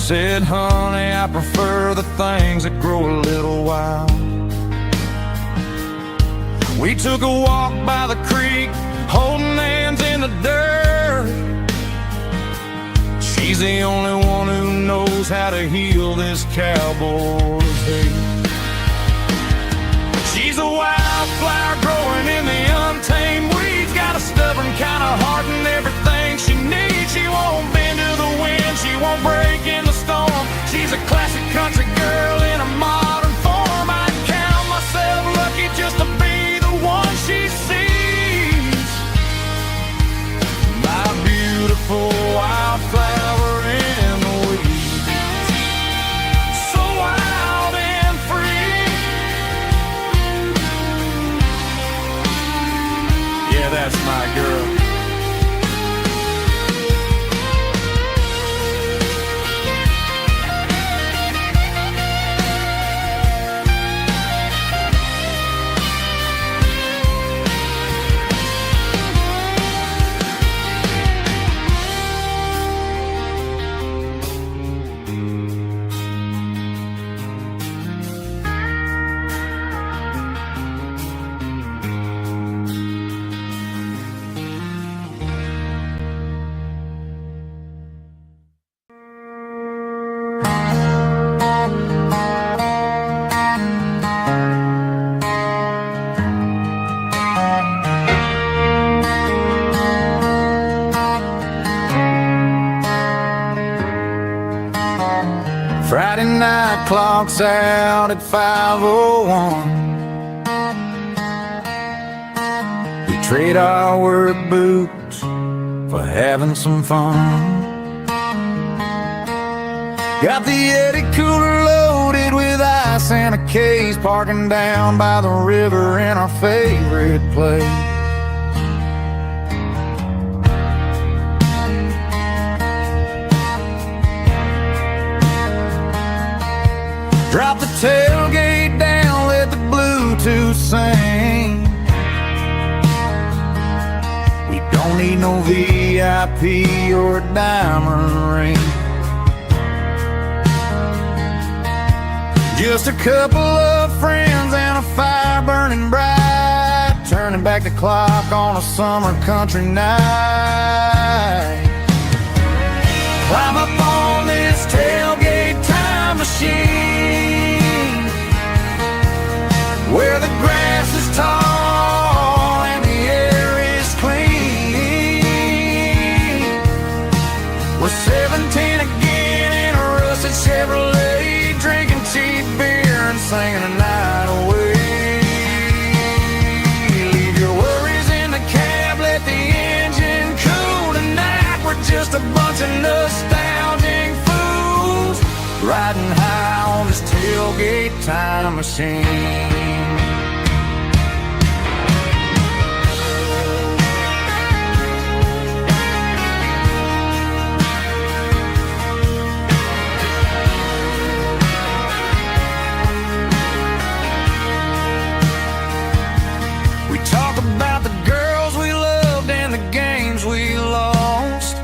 Said, honey, I prefer the things that grow a little wild. We took a walk by the creek, holding hands in the dirt. She's the only one who knows how to heal this cowboy's hate. She's a wildflower growing in the untamed weeds. Got a stubborn kind of heart and everything she needs. She won't bend to the wind, she won't break in the storm. She's a classic country girl in a modern form. I count myself lucky just to be the one she sees. My beautiful wildflower in the weeds. So wild and free. Yeah, that's my girl. Friday night clock's out at 5:01. We trade our work boots for having some fun. Got the Yeti cooler loaded with ice and a case, parking down by the river in our favorite place. Drop the tailgate down, let the Bluetooth sing. We don't need no VIP or a diamond ring. Just a couple of friends and a fire burning bright, turning back the clock on a summer country night. Climb up on this tailgate time machine, where the grass is tall and the air is clean. We're 17 again in a rusted Chevrolet, drinking cheap beer and singing the night away. Leave your worries in the cab, let the engine cool tonight. We're just a bunch of nostalgic fools, riding high on this tailgate time machine. Talk about the girls we loved and the games we lost,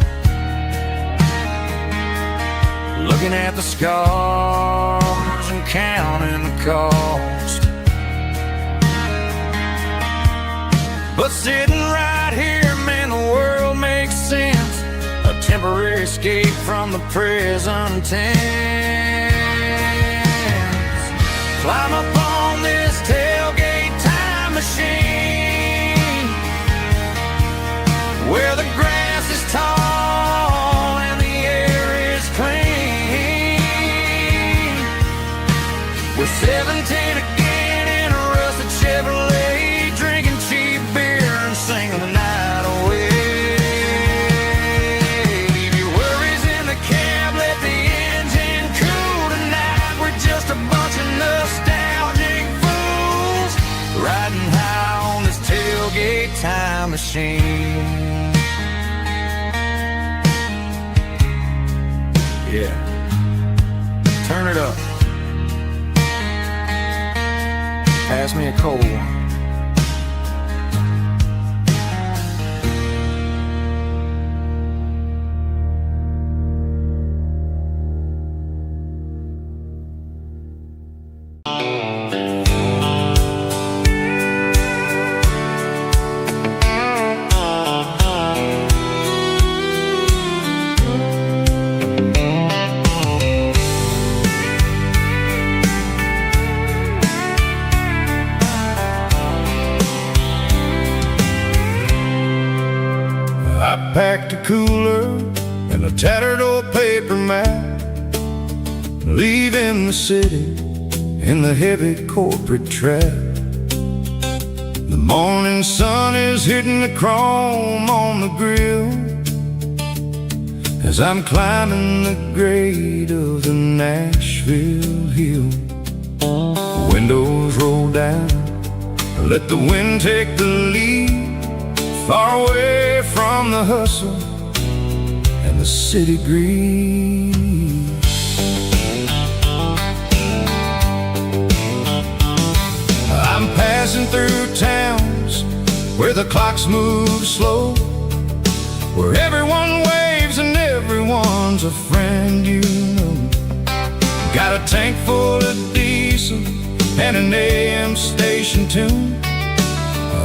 looking at the scars and counting the cost. But sitting right here, man, the world makes sense, a temporary escape from the present tense. Climb up on this tailgate time machine, where the grass is tall and the air is clean. We're 17 again in a rusted Chevrolet, drinking cheap beer and singing the night away. Leave your worries in the cab, let the engine cool tonight. We're just a bunch of nostalgic fools, riding high on this tailgate time machine. Yeah, turn it up. Pass me a cold one. I packed a cooler and a tattered old paper map, leaving the city in the heavy corporate trap. The morning sun is hitting the chrome on the grill as I'm climbing the grade of the Nashville hill. Windows roll down, let the wind take the lead, far away from the hustle and the city greed. I'm passing through towns where the clocks move slow, where everyone waves and everyone's a friend you know. Got a tank full of diesel and an AM station tune,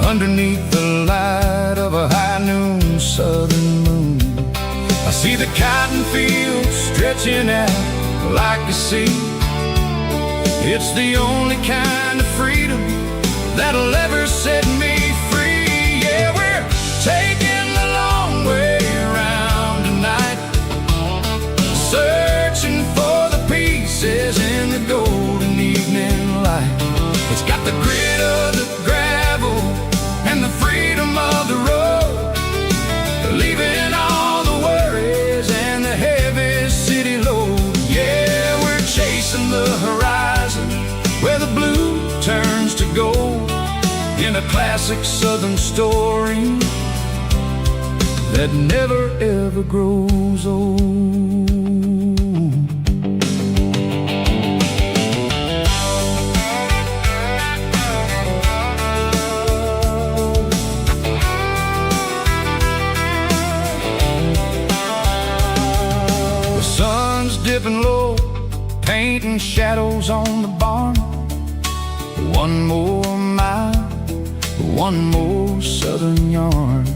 underneath the light of a high noon southern moon. I see the cotton fields stretching out like a sea. It's the only kind of freedom that'll ever set me free. Yeah, we're taking the long way around tonight, searching for the pieces in the golden evening light. It's got the grit of the gravel and the freedom of the road, leaving chasing the horizon where the blue turns to gold in a classic southern story that never ever grows old. The sun's dipping low, painting shadows on the barn. One more mile, one more southern yarn.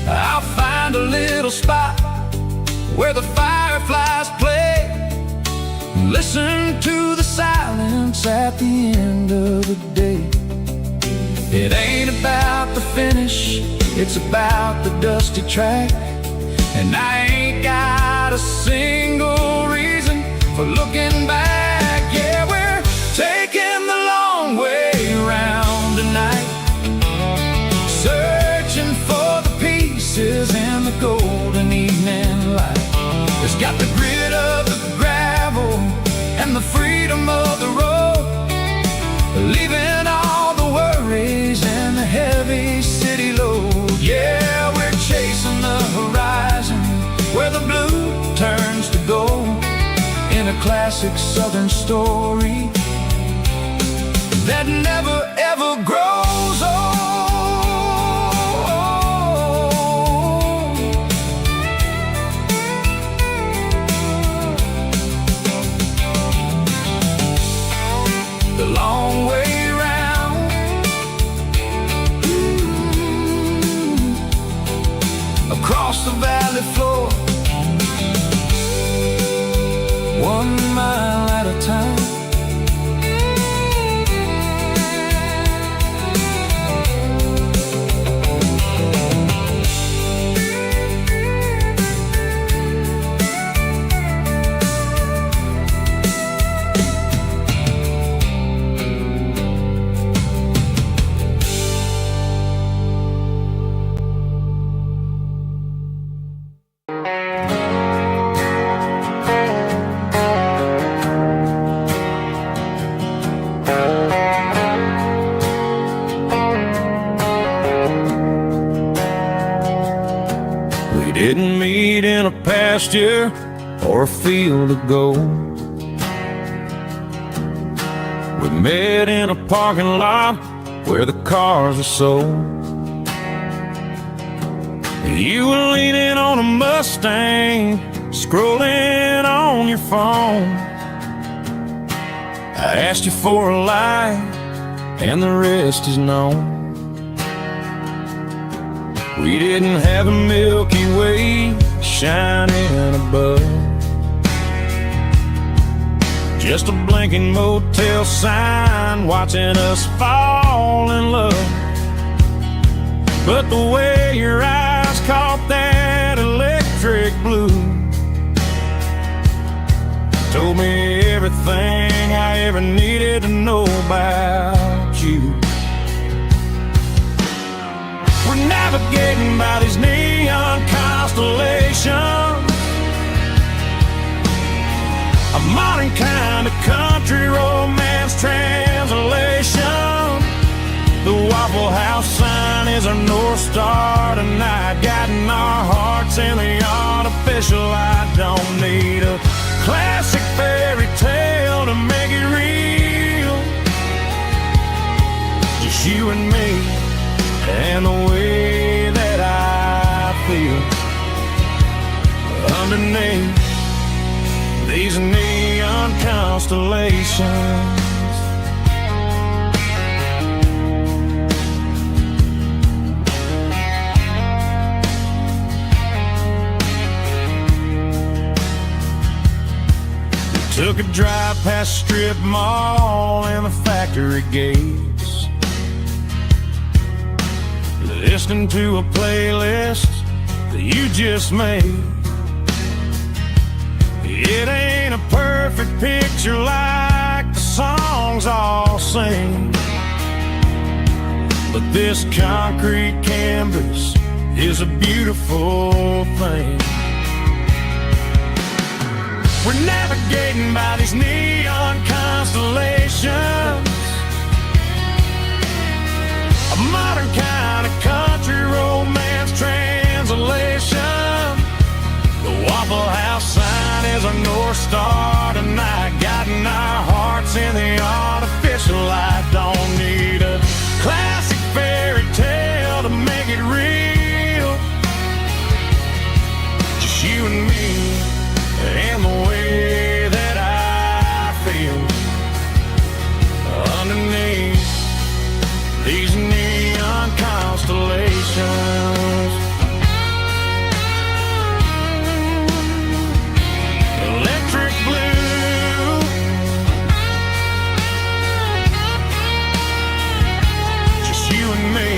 I'll find a little spot where the fireflies play, and listen to the silence at the end of the day. It ain't about the finish, it's about the dusty track. And I ain't got a single reason for looking back. Yeah, we're taking the long way around tonight, searching for the pieces in the golden evening light. It's got the grit of the gravel and the freedom of the road, leaving all the worries and the heavy city load. Yeah, we're chasing the horizon where the blue turns to gold in a classic southern story that never ever grows old. The long way round, across the valley floor, 1 mile at a time. Didn't meet in a pasture or a field of gold. We met in a parking lot where the cars are sold. You were leaning on a Mustang, scrolling on your phone. I asked you for a light, and the rest is known. We didn't have a Milky Way shining above, just a blinking motel sign watching us fall in love. But the way your eyes caught that electric blue told me everything I ever needed to know about you. We're navigating by these neon constellations, a modern kind of country romance translation. The Waffle House sign is our North Star tonight, guiding our hearts in the artificial light. Don't need a classic fairy tale to make it real, just you and me and the way that I feel underneath these neon constellations. Took a drive past strip mall and the factory gates, listening to a playlist that you just made. It ain't a perfect picture like the songs all sing, but this concrete canvas is a beautiful thing. We're navigating by these neon star tonight, guiding our hearts in the artificial light. Don't need a classic fairy tale to make it real. Just you and me and the way that I feel underneath these neon constellations. Electric blue, just you and me.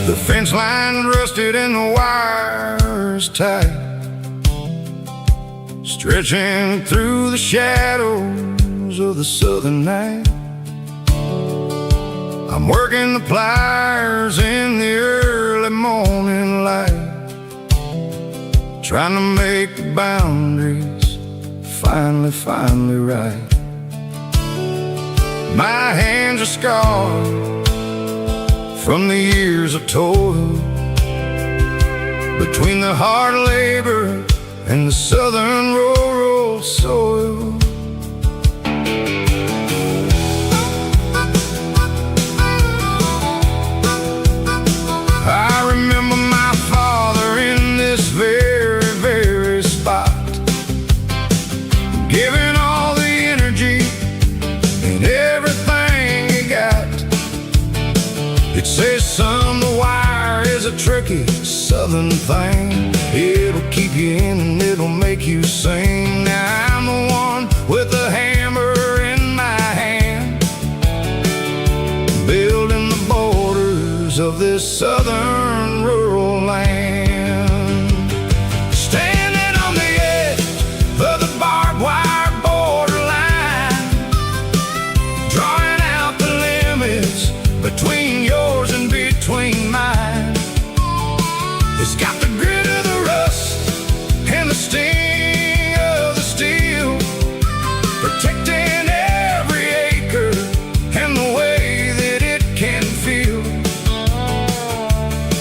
The fence line rusted and the wires tight, stretching through the shadows of the southern night. I'm working the pliers in the early morning light, trying to make the boundaries finally right. My hands are scarred from the years of toil, between the hard labor and the southern rural soil. I remember my father in this very spot, giving all the energy and everything he got. It says, son, the wire is a tricky southern thing. It'll keep you in and it'll make you sing. Now I'm the one with the hammer in my hand, building the borders of this southern rural land. Standing on the edge of the barbed wire borderline, drawing out the limits between yours and between mine. It's got the grit of the rust and the sting of the steel, protecting every acre and the way that it can feel.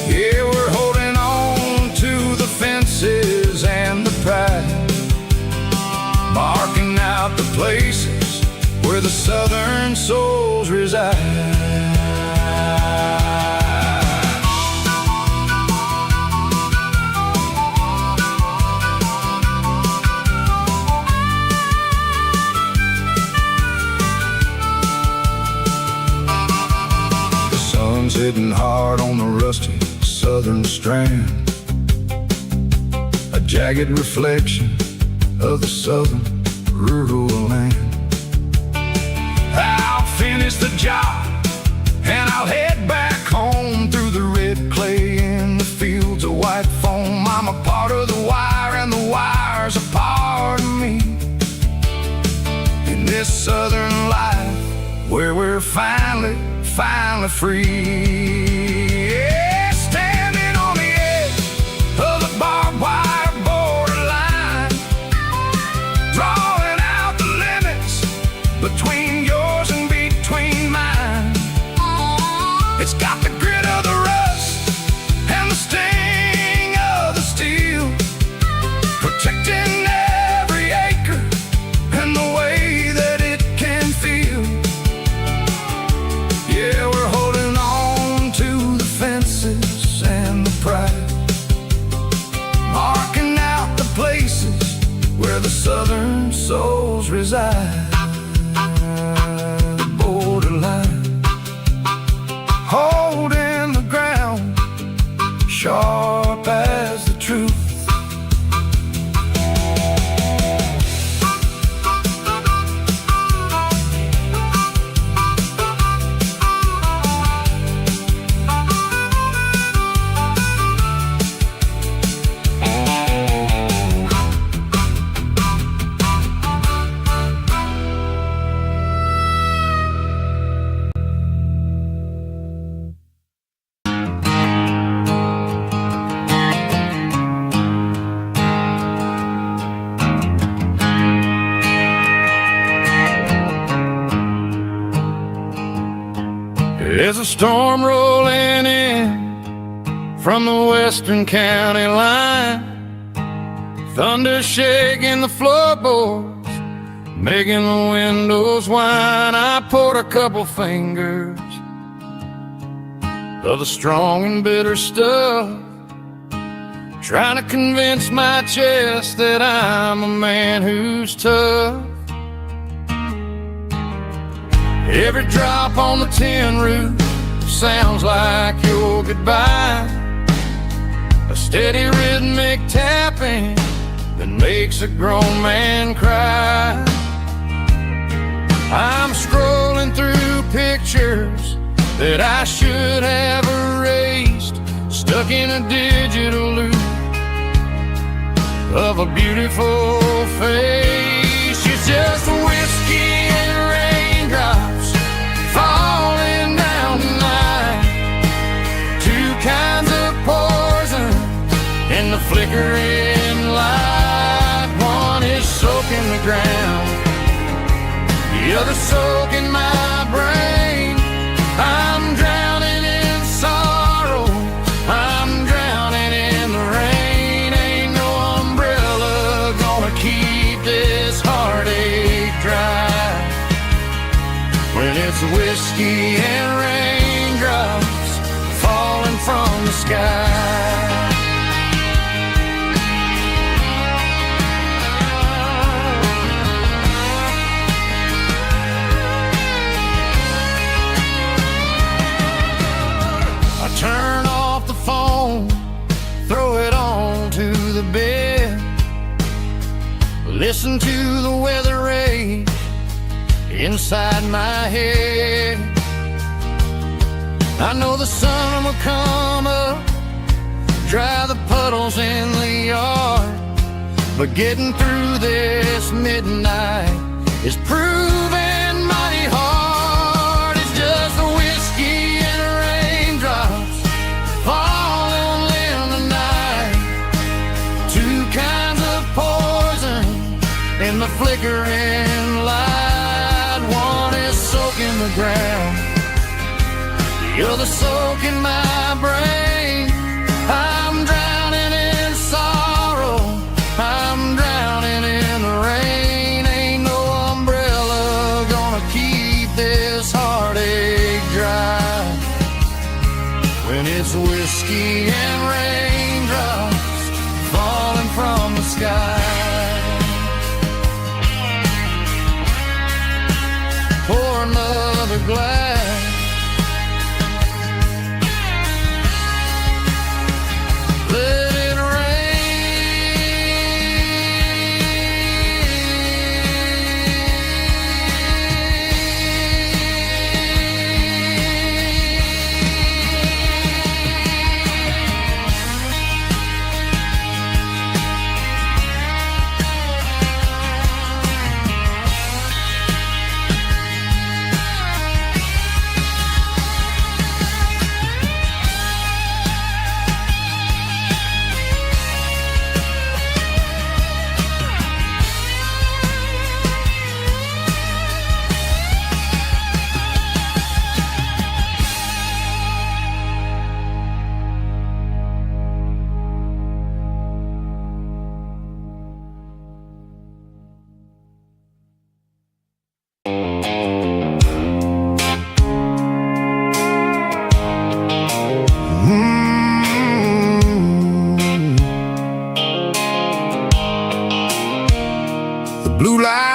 Yeah, we're holding on to the fences and the pride, marking out the places where the southern souls reside. Sitting hard on the rusty southern strand, a jagged reflection of the southern rural land. I'll finish the job and I'll head back home through the red clay in the fields of white foam. I'm a part of the wire and the wire's a part of me, in this southern life where we're finally free. Yeah, standing on the edge of the barbed wire borderline, drawing out the limits between yours and between mine. It's got the grit of the rust and the sting of the steel, protecting every acre and the way that it can feel. Yeah, we're holding on to the fences and the pride, marking out the places where the southern souls reside. There's a storm rolling in from the western county line, thunder shaking the floorboards, making the windows whine. I poured a couple fingers of the strong and bitter stuff, trying to convince my chest that I'm a man who's tough. Every drop on the tin roof sounds like your goodbye, a steady rhythmic tapping that makes a grown man cry. I'm scrolling through pictures that I should have erased, stuck in a digital loop of a beautiful face. It's just whiskey and raindrops falling down tonight, two kinds of poison in the flickering light. One is soaking the ground, the other soaking my brain. I'm drowning in sorrow, I'm drowning in the rain. Ain't no umbrella gonna keep this heartache dry when it's whiskey and raindrops falling from the sky. Turn off the phone, throw it on to the bed, listen to the weather rage inside my head. I know the sun will come up, dry the puddles in the yard, but getting through this midnight is proving mighty hard. It's just a whiskey and raindrops falling in the night, two kinds of poison in the flickering light. One is soaking the ground, the other soaking my brain. I'm drowning in sorrow, I'm drowning in the rain. Ain't no umbrella gonna keep this heartache dry when it's whiskey and raindrops falling from the sky. Pour another glass, let it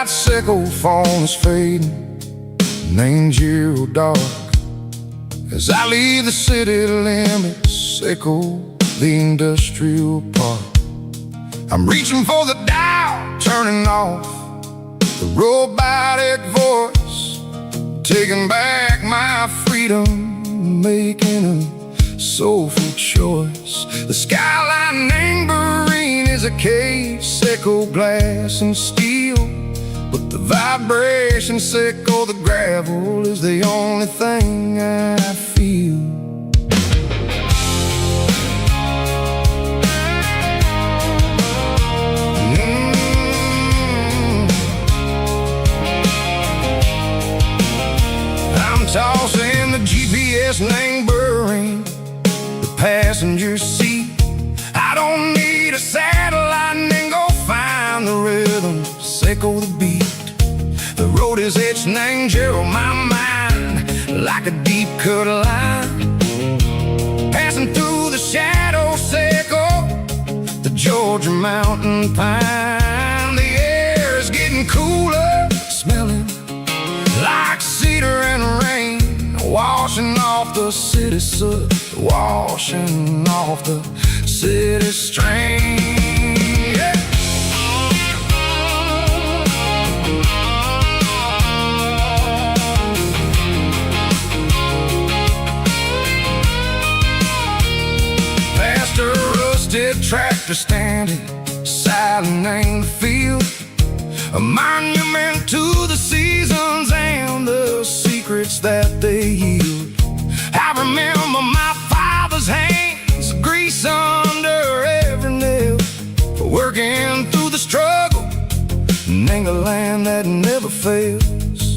sickle phone is fading, name's zero dark. As I leave the city limits, sickle the industrial park. I'm reaching for the dial, turning off the robotic voice, taking back my freedom, making a soulful choice. The skyline neighboring is a cave, sickle glass and steel, but the vibration sickle, the gravel is the only thing I feel. I'm tossing the GPS best name burring the passenger seat. I don't need a satellite and then go find the rhythm, echo the beat. The road is etched and angel on my mind like a deep cut line, passing through the shadow circle, the Georgia mountain pine. The air is getting cooler, smelling like cedar and rain, washing off the city soot, washing off the city strain. Yeah. Past a rusted tractor standing silent in the field, a monument to the seasons and the secrets that they yield. I remember my father's hands, grease under every nail, for working through the struggle and a land that never fails.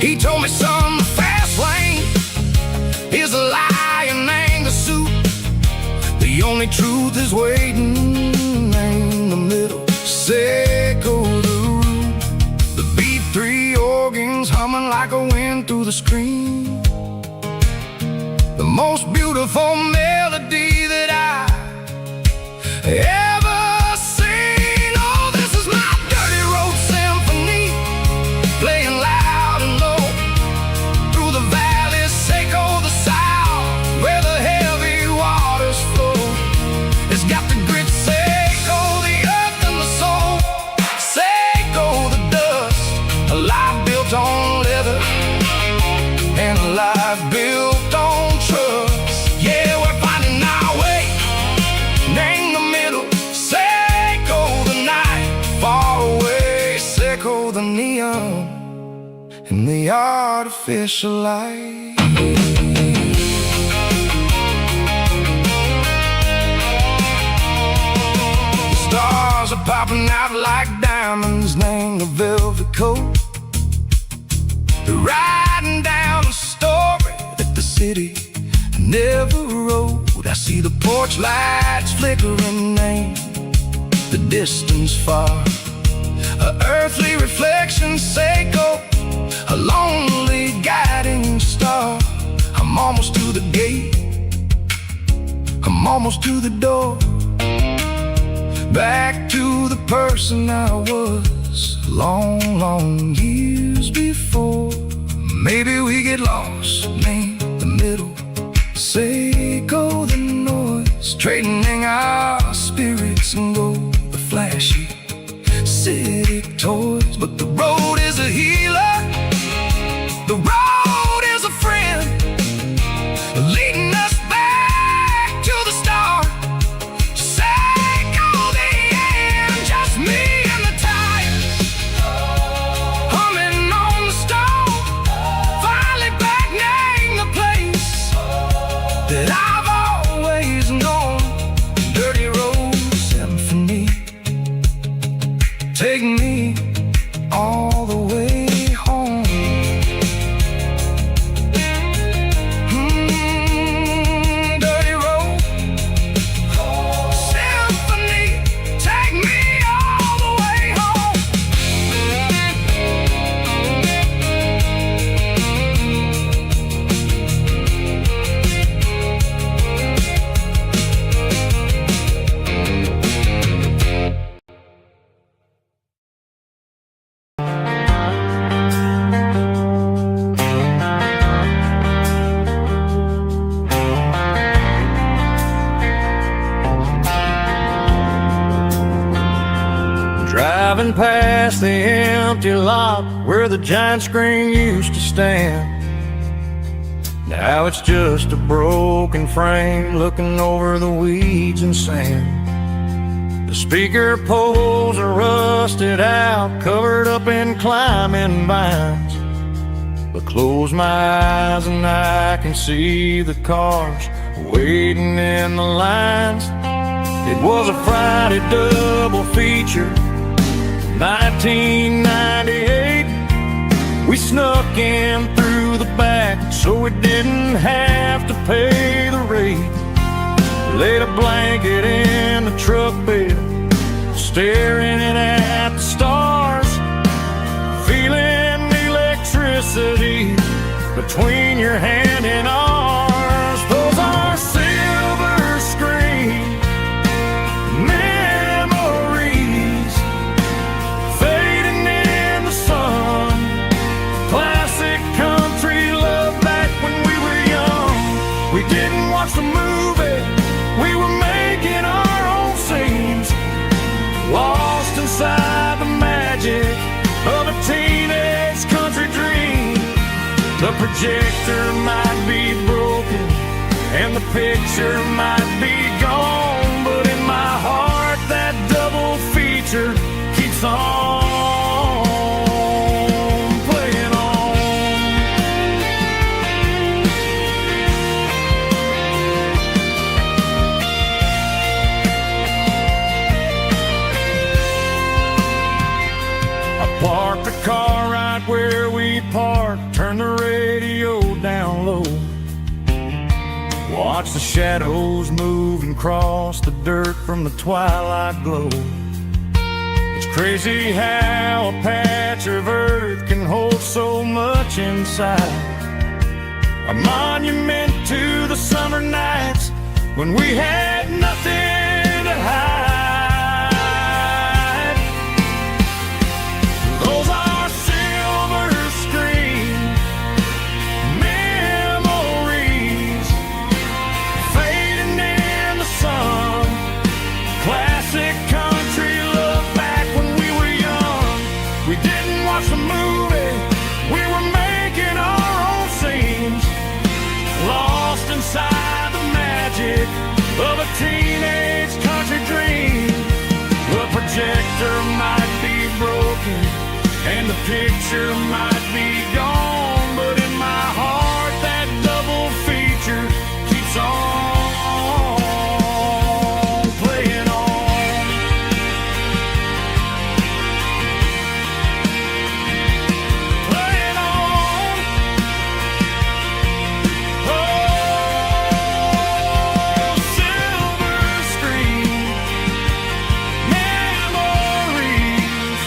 He told me, son, the fast lane is a lie and ain't the suit. The only truth is waiting in the middle, echo the root. The B3 organs humming like a wind through the screen, the most beautiful melody that I ever seen. Oh, this is my dirty road symphony, playing loud and low through the valleys, echo the south, where the heavy waters flow. It's got the grit, echo the earth and the soul, echo the dust, a life built on leather and a life built on trust. Yeah, we're finding our way in the middle, echo the night far away, echo the neon and the artificial light. The stars are popping out like diamonds, name the velvet coat. They're riding down a story that the city never wrote. I see the porch lights flickering, name the distance far, a earthly reflection, echo a lonely guiding star. I'm almost to the gate, I'm almost to the door, back to the person I was long, long years before. Maybe we get lost in the middle, echo the noise, trading our spirits and go the flashy city toys. But the road is a healer, the road is a friend, leading us back to the start. Echo the end, just me and the tires, humming on the stove, finally back name the place that I've always known. Dirty road symphony, take me all the way home. Dirty road symphony, take me all the way home. Driving past the empty lot where the giant screen used to stand. Now it's just a broken frame looking over the weeds and sand. The speaker poles are rusted out, covered up in climbing vines. But close my eyes and I can see the cars waiting in the lines. It was a Friday double feature, 1998. We snuck in through the back so we didn't have to pay the rate. Laid a blanket in the truck bed, staring at the stars, feeling the electricity between your hand and ours. Those are silver screen memories fading in the sun. Classic country love back when we were young. We didn't watch the movie, we were making our own scenes, lost inside the magic of a teenage country dream. The projector might be broken and the picture might be gone, but in my heart that double feature keeps on playing on. I parked the car right where we parked, turned the radio down low, watch the shadows move and cross the dirt from the twilight glow. It's crazy how a patch of earth can hold so much inside, a monument to the summer nights when we had nothing to hide. Those are silver screen memories fading in the sun. Classic country love back when we were young. We didn't watch the movie, we were making our own scenes, lost inside the magic of a teenage country dream. The projector might be broken and the picture might be gone, but in my heart that double feature keeps on playing on. Playing on. Oh, silver screen memories.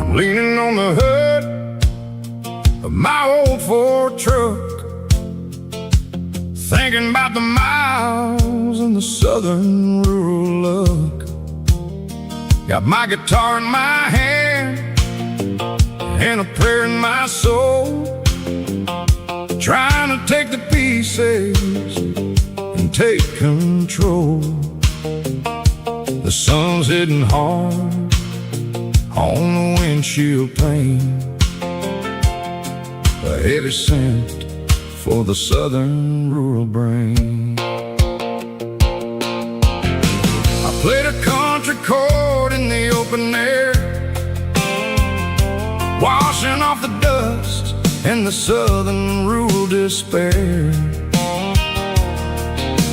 I'm leaning on the hood of my old Ford truck, thinking about the miles and the southern rural look. Got my guitar in my hand and a prayer in my soul, trying to take the pieces and take control. The sun's hitting hard on the windshield pane, a heavy scent for the southern rural brain. I played a country chord in the open air, washing off the dust and the southern rural despair.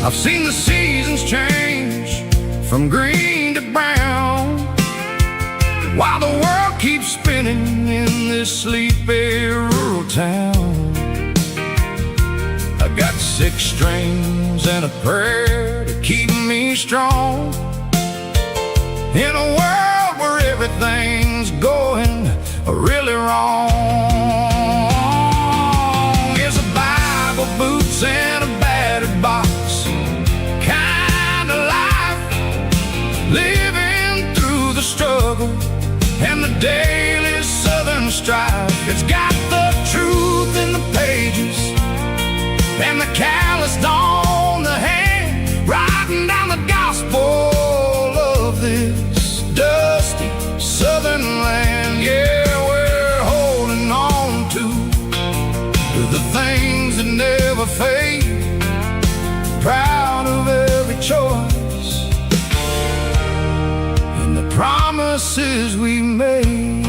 I've seen the seasons change from green to brown, while the world keeps spinning in this sleepy rural town. I got 6 strings and a prayer to keep me strong, in a world where everything's going really wrong. Is a Bible, boots, and a battered box kind of life, living through the struggle and the daily southern strife. It's got the truth in the pages and the calloused on the promises we made.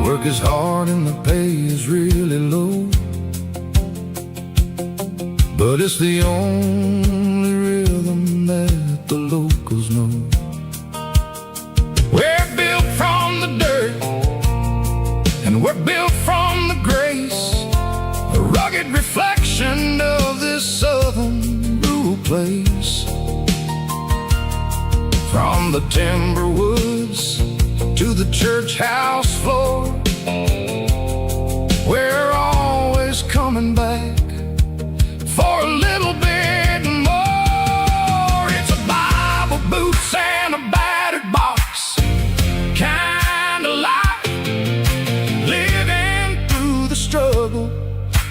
Work is hard and the pay is really low, but it's the only rhythm that the locals know. We're built from the dirt, and we're built from the grace, a rugged reflection of this southern rural place. From the timber woods to the church house floor, we're always coming back for a little bit more. It's a Bible, boots, and a battered box kind of life, living through the struggle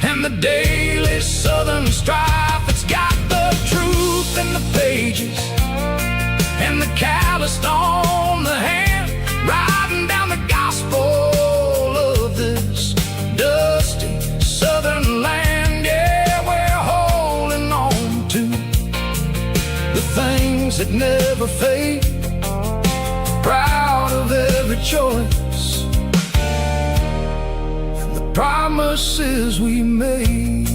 and the daily southern strife. It's got the truth in the pages and the calloused on the hand, riding down the gospel of this dusty southern land. Yeah, we're holding on to the things that never fade, proud of every choice and the promises we made.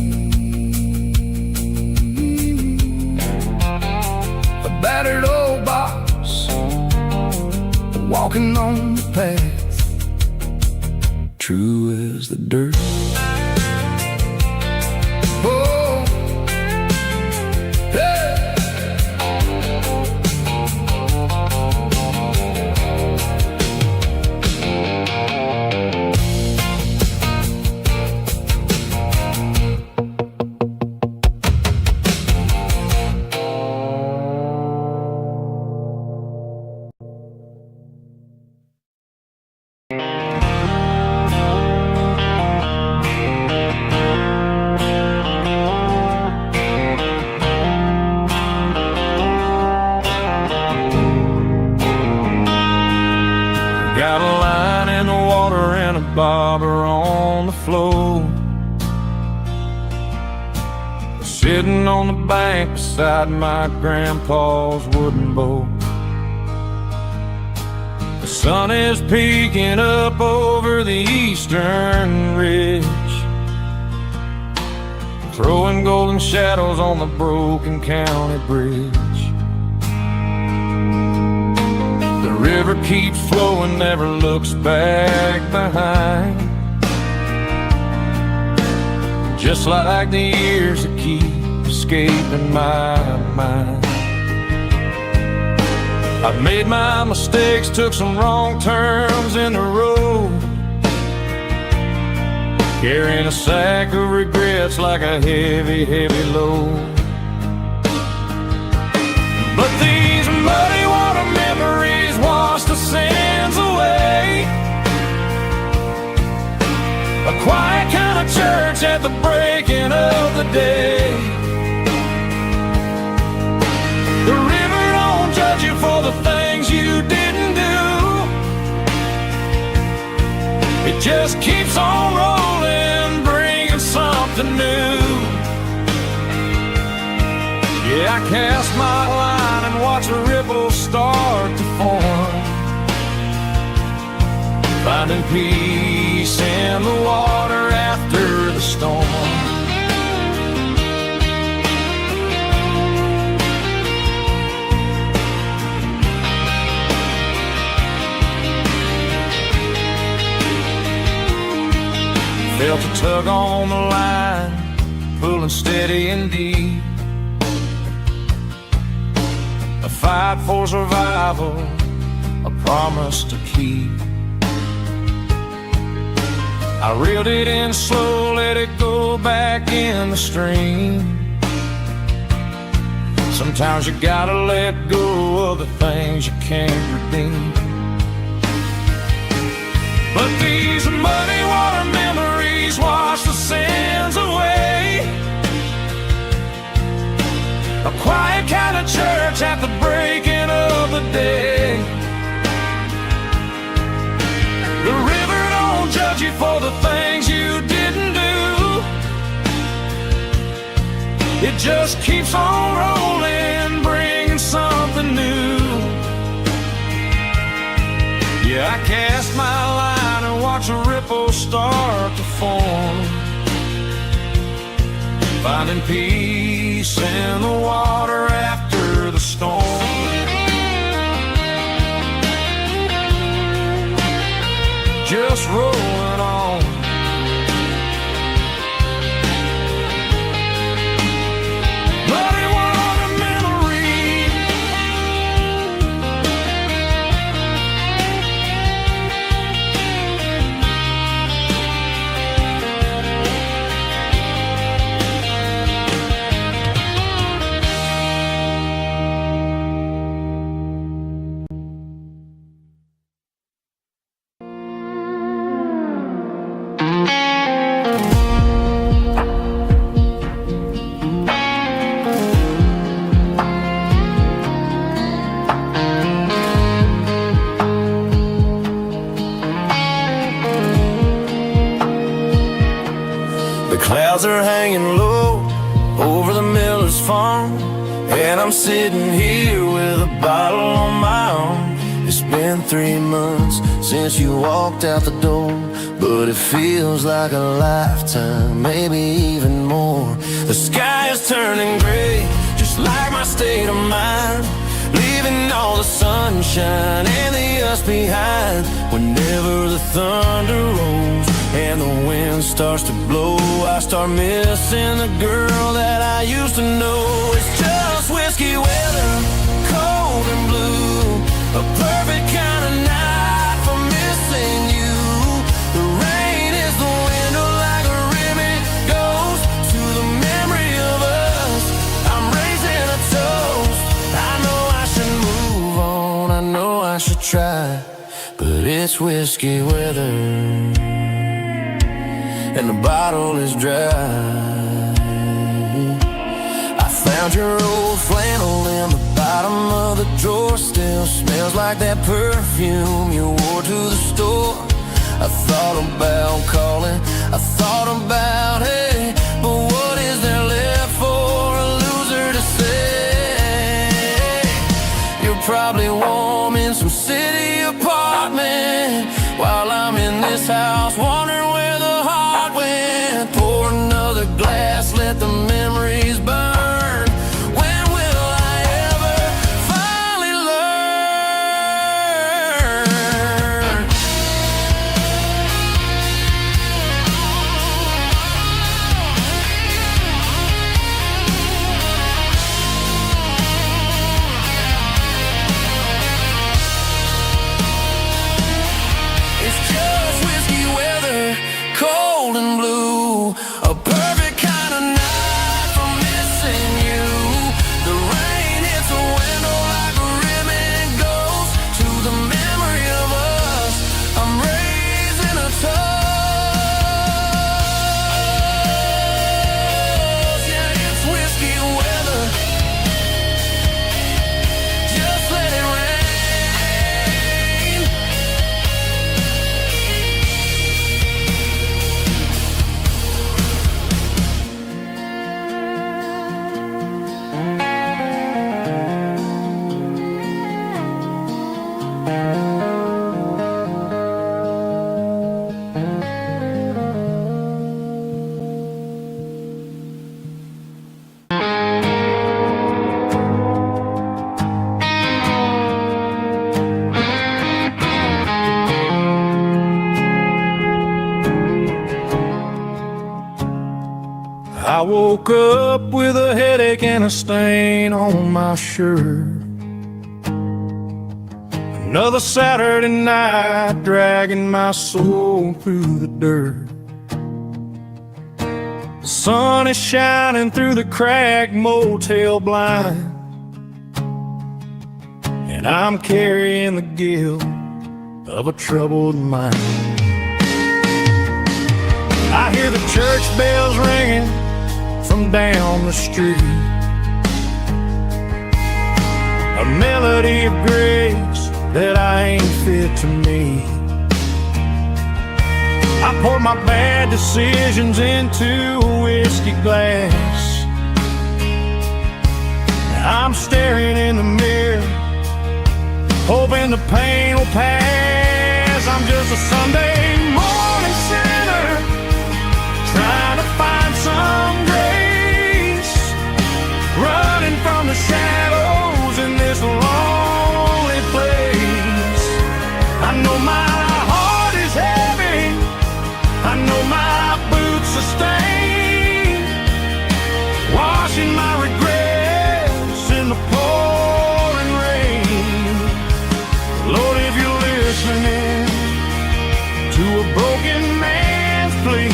A battered old box, walking on the path, true as the dirt. Oh, hey. Got a line in the water and a bobber on the floor, sitting on the bank beside my grandpa's wooden boat. The sun is peeking up over the eastern ridge, throwing golden shadows on the broken county bridge. The river keeps flowing, never looks back behind, just like the years that keep escaping my mind. I've made my mistakes, took some wrong turns in the road, carrying a sack of regrets like a heavy, heavy load. But these muddy water memories wash the sins away, a quiet kind of church at the breaking of the day. The river don't judge you for the things you didn't do, it just keeps on rolling, bringing something new. Yeah, I cast my line and watch the ripples start to form, finding peace in the water after the storm. Felt a tug on the line, pulling steady and deep, a fight for survival, a promise to keep. I reeled it in slow, let it go back in the stream. Sometimes you gotta let go of the things you can't redeem. But these muddy water memories wash the sins away, a quiet kind of church at the It just keeps on rolling, bringing something new. Yeah, I cast my line and watch a ripple start to form, finding peace in the water after the storm. Just rolling on. But it was a memory. Clouds are hanging low over the miller's farm, and I'm sitting here with a bottle on my arm. It's been 3 months since you walked out the door, but it feels like a lifetime, maybe even more. The sky is turning gray, just like my state of mind, leaving all the sunshine and the us behind. Whenever the thunder rolls and the wind starts to blow, I start missing the girl that I used to know. It's just whiskey weather, cold and blue, a perfect kind of night for missing you. The rain is the window like a ribbon goes to the memory of us. I'm raising a toast. I know I should move on, I know I should try, but it's whiskey weather and the bottle is dry. I found your old flannel in the bottom of the drawer, still smells like that perfume you wore to the store. I thought about calling, I thought about, hey, but what is there left for a loser to say? You're probably warm in some city apartment while I'm in this house wondering where the heart went. Pour another glass, let the memories burn. When will I ever finally learn? It's just whiskey weather, cold and blue, a perfect kind of night for missing you. The rain hits a window like a ribbon goes to the memory of us. I'm raising a toast. Yeah, it's whiskey weather. Just let it rain. I woke up with a headache and a stain on my shirt. Another Saturday night dragging my soul through the dirt. The sun is shining through the cracked motel blind, and I'm carrying the guilt of a troubled mind. I hear the church bells ringing from down the street, a melody of grace that I ain't fit to meet. I poured my bad decisions into a whiskey glass I'm staring in the mirror, hoping the pain will pass. I'm just a Sunday morning sinner, trying to find some grace, running from the shadows in this lonely place. I know my heart is heavy, I know my boots are stained, washing my regrets in the pouring rain. Lord, if you're listening to a broken man's plea,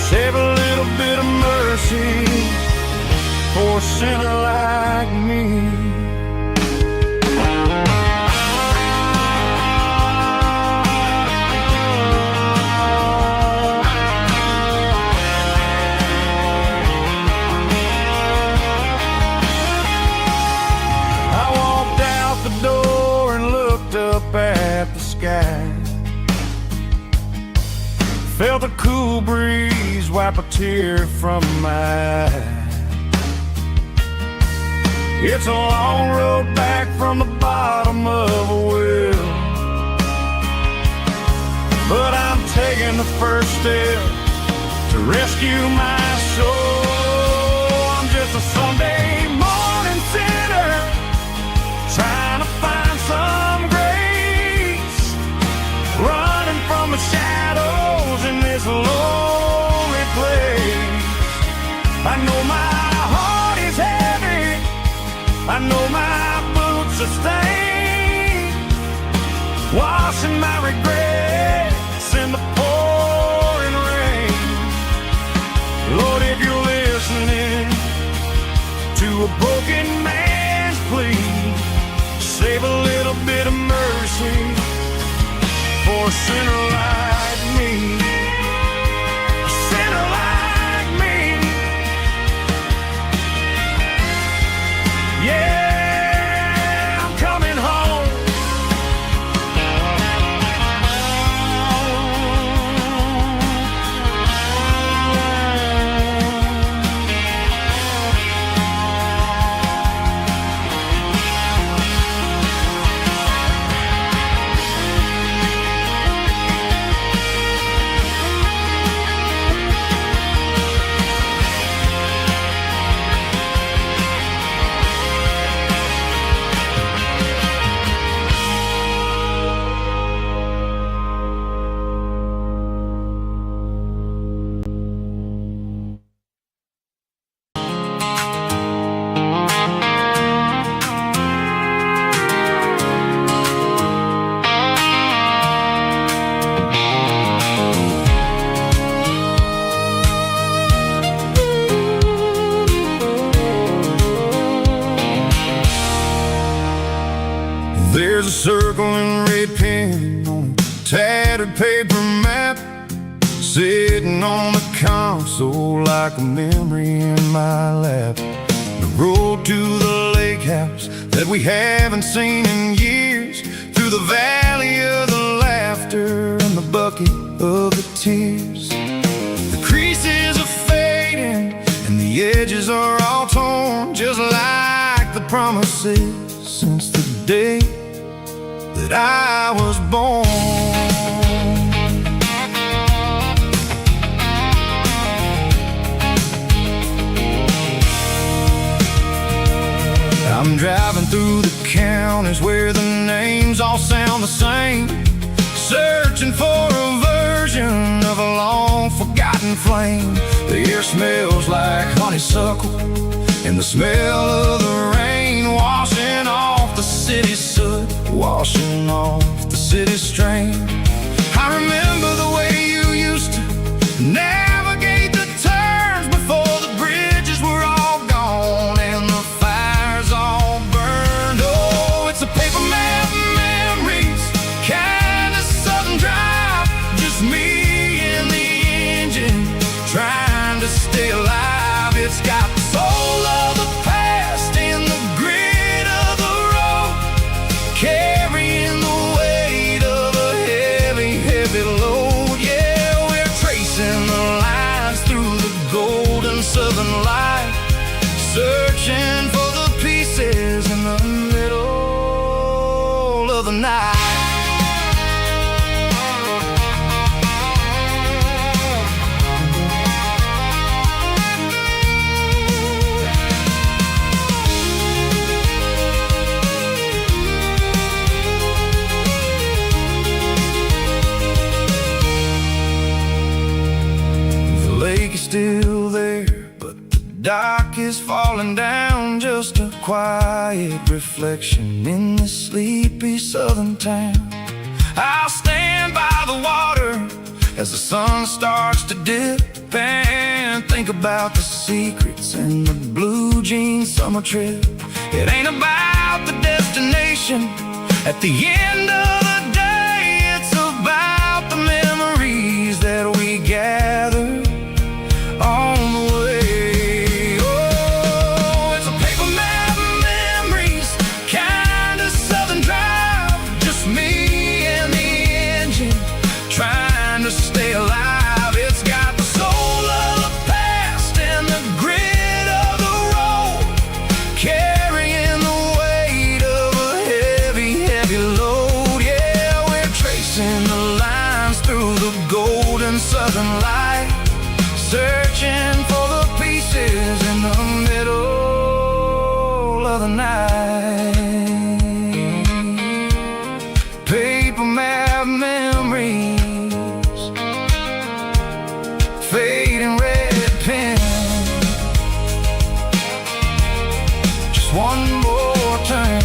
save a little bit of mercy for a sinner like me. At the sky, felt a cool breeze wipe a tear from my eye. It's a long road back from the bottom of a well, but I'm taking the first step to rescue my soul. I'm just a Sunday morning sinner, trying to find some grace, running from the shadows in this lonely place. I know my heart is heavy, I know my boots are stained, washing my regrets in the pouring rain. Lord, if you're listening to a broken man's plea, save a little bit of mercy for a sinner like me. A sinner like me. Yeah, I'm coming home. There's a circle and red pen on a tattered paper map, sitting on the console like a memory in my lap. The road to the lake house that we haven't seen in years, through the valley of the laughter and the bucket of the tears. The creases are fading and the edges are all torn, just like the promises since the day that I was born. I'm driving through the counties where the names all sound the same, searching for a version of a long forgotten flame. The air smells like honeysuckle and the smell of the rain, washing off the city's soot, washing off the city's strain. I remember the way you used to navigate the turns before the bridges were all gone and the fires all burned. Oh, it's a paper map memories, kind of southern drive, just me and the engine trying to stay alive. It's got the soul of the past and the grit of the road, carrying the weight of a heavy, heavy load. Yeah, we're tracing the lines through the golden southern light, searching for the there, but the dock is falling down. Just a quiet reflection in this sleepy southern town. I'll stand by the water as the sun starts to dip and think about the secrets in the blue jean summer trip. It ain't about the destination at the end of the day. It's about the memories that we gather on the way. Oh, it's a paper map of memories, kind of southern drive. Just me and the engine trying to stay alive. It's got the soul of the past and the grit of the road, carrying the weight of a heavy, heavy load. Yeah, we're tracing the lines through the golden southern light, searching for the pieces in the middle of the night. Paper map memories, fading red pen. Just one more turn.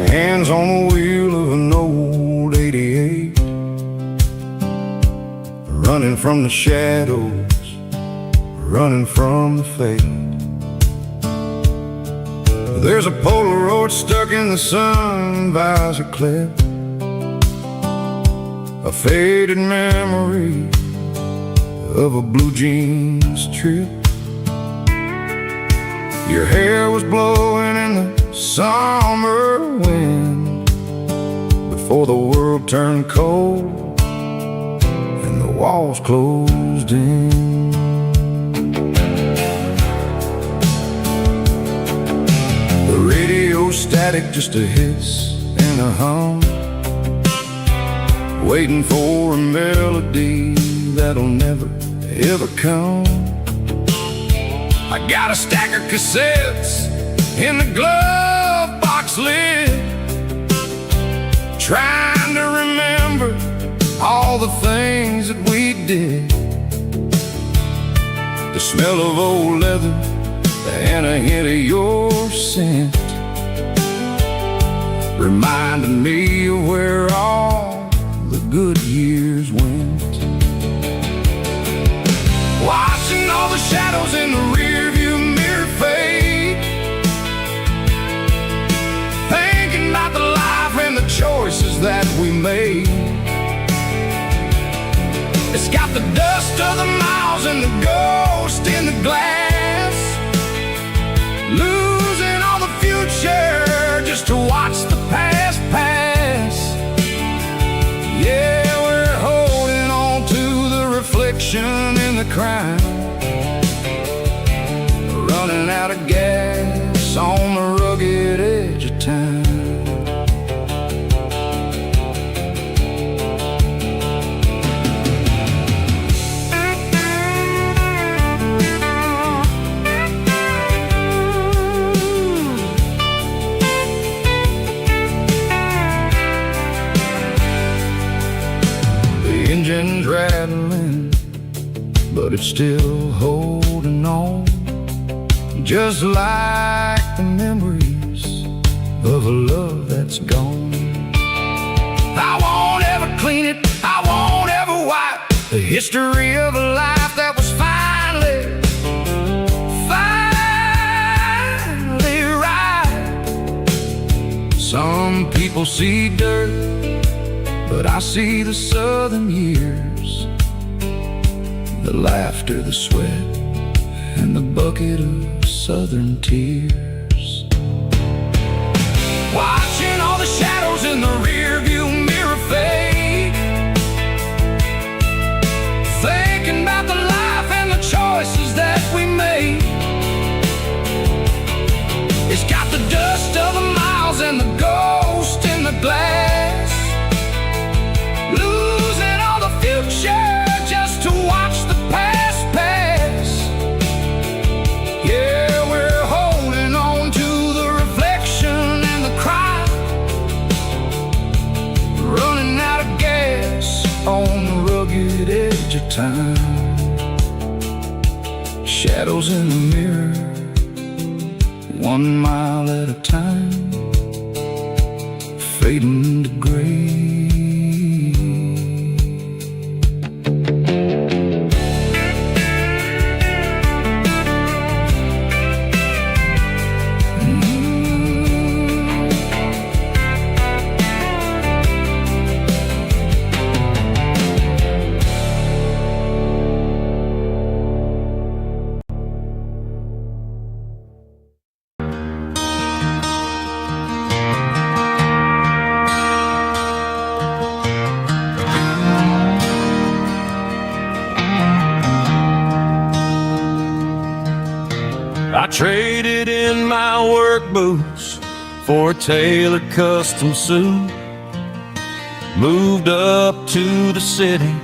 Hands on the wheel of an old 88, running from the shadows, running from the fate. There's a Polaroid stuck in the sun visor clip, a faded memory of a blue jeans trip. Your hair was blowing in the summer wind before the world turned cold and the walls closed in. The radio static, just a hiss and a hum, waiting for a melody that'll never ever come. I got a stack of cassettes in the glove box lid, trying to remember all the things that we did. The smell of old leather and a hint of your scent reminded me of where all the good years went. Watching all the shadows in the rearview mirror fade, thinking about the life and the choices that we made. It's got the dust of the miles and the ghost in the glass, losing all the future just to watch the past pass. Yeah, we're holding on to the reflection in the crime, running out of gas on the rugged edge of time. The engine's rattling, but it's still holding on, just like the memories of a love that's gone. I won't ever clean it, I won't ever wipe the history of a life that was finally right. Some people see dirt, but I see the southern years, the laughter, the sweat, and the bucket of southern tears. Watching all the shadows in the rearview mirror fade, time. Shadows in the mirror, 1 mile at a time, fading to gray. I traded in my work boots for a tailored custom suit. Moved up to the city,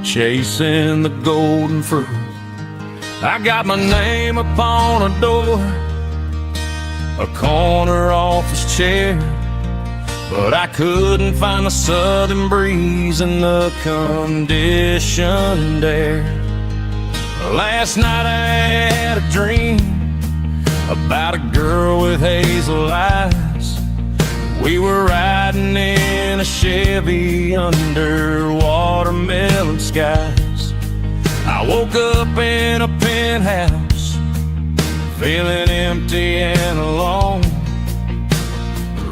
chasing the golden fruit. I got my name upon a door, a corner office chair, but I couldn't find the southern breeze in the conditioned air. Last night I had a dream about a girl with hazel eyes. We were riding in a Chevy under watermelon skies. I woke up in a penthouse, feeling empty and alone.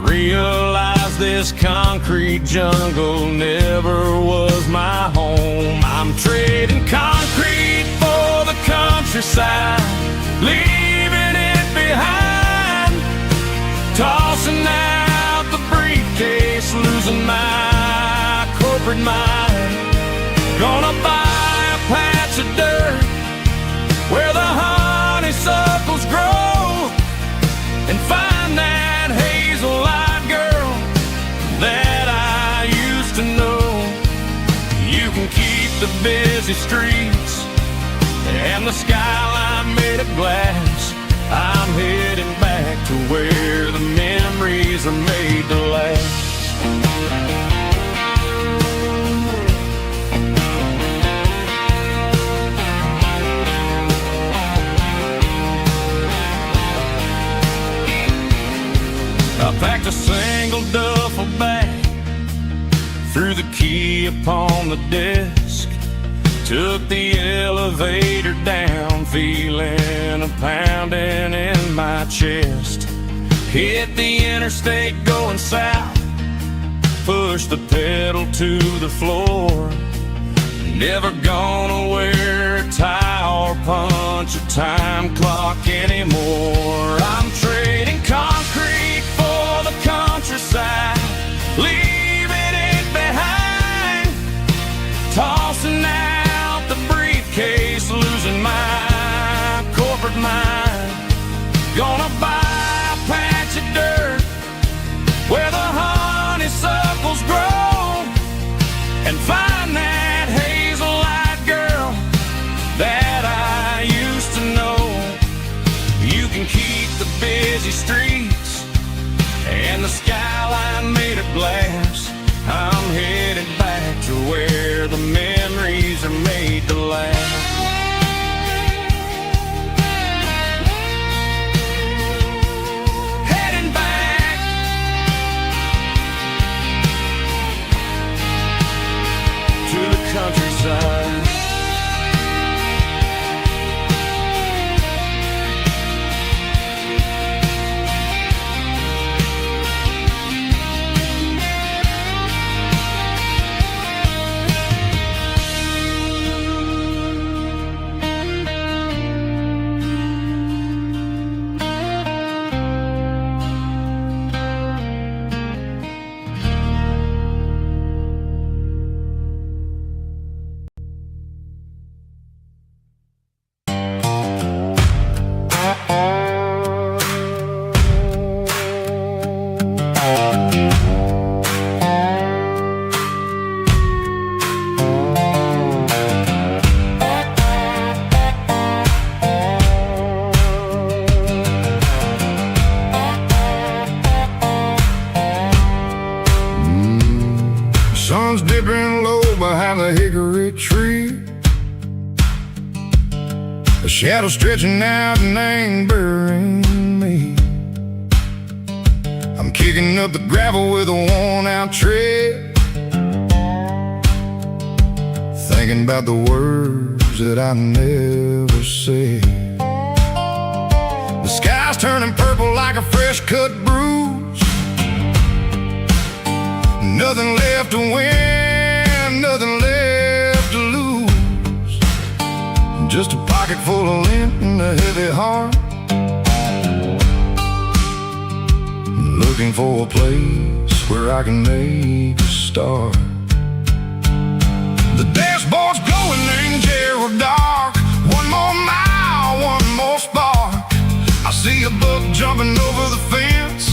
Realized this concrete jungle never was my home. I'm trading concrete for the countryside, leaving it behind. Tossing out the briefcase, losing my corporate mind. Gonna buy a patch of dirt where the honeysuckles grow, and find that hazel-eyed girl that I used to know. You can keep the busy streets and the skyline made of glass. I'm heading back to where the memories are made to last. I packed a single duffel bag, threw the key upon the desk, took the elevator down, feeling a pounding in my chest. Hit the interstate going south, pushed the pedal to the floor. Never gonna wear a tie or punch a time clock anymore. I'm trading concrete for the countryside, leaving it behind. Tossing out the briefcase, losing my corporate mind. Gonna buy a patch of dirt where the honeysuckles grow, and find that hazel-eyed girl that I used to know. You can keep the busy streets and the skyline made of glass. I'm headed back to where the memories are made to last. Heading back. dipping low behind the hickory tree. A shadow stretching out and ain't burying me. I'm kicking up the gravel with a worn-out tread, thinking about the words that I never said. The sky's turning purple like a fresh-cut bruise. Nothing left to win, nothing left to lose. Just a pocket full of lint and a heavy heart, looking for a place where I can make a start. The dashboard's glowing, angel dark. One more mile, one more spark. I see a buck jumping over the fence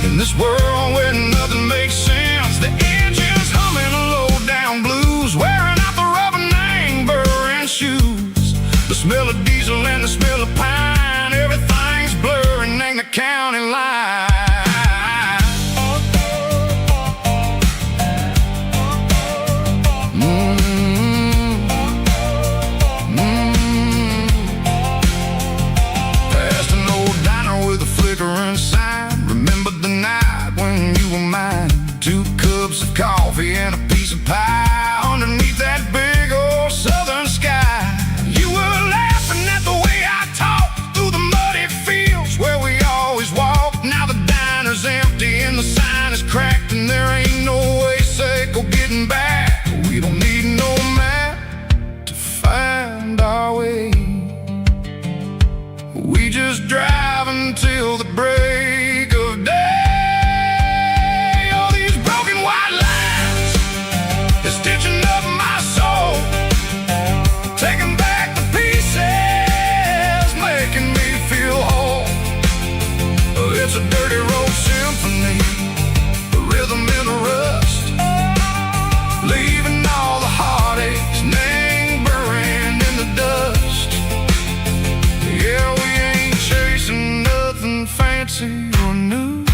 in this world where nothing makes sense. The engine's humming low-down blues, wearing out the rubber name burring shoes. The smell of diesel and the smell of pine, everything's blurring, ain't the county line. Coffee and a piece of pie underneath that big old southern sky. You were laughing at the way I talked through the muddy fields where we always walked. Now the diner's empty and the sign is cracked, and there ain't no way safe or getting back. We don't need no map to find our way. We just drive until the break of day. It's a dirty road symphony, a rhythm in the rust, leaving all the heartaches, name buried in the dust. Yeah, we ain't chasing nothing fancy or new,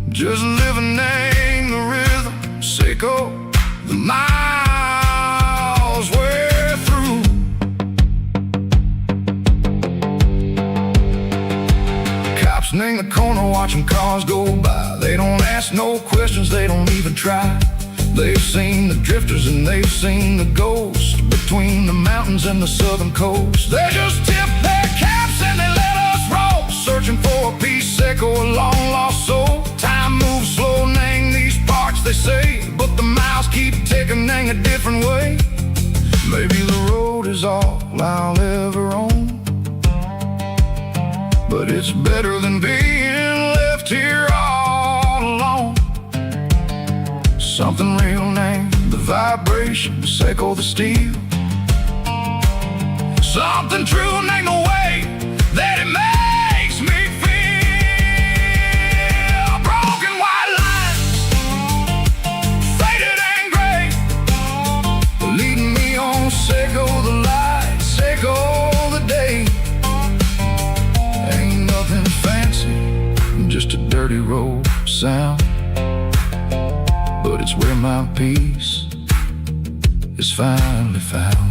just living in the rhythm, sicko, the miles we're through. In the corner watching cars go by. They don't ask no questions, they don't even try. They've seen the drifters and they've seen the ghosts between the mountains and the southern coast. They just tip their caps and they let us roll, searching for a piece or a long lost soul. Time moves slow, nang these parts they say, but the miles keep ticking, nang a different way. Maybe the road is all I'll ever own, but it's better than being left here all alone. Something real named the vibration, echo the steel. Something true named the way that it makes me feel. Broken white lines, faded and gray, leading me on, echo the light, echo the day. Just a dirty road sound, but it's where my peace is finally found.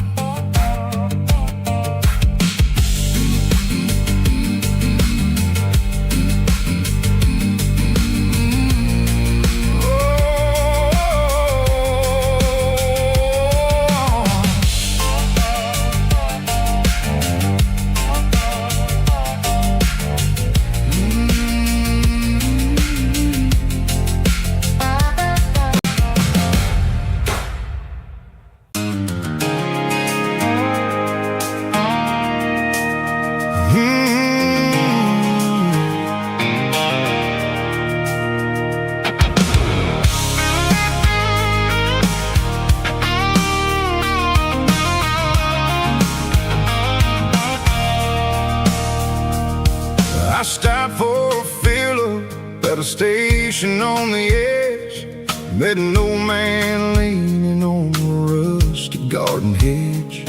I stopped for a fill-up at a station on the edge. Met an old man leaning on a rusty garden hedge.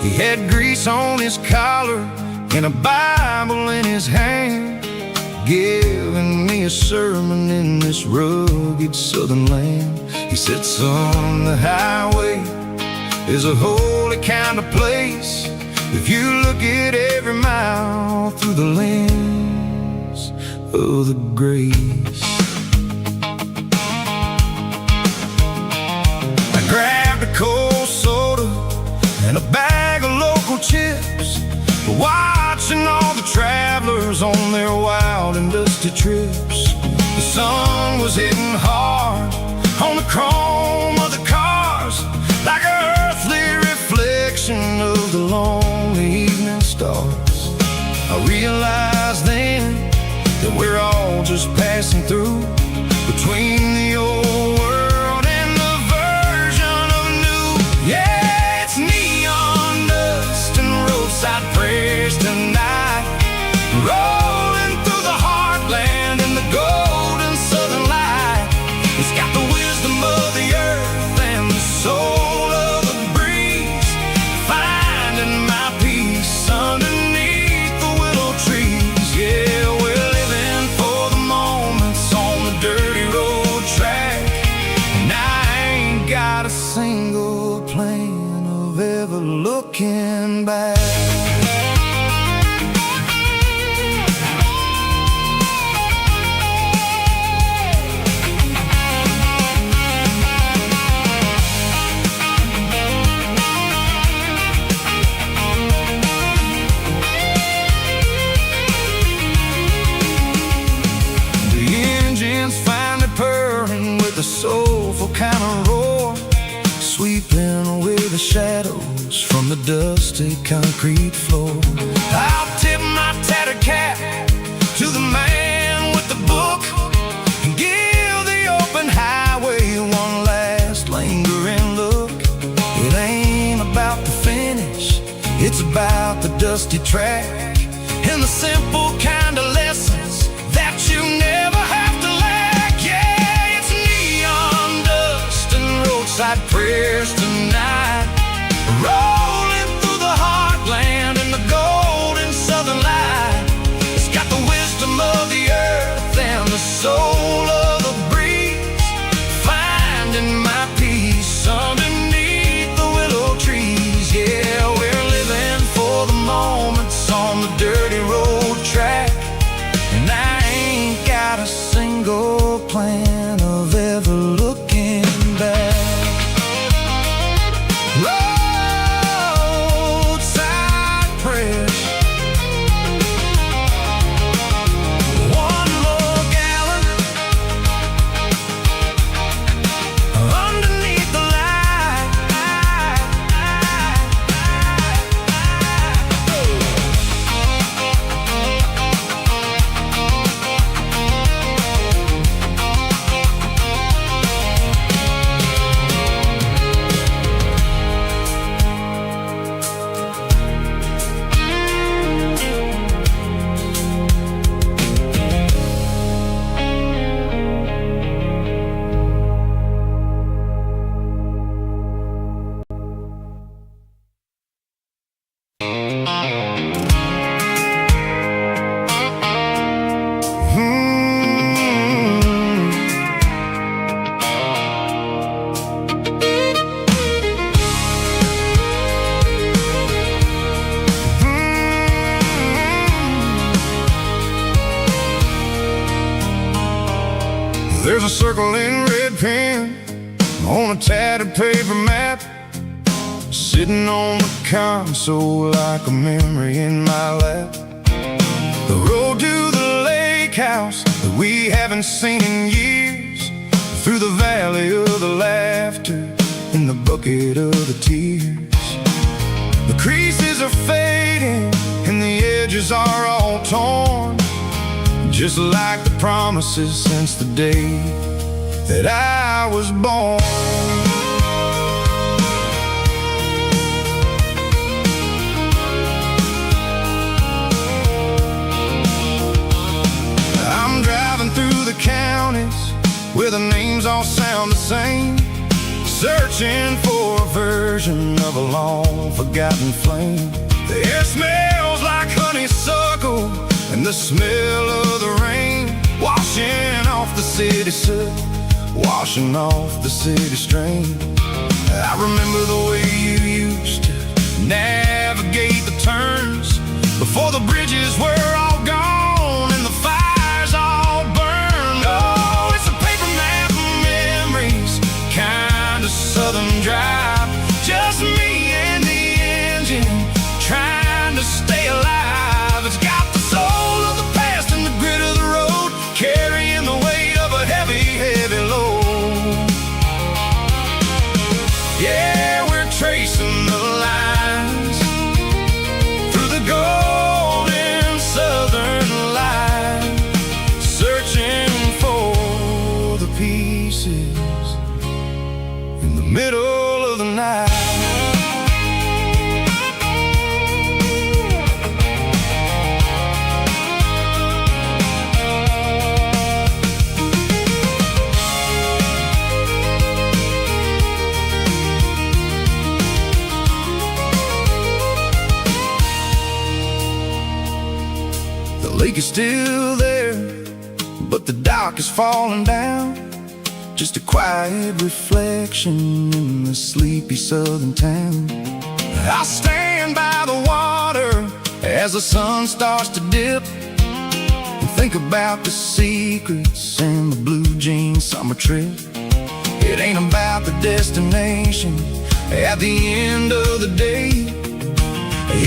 He had grease on his collar and a Bible in his hand, giving me a sermon in this rugged southern land. He He said, son, the highway is a holy kind of place if you look at every mile through the lens of the grace. I grabbed a cold soda and a bag of local chips, watching all the travelers on their wild and dusty trips. The sun was hitting hard on the chrome of the cars, like an earthly reflection of the lonely evening stars. I realized then that we're all just passing through between the old world and the version of new. Yeah, it's neon dust and roadside prayers tonight, rolling through the heartland in the golden southern light. It's got the wisdom of the earth and the soul of the breeze, finding my peace underneath the willow trees. Yeah, we're living for the moments on the dirty road track, and I ain't got a single plan of ever looking back. The soulful kind of roar, sweeping away the shadows from the dusty concrete floor. I'll tip my tattered cap to the man with the book and give the open highway one last lingering look. It ain't about the finish, it's about the dusty track and the simple kind of lessons that you never have to lack. Yeah, it's neon dust and roadside prayers tonight, rolling through the heartland in the golden southern light. It's got the wisdom of the earth and the soul of the breeze, finding my peace underneath the willow trees. Yeah, we're living for the moments on the dirty road track, and I ain't got a single plan of ever looking back. Roadside prayers, one more gallon underneath the light. There's a circle in red pen on a tattered paper map, sitting on the console like a memory in my lap. The road to the lake house that we haven't seen in years, through the valley of the laughter in the bucket of the tears. The creases are fading and the edges are all torn, just like the promises since the day that I was born. I'm driving through the counties where the names all sound the same, searching for a version of a long forgotten flame. The air smells like honeysuckle and the smell of the rain washing off the city soot washing off the city strain. I remember the way you used to navigate the turns before the bridges were all gone and the fires all burned. Oh, it's a paper map of memories, kind of southern drive. Just me and the engine, trying to stay alive. It's got the soul of the past and the grit of the road, carrying the weight of a heavy, heavy load. Yeah, we're tracing the lines through the golden southern light, searching for the pieces in the middle of the night. The lake is still there, but the dock is falling down. Just a quiet reflection in the sleepy southern town. I'll stand by the water as the sun starts to dip and think about the secrets and the blue jean summer trip. It ain't about the destination at the end of the day.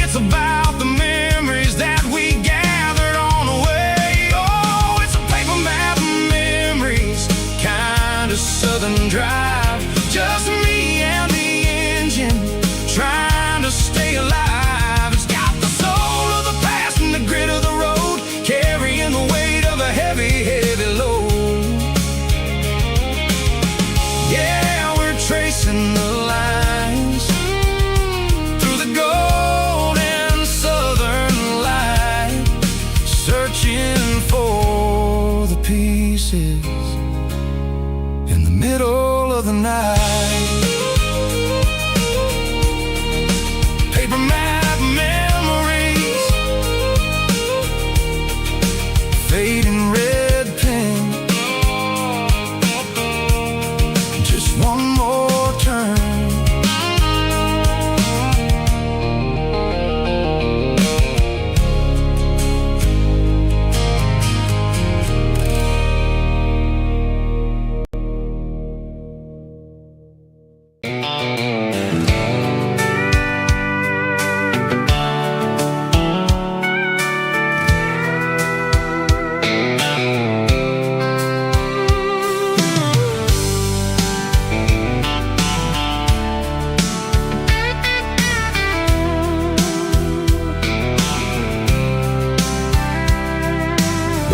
It's about the memories that we gathered on the way. Oh, it's a paper map of memories, kind of southern drive. Just me and the engine, trying to stay alive. It's got the soul of the past and the grit of the road, carrying the weight of a heavy, heavy load. Yeah, we're tracing the lines through the golden southern light, searching for the pieces in the middle of the night. Paper map memories, fading red pen, just one more turn.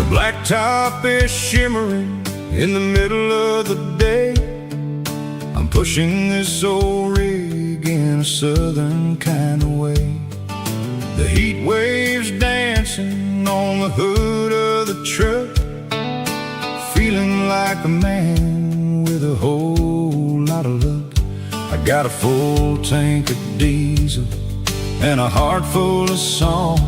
Blacktop is shimmering in the middle of the day. I'm pushing this old rig in a southern kind of way. The heat waves dancing on the hood of the truck, feeling like a man with a whole lot of luck. I got a full tank of diesel and a heart full of song,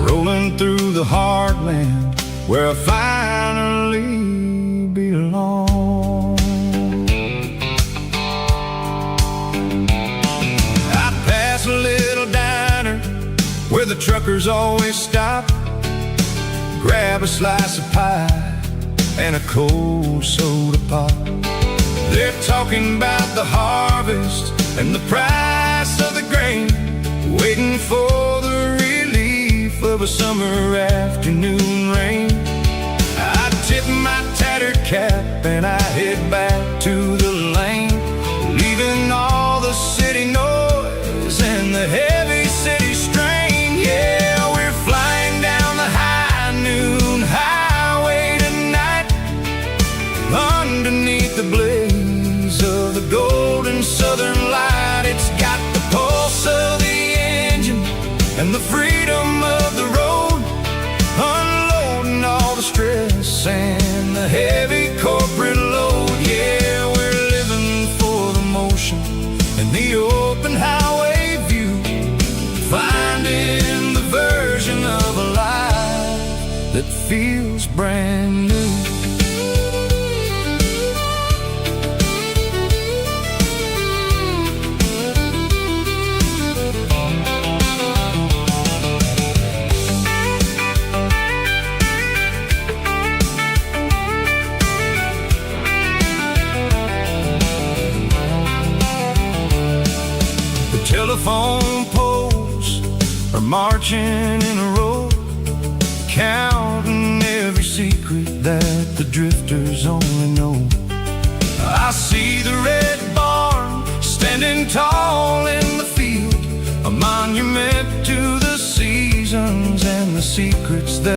rolling through the heartland where I finally belong. I pass a little diner where the truckers always stop, grab a slice of pie and a cold soda pop. They're talking about the harvest and the price of the grain, waiting for the relief of a summer afternoon rain. I tip my tattered cap and I head back to the lane, leaving all the city noise and the heavy city strain. Yeah, we're flying down the high noon highway tonight, underneath the blaze of the golden southern light. It's got the pulse of the engine and the freedom of the road, unloading all the stress and the heavy corporate load. Yeah, we're living for the motion and the open highway view, finding the version of a life that feels brand new. telephone poles are marching in a row, counting every secret that the drifters only know. I see the red barn standing tall in the field, a monument to the seasons and the secrets that